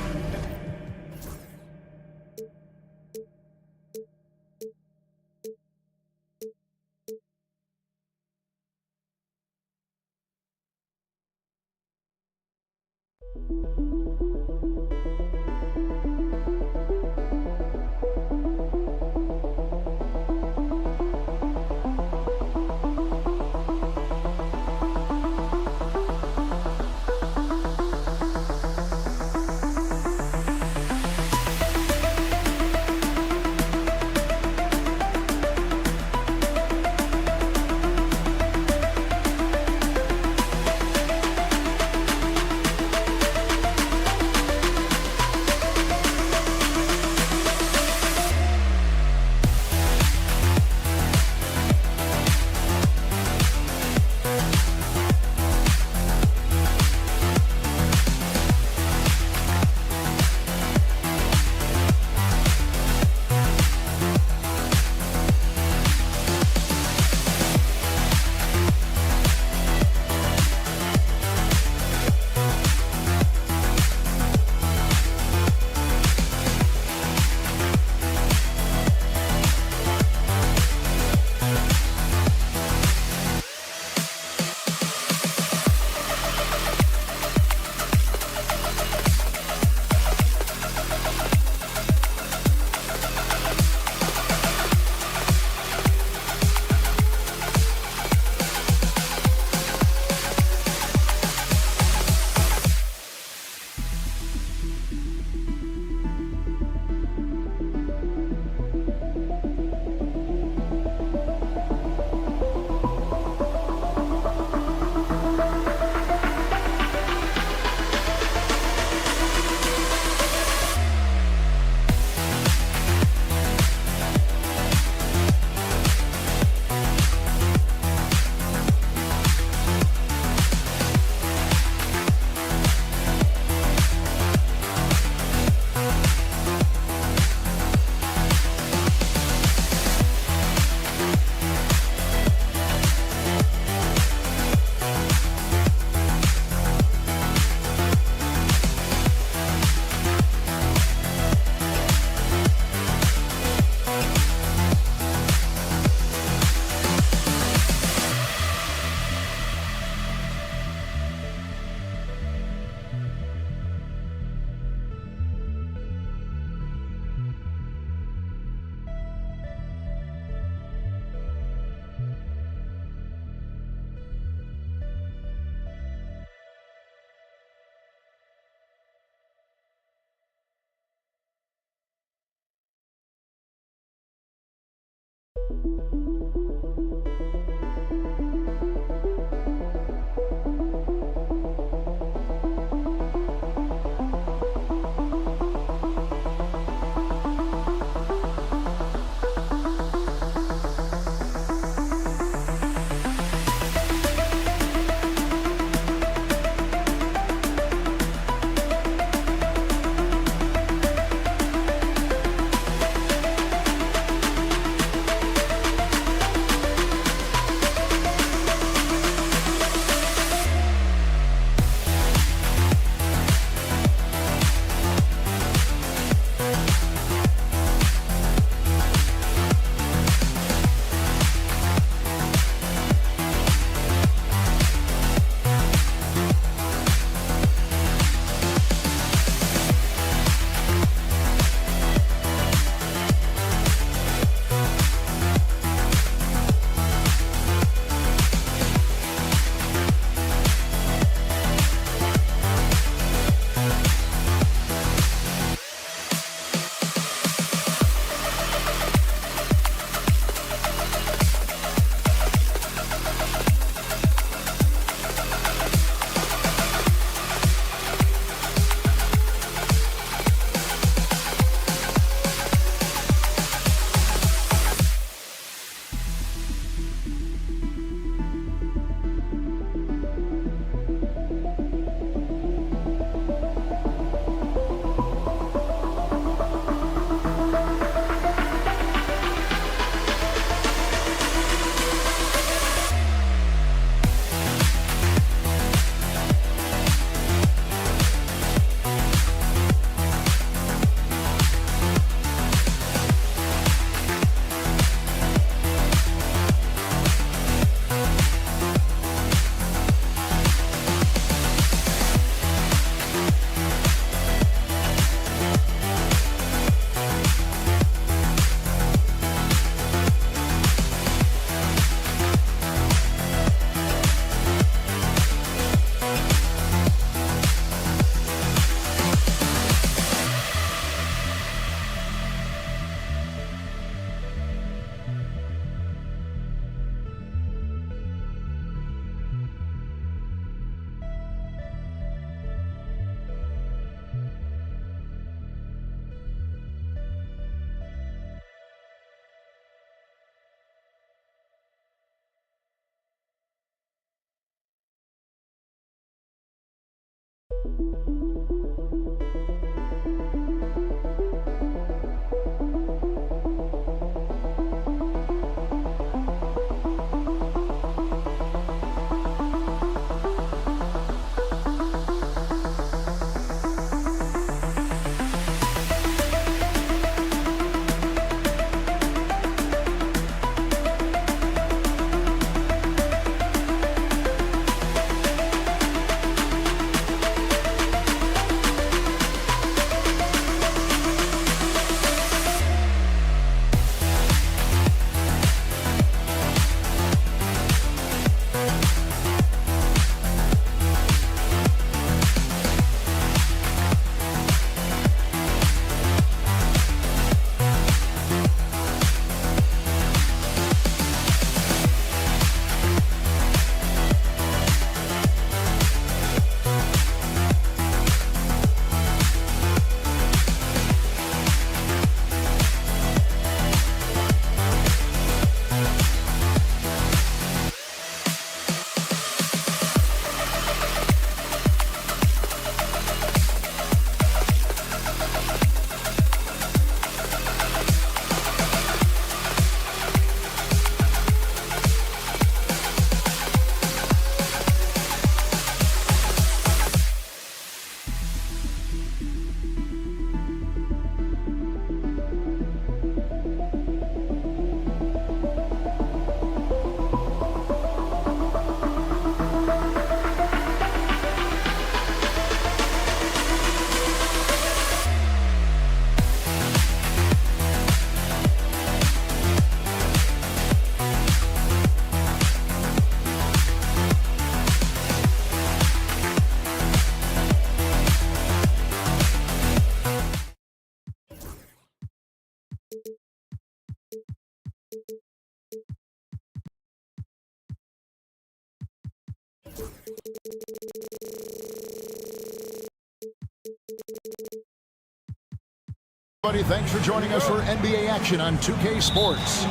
Everybody, thanks for joining us for NBA action on 2K Sports.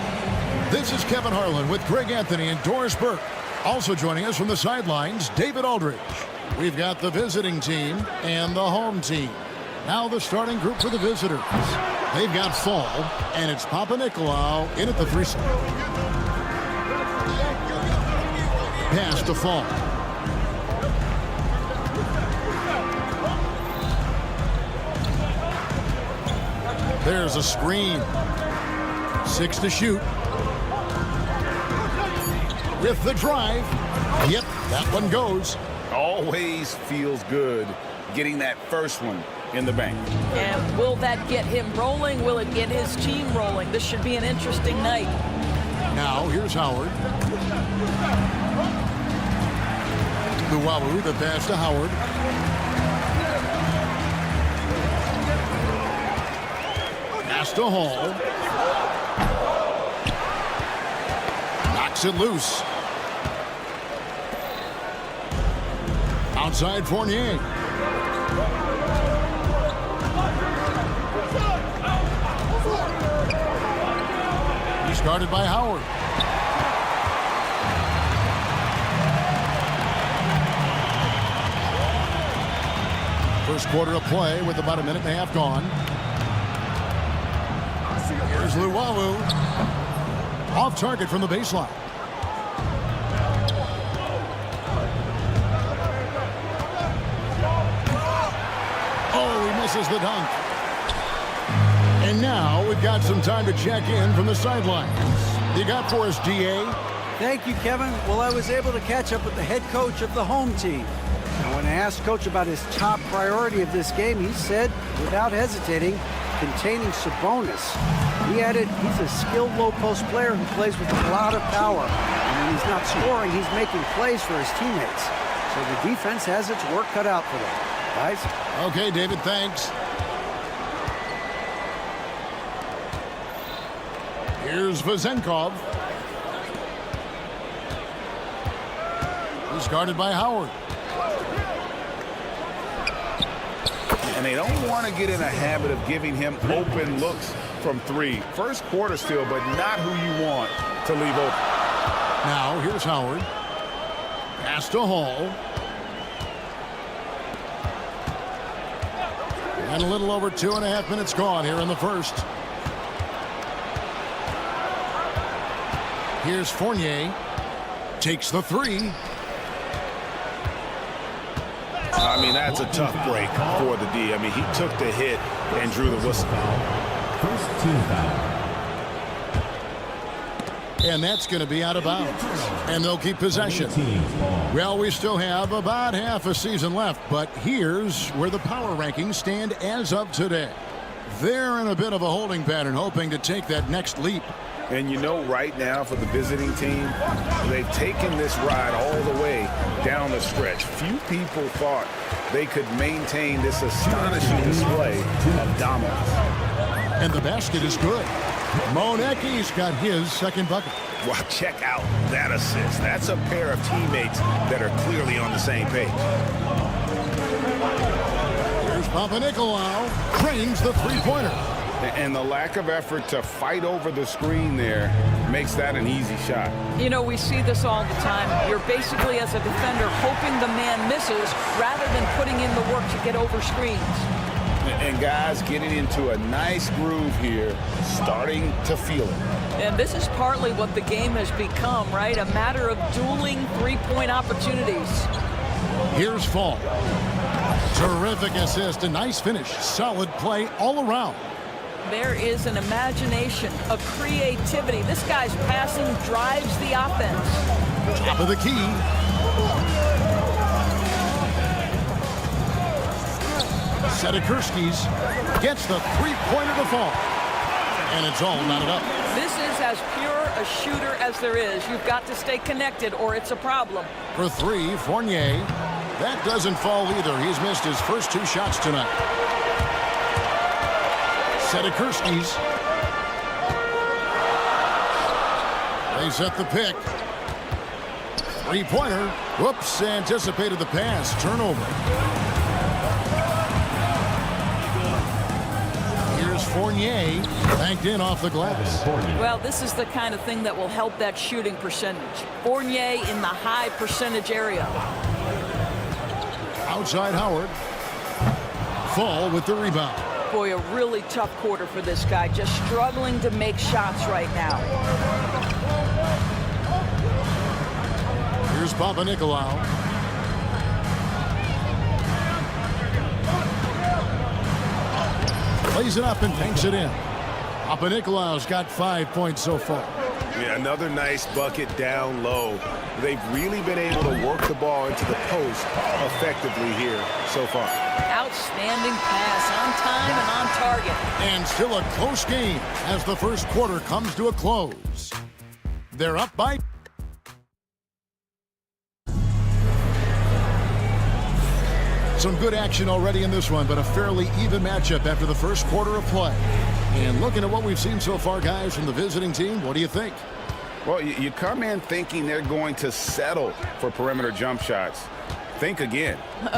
This is Kevin Harlan with Greg Anthony and Doris Burke. Also joining us from the sidelines, David Aldridge. We've got the visiting team and the home team. Now the starting group for the visitors. They've got Fall, and it's Papa Nicolau in at the free throw. Pass to Fall. There's a screen. 6 to shoot. With the drive. Yep, that one goes. Always feels good getting that first one in the bank. And will that get him rolling? Will it get his team rolling? This should be an interesting night. Now, here's Howard. Luwawu, the pass to Howard. Pass to Hall. Knocks it loose. Outside Fournier. He's guarded by Howard. First quarter of play with about a minute and a half gone. Here's Luwawu. Off target from the baseline. Oh, he misses the dunk. And now we've got some time to check in from the sidelines. You got for us, DA? Thank you, Kevin. Well, I was able to catch up with the head coach of the home team. And when I asked Coach about his top priority of this game, he said, without hesitating, containing Sabonis. He added, he's a skilled low-post player who plays with a lot of power. And when he's not scoring, he's making plays for his teammates. So the defense has its work cut out for them. Guys? Okay, David, thanks. Here's Vazenkov. He's guarded by Howard. And they don't want to get in a habit of giving him open looks from three. First quarter still, but not who you want to leave open. Now, here's Howard. Pass to Hall. And a little over 2.5 minutes gone here in the first. Here's Fournier. Takes the three. I mean, that's a tough break for the D. I mean, he took the hit and drew the whistle. First team foul. And that's going to be out of bounds. And they'll keep possession. Well, we still have about half a season left, but here's where the power rankings stand as of today. They're in a bit of a holding pattern, hoping to take that next leap. And you know, right now for the visiting team, they've taken this ride all the way down the stretch. Few people thought they could maintain this astonishing display of dominance. And the basket is good. Monecki's got his second bucket. Well, check out that assist. That's a pair of teammates that are clearly on the same page. Here's Papanikolaou. Cranes the three-pointer. And the lack of effort to fight over the screen there makes that an easy shot. You know, we see this all the time. You're basically, as a defender, hoping the man misses rather than putting in the work to get over screens. And guys getting into a nice groove here, starting to feel it. And this is partly what the game has become, right? A matter of dueling three-point opportunities. Here's Fall. Terrific assist, a nice finish. Solid play all around. There is an imagination, a creativity. This guy's passing drives the offense. Top of the key. Sedikurskis gets the three-pointer to Fall. And it's all knotted up. This is as pure a shooter as there is. You've got to stay connected or it's a problem. For three, Fournier. That doesn't fall either. He's missed his first two shots tonight. Sedikurskis. They set the pick. Three-pointer. Whoops, anticipated the pass. Turnover. Here's Fournier. Banked in off the glass. Well, this is the kind of thing that will help that shooting percentage. Fournier in the high percentage area. Outside Howard. Fall with the rebound. Boy, a really tough quarter for this guy. Just struggling to make shots right now. Here's Papanikolaou. Plays it up and banks it in. Papanikolaou's got 5 points so far. Yeah, another nice bucket down low. They've really been able to work the ball into the post effectively here so far. Outstanding pass, on time and on target. And still a close game as the first quarter comes to a close. They're up by... Some good action already in this one, but a fairly even matchup after the first quarter of play. And looking at what we've seen so far, guys, from the visiting team, what do you think? Well, you come in thinking they're going to settle for perimeter jump shots. Think again.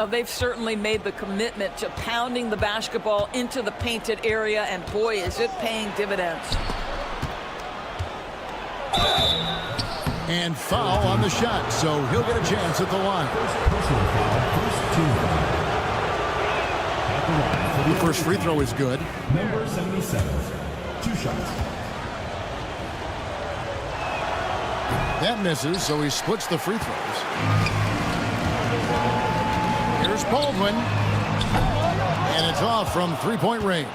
They've certainly made the commitment to pounding the basketball into the painted area, and boy, is it paying dividends. And foul on the shot, so he'll get a chance at the line. The first free throw is good. Number 77, 2 shots. That misses, so he splits the free throws. Here's Baldwin. And it's off from three-point range.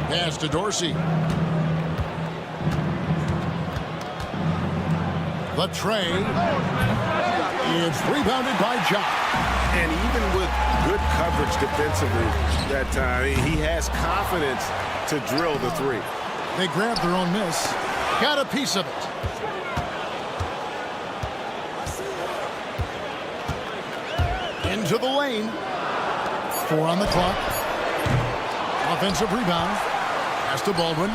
Pass to Dorsey. The tray. It's rebounded by Jock. And even with good coverage defensively that time, he has confidence to drill the three. They grabbed their own miss. Got a piece of it. Into the lane. 4 on the clock. Offensive rebound. Pass to Baldwin.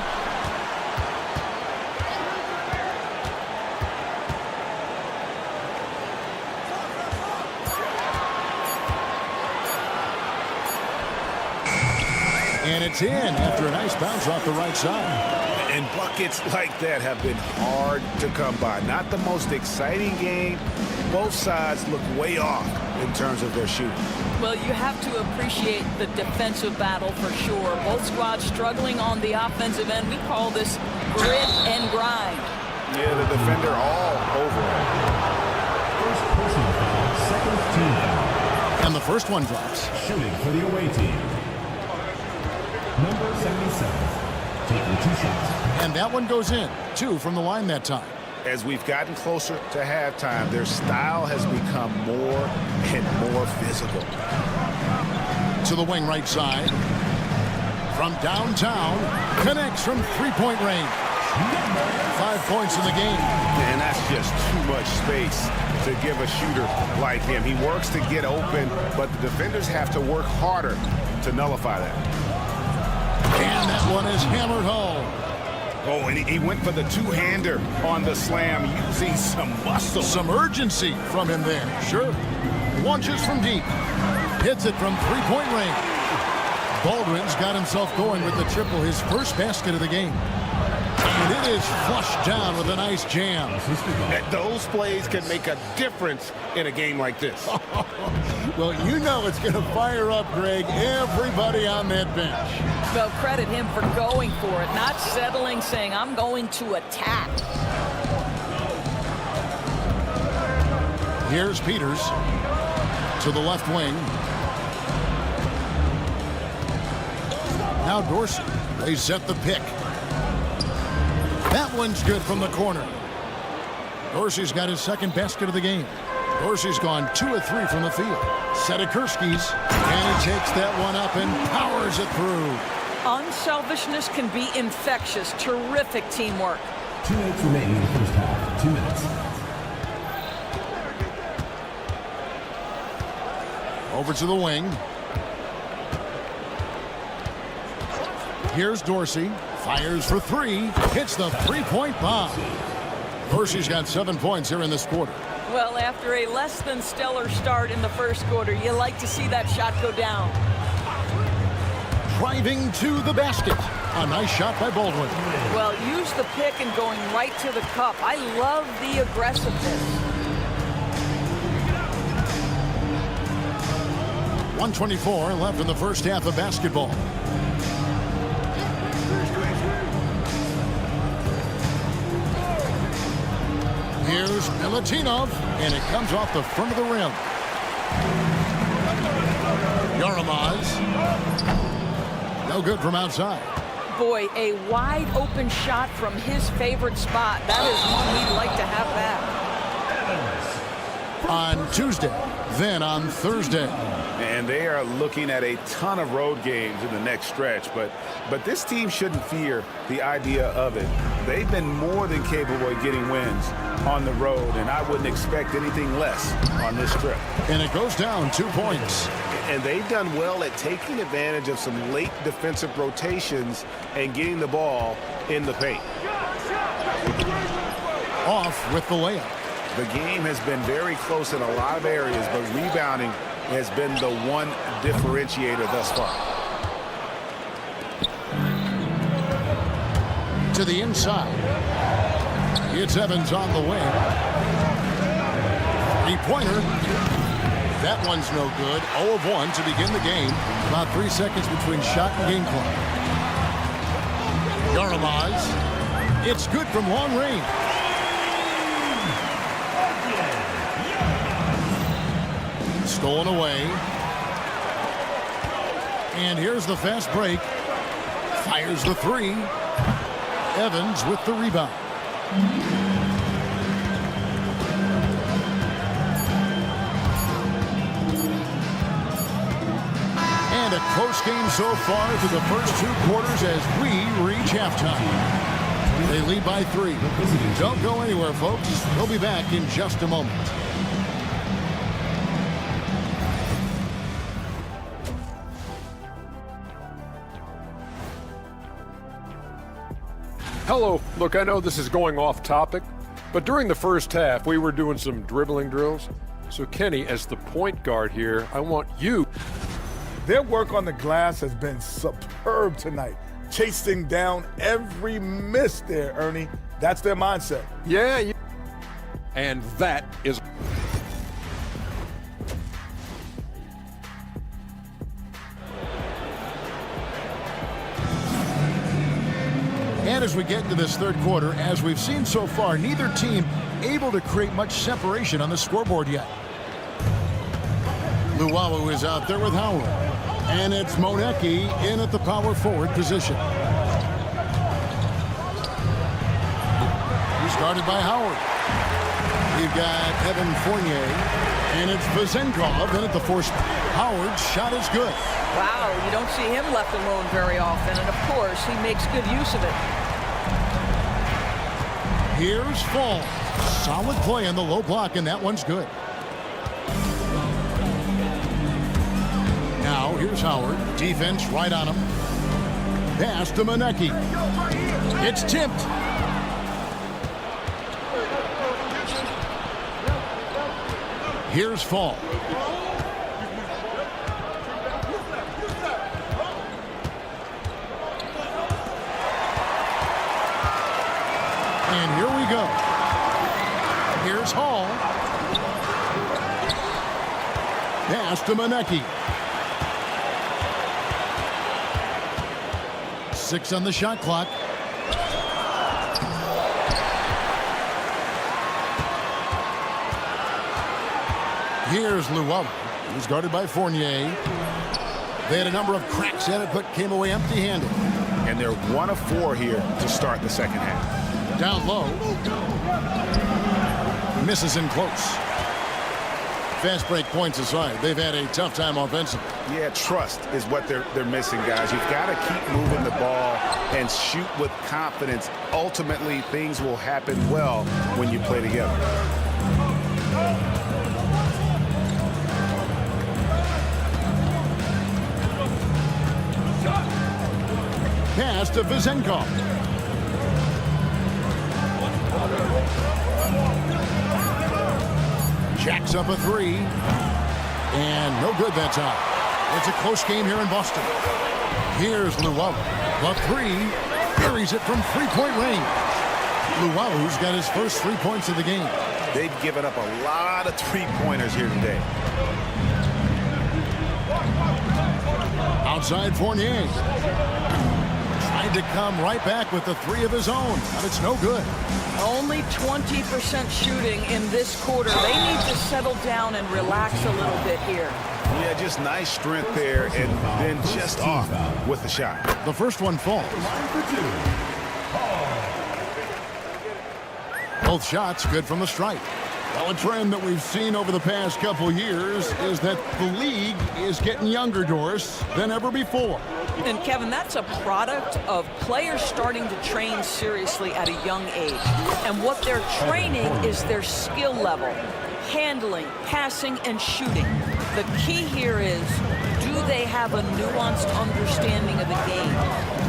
And it's in after a nice bounce off the right side. And buckets like that have been hard to come by. Not the most exciting game. Both sides look way off in terms of their shooting. Well, you have to appreciate the defensive battle for sure. Both squads struggling on the offensive end. We call this grit and grind. Yeah, the defender all over it. First personal foul, second team foul. And the first one drops. Shooting for the away team. Number 77. Taking 2 shots. And that one goes in. 2 from the line that time. As we've gotten closer to halftime, their style has become more and more physical. To the wing right side. From downtown. Connects from three-point range. 5 points in the game. And that's just too much space to give a shooter like him. He works to get open, but the defenders have to work harder to nullify that. And that one is hammered home. Oh, and he went for the two-hander on the slam, using some muscle. Some urgency from him there. Sure. Launches from deep. Hits it from three-point range. Baldwin's got himself going with the triple, his first basket of the game. And it is flushed down with a nice jam. Those plays can make a difference in a game like this. Well, you know it's going to fire up, Greg, everybody on that bench. Well, credit him for going for it, not settling, saying, I'm going to attack. Here's Peters to the left wing. Now Dorsey. They set the pick. That one's good from the corner. Dorsey's got his second basket of the game. Dorsey's gone 2 of 3 from the field. Sedekirski's, and he takes that one up and powers it through. Unselfishness can be infectious. Terrific teamwork. 2 minutes remaining in the first half. 2 minutes. Over to the wing. Here's Dorsey. Fires for 3. Hits the three-point bomb. Dorsey's got 7 points here in this quarter. Well, after a less than stellar start in the first quarter, you like to see that shot go down. Driving to the basket. A nice shot by Baldwin. Well, use the pick and going right to the cup. I love the aggressiveness. 1:24 left in the first half of basketball. Here's Milutinov, and it comes off the front of the rim. Yoru. No good from outside. Boy, a wide open shot from his favorite spot. That is one we'd like to have back. On Tuesday, then on Thursday. And they are looking at a ton of road games in the next stretch, but this team shouldn't fear the idea of it. They've been more than capable of getting wins on the road, and I wouldn't expect anything less on this trip. And it goes down 2 points. And they've done well at taking advantage of some late defensive rotations and getting the ball in the paint. Off with the layup. The game has been very close in a lot of areas, but rebounding has been the one differentiator thus far. To the inside. It's Evans on the wing. Three-pointer. That one's no good. 0 of 1 to begin the game. About 3 seconds between shot and game clock. Yoru. It's good from long range. Stolen away. And here's the fast break. Fires the 3. Evans with the rebound. And a close game so far through the first 2 quarters as we reach halftime. They lead by 3. Don't go anywhere, folks. We'll be back in just a moment. Hello. Look, I know this is going off topic, but during the first half, we were doing some dribbling drills. So, Kenny, as the point guard here, I want you. Their work on the glass has been superb tonight. chasing down every miss there, Ernie. That's their mindset. Yeah. And that is... And as we get into this third quarter, as we've seen so far, neither team able to create much separation on the scoreboard yet. Luwawu is out there with Howard. And it's Monecki in at the power forward position. He's guarded by Howard. We've got Evan Fournier. And it's Vezenkov in at the fourth spot. Howard's shot is good. Wow, you don't see him left alone very often, and of course, he makes good use of it. Here's Fall. Solid play on the low block, and that one's good. Now, here's Howard. Defense right on him. Pass to Monecki. It's tipped. Here's Fall. And here we go. Here's Hall. Pass to Monecki. 6 on the shot clock. Here's Luwawu. He's guarded by Fournier. They had a number of cracks at it, but came away empty-handed. And they're 1 of 4 here to start the second half. Down low. Misses in close. Fast break points aside, they've had a tough time offensively. Yeah, trust is what they're missing, guys. You've got to keep moving the ball and shoot with confidence. Ultimately, things will happen well when you play together. Pass to Vezenkov. Jacks up a 3. And no good that time. It's a close game here in Boston. Here's Luwawu. The 3. Buries it from three-point range. Luwawu's got his first 3 points of the game. They've given up a lot of three-pointers here today. Outside Fournier. Tried to come right back with the 3 of his own, but it's no good. Only 20% shooting in this quarter. They need to settle down and relax a little bit here. Yeah, just nice strength there, and then just off with the shot. The first one falls. Both shots good from the stripe. Well, a trend that we've seen over the past couple years is that the league is getting younger, Doris, than ever before. And Kevin, that's a product of players starting to train seriously at a young age. And what they're training is their skill level, handling, passing, and shooting. The key here is, do they have a nuanced understanding of the game?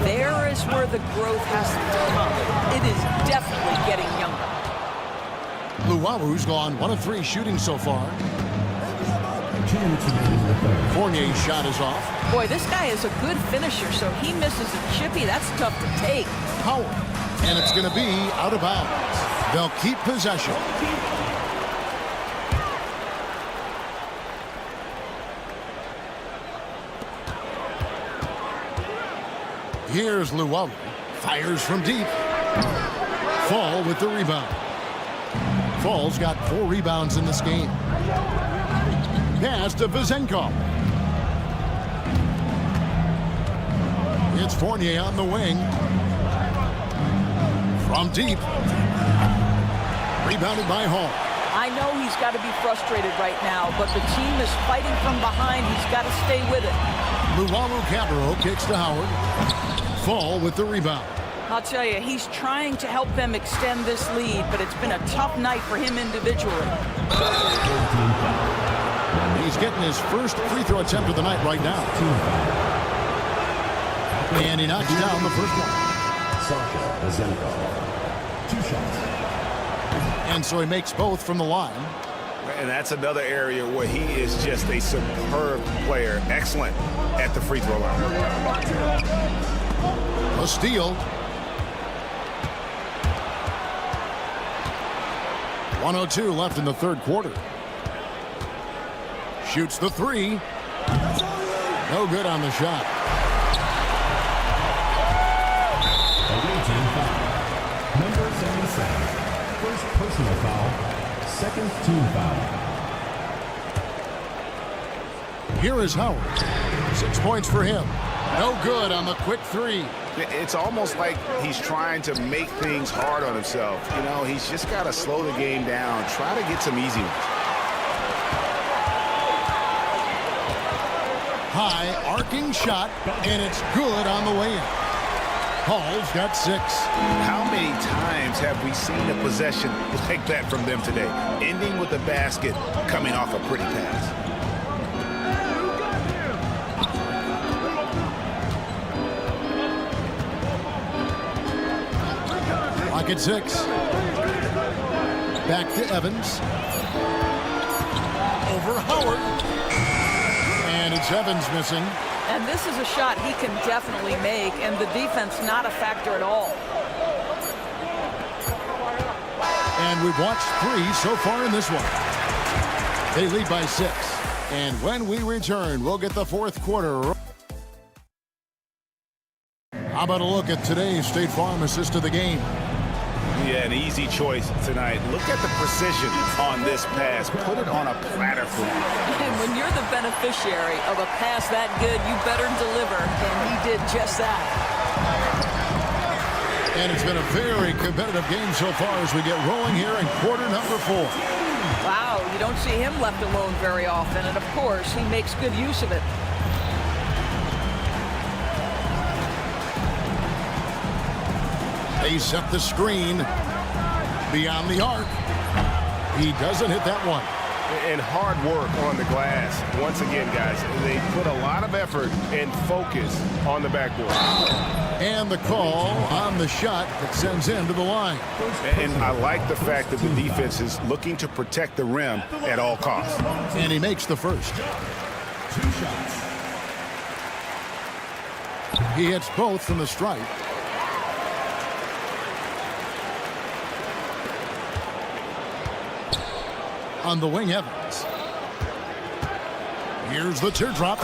There is where the growth has to come. It is definitely getting younger. Luwawu's gone 1 of 3 shooting so far. Fournier's shot is off. Boy, this guy is a good finisher, so he misses a chippy. That's tough to take. Howard. And it's going to be out of bounds. They'll keep possession. Here's Luwawu. Fires from deep. Fall with the rebound. Fall's got 4 rebounds in this game. Pass to Vezenkov. It's Fournier on the wing. From deep. Rebounded by Hall. I know he's got to be frustrated right now, but the team is fighting from behind. He's got to stay with it. Luwawu-Cabarrot kicks to Howard. Fall with the rebound. I'll tell you, he's trying to help them extend this lead, but it's been a tough night for him individually. He's getting his first free throw attempt of the night right now. And he knocks down the first one. 2 shots. And so he makes both from the line. And that's another area where he is just a superb player. Excellent at the free throw line. A steal. 1:02 left in the third quarter. Shoots the three. No good on the shot. Away team foul. Number 77. First personal foul. Second team foul. Here is Howard. 6 points for him. No good on the quick three. It's almost like he's trying to make things hard on himself. You know, he's just got to slow the game down. Try to get some easy ones. High arcing shot, and it's good on the way in. Hall's got 6. How many times have we seen a possession like that from them today? Ending with the basket, coming off a pretty pass. Lock at 6. Back to Evans. Over Howard. And it's Evans missing. And this is a shot he can definitely make, and the defense not a factor at all. And we've watched 3 so far in this one. They lead by 6. And when we return, we'll get the fourth quarter. How about a look at today's State Farm assist of the game? Yeah, an easy choice tonight. Look at the precision on this pass. Put it on a platter for him. And when you're the beneficiary of a pass that good, you better deliver, and he did just that. And it's been a very competitive game so far as we get rolling here in quarter number 4. Wow, you don't see him left alone very often, and of course, he makes good use of it. They set the screen beyond the arc. He doesn't hit that one. And hard work on the glass. Once again, guys, they put a lot of effort and focus on the backboard. And the call on the shot that sends him to the line. And I like the fact that the defense is looking to protect the rim at all costs. And he makes the first. 2 shots. He hits both from the stripe. On the wing, Evans. Here's the teardrop.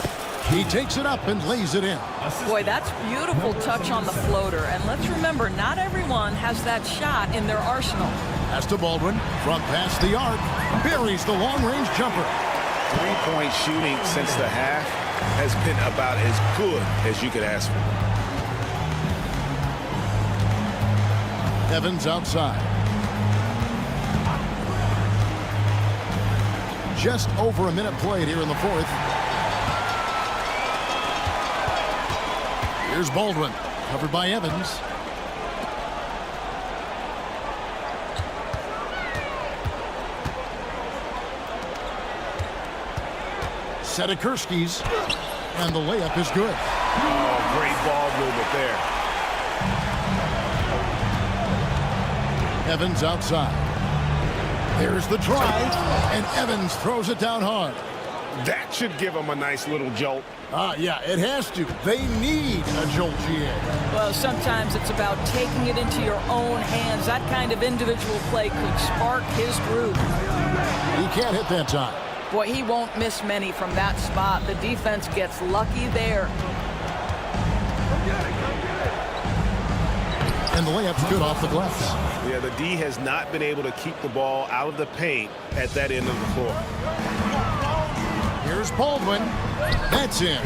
He takes it up and lays it in. Boy, that's beautiful touch on the floater. And let's remember, not everyone has that shot in their arsenal. Pass to Baldwin. Front past the arc. Buries the long-range jumper. 3-point shooting since the half has been about as good as you could ask for. Evans outside. Just over a minute played here in the fourth. Here's Baldwin, covered by Evans. Sedekursky's, and the layup is good. Oh, great ball movement there. Evans outside. There's the drive, and Evans throws it down hard. That should give them a nice little jolt. Yeah, it has to. They need a jolt, GA. Well, sometimes it's about taking it into your own hands. That kind of individual play could spark his groove. He can't hit that time. Boy, he won't miss many from that spot. The defense gets lucky there. And the layup's good off the glass. Yeah, the D has not been able to keep the ball out of the paint at that end of the floor. Here's Baldwin. That's in.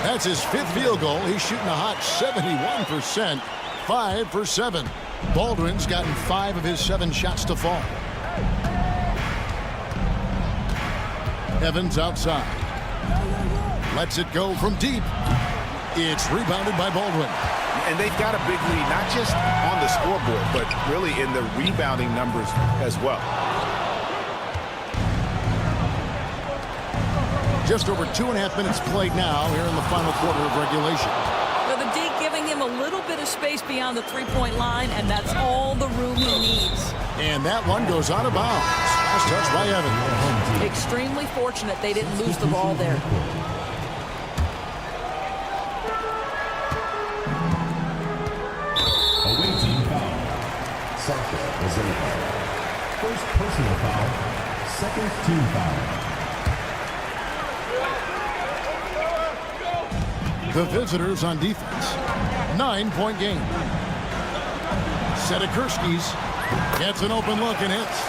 That's his 5th field goal. He's shooting a hot 71%. 5 for 7. Baldwin's gotten 5 of his 7 shots to fall. Evans outside. Lets it go from deep. It's rebounded by Baldwin. And they've got a big lead, not just on the scoreboard, but really in the rebounding numbers as well. Just over 2.5 minutes played now here in the final quarter of regulation. Well, the D giving him a little bit of space beyond the three-point line, and that's all the room he needs. And that one goes out of bounds. Last touch by Evans. Extremely fortunate they didn't lose the ball there. First personal foul, second team foul. The visitors on defense. 9-point game. Saski gets an open look and hits.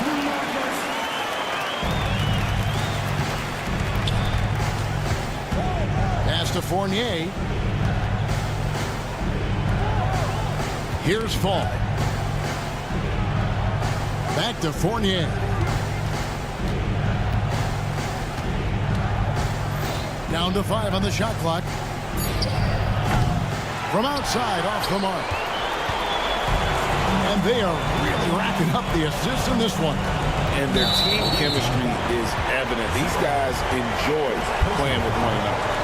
Pass to Fournier. Here's Fall. Back to Fournier. Down to 5 on the shot clock. From outside, off the mark. And they are really racking up the assists in this one. And their team chemistry is evident. These guys enjoy playing with one another.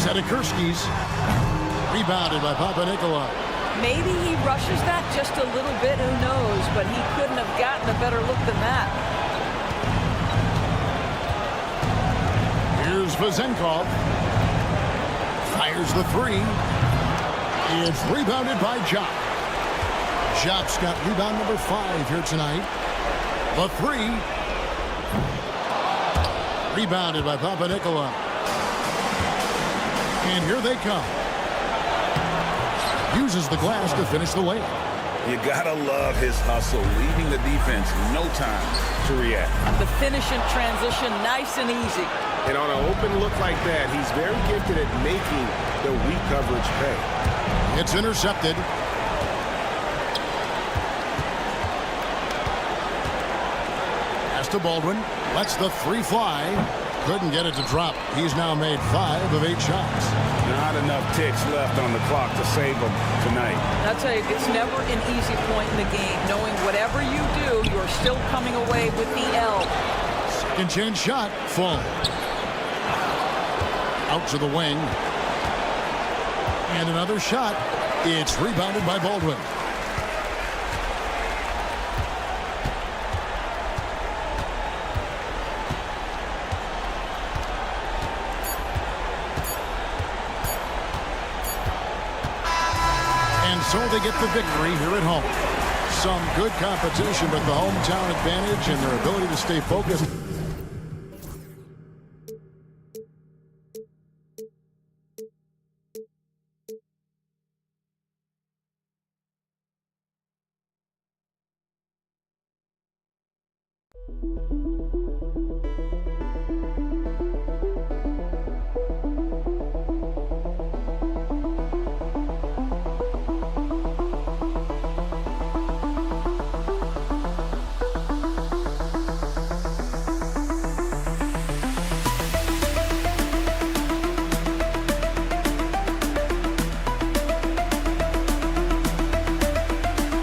Saski rebounded by Papanikolaou. Maybe he rushes that just a little bit, who knows, but he couldn't have gotten a better look than that. Here's Vezenkov. Fires the three. It's rebounded by Jock. Jock's got rebound number 5 here tonight. The three. Rebounded by Papanikolaou. And here they come. Uses the glass to finish the layup. You gotta love his hustle, leaving the defense no time to react. The finish in transition, nice and easy. And on an open look like that, he's very gifted at making the weak coverage pay. It's intercepted. Pass to Baldwin. Lets the three fly. Couldn't get it to drop. He's now made 5 of 8 shots. Not enough ticks left on the clock to save him tonight. I'll tell you, it's never an easy point in the game. Knowing whatever you do, you're still coming away with the L. Second chance shot. Full. Out to the wing. And another shot. It's rebounded by Baldwin. So they get the victory here at home. Some good competition, but the hometown advantage and their ability to stay focused.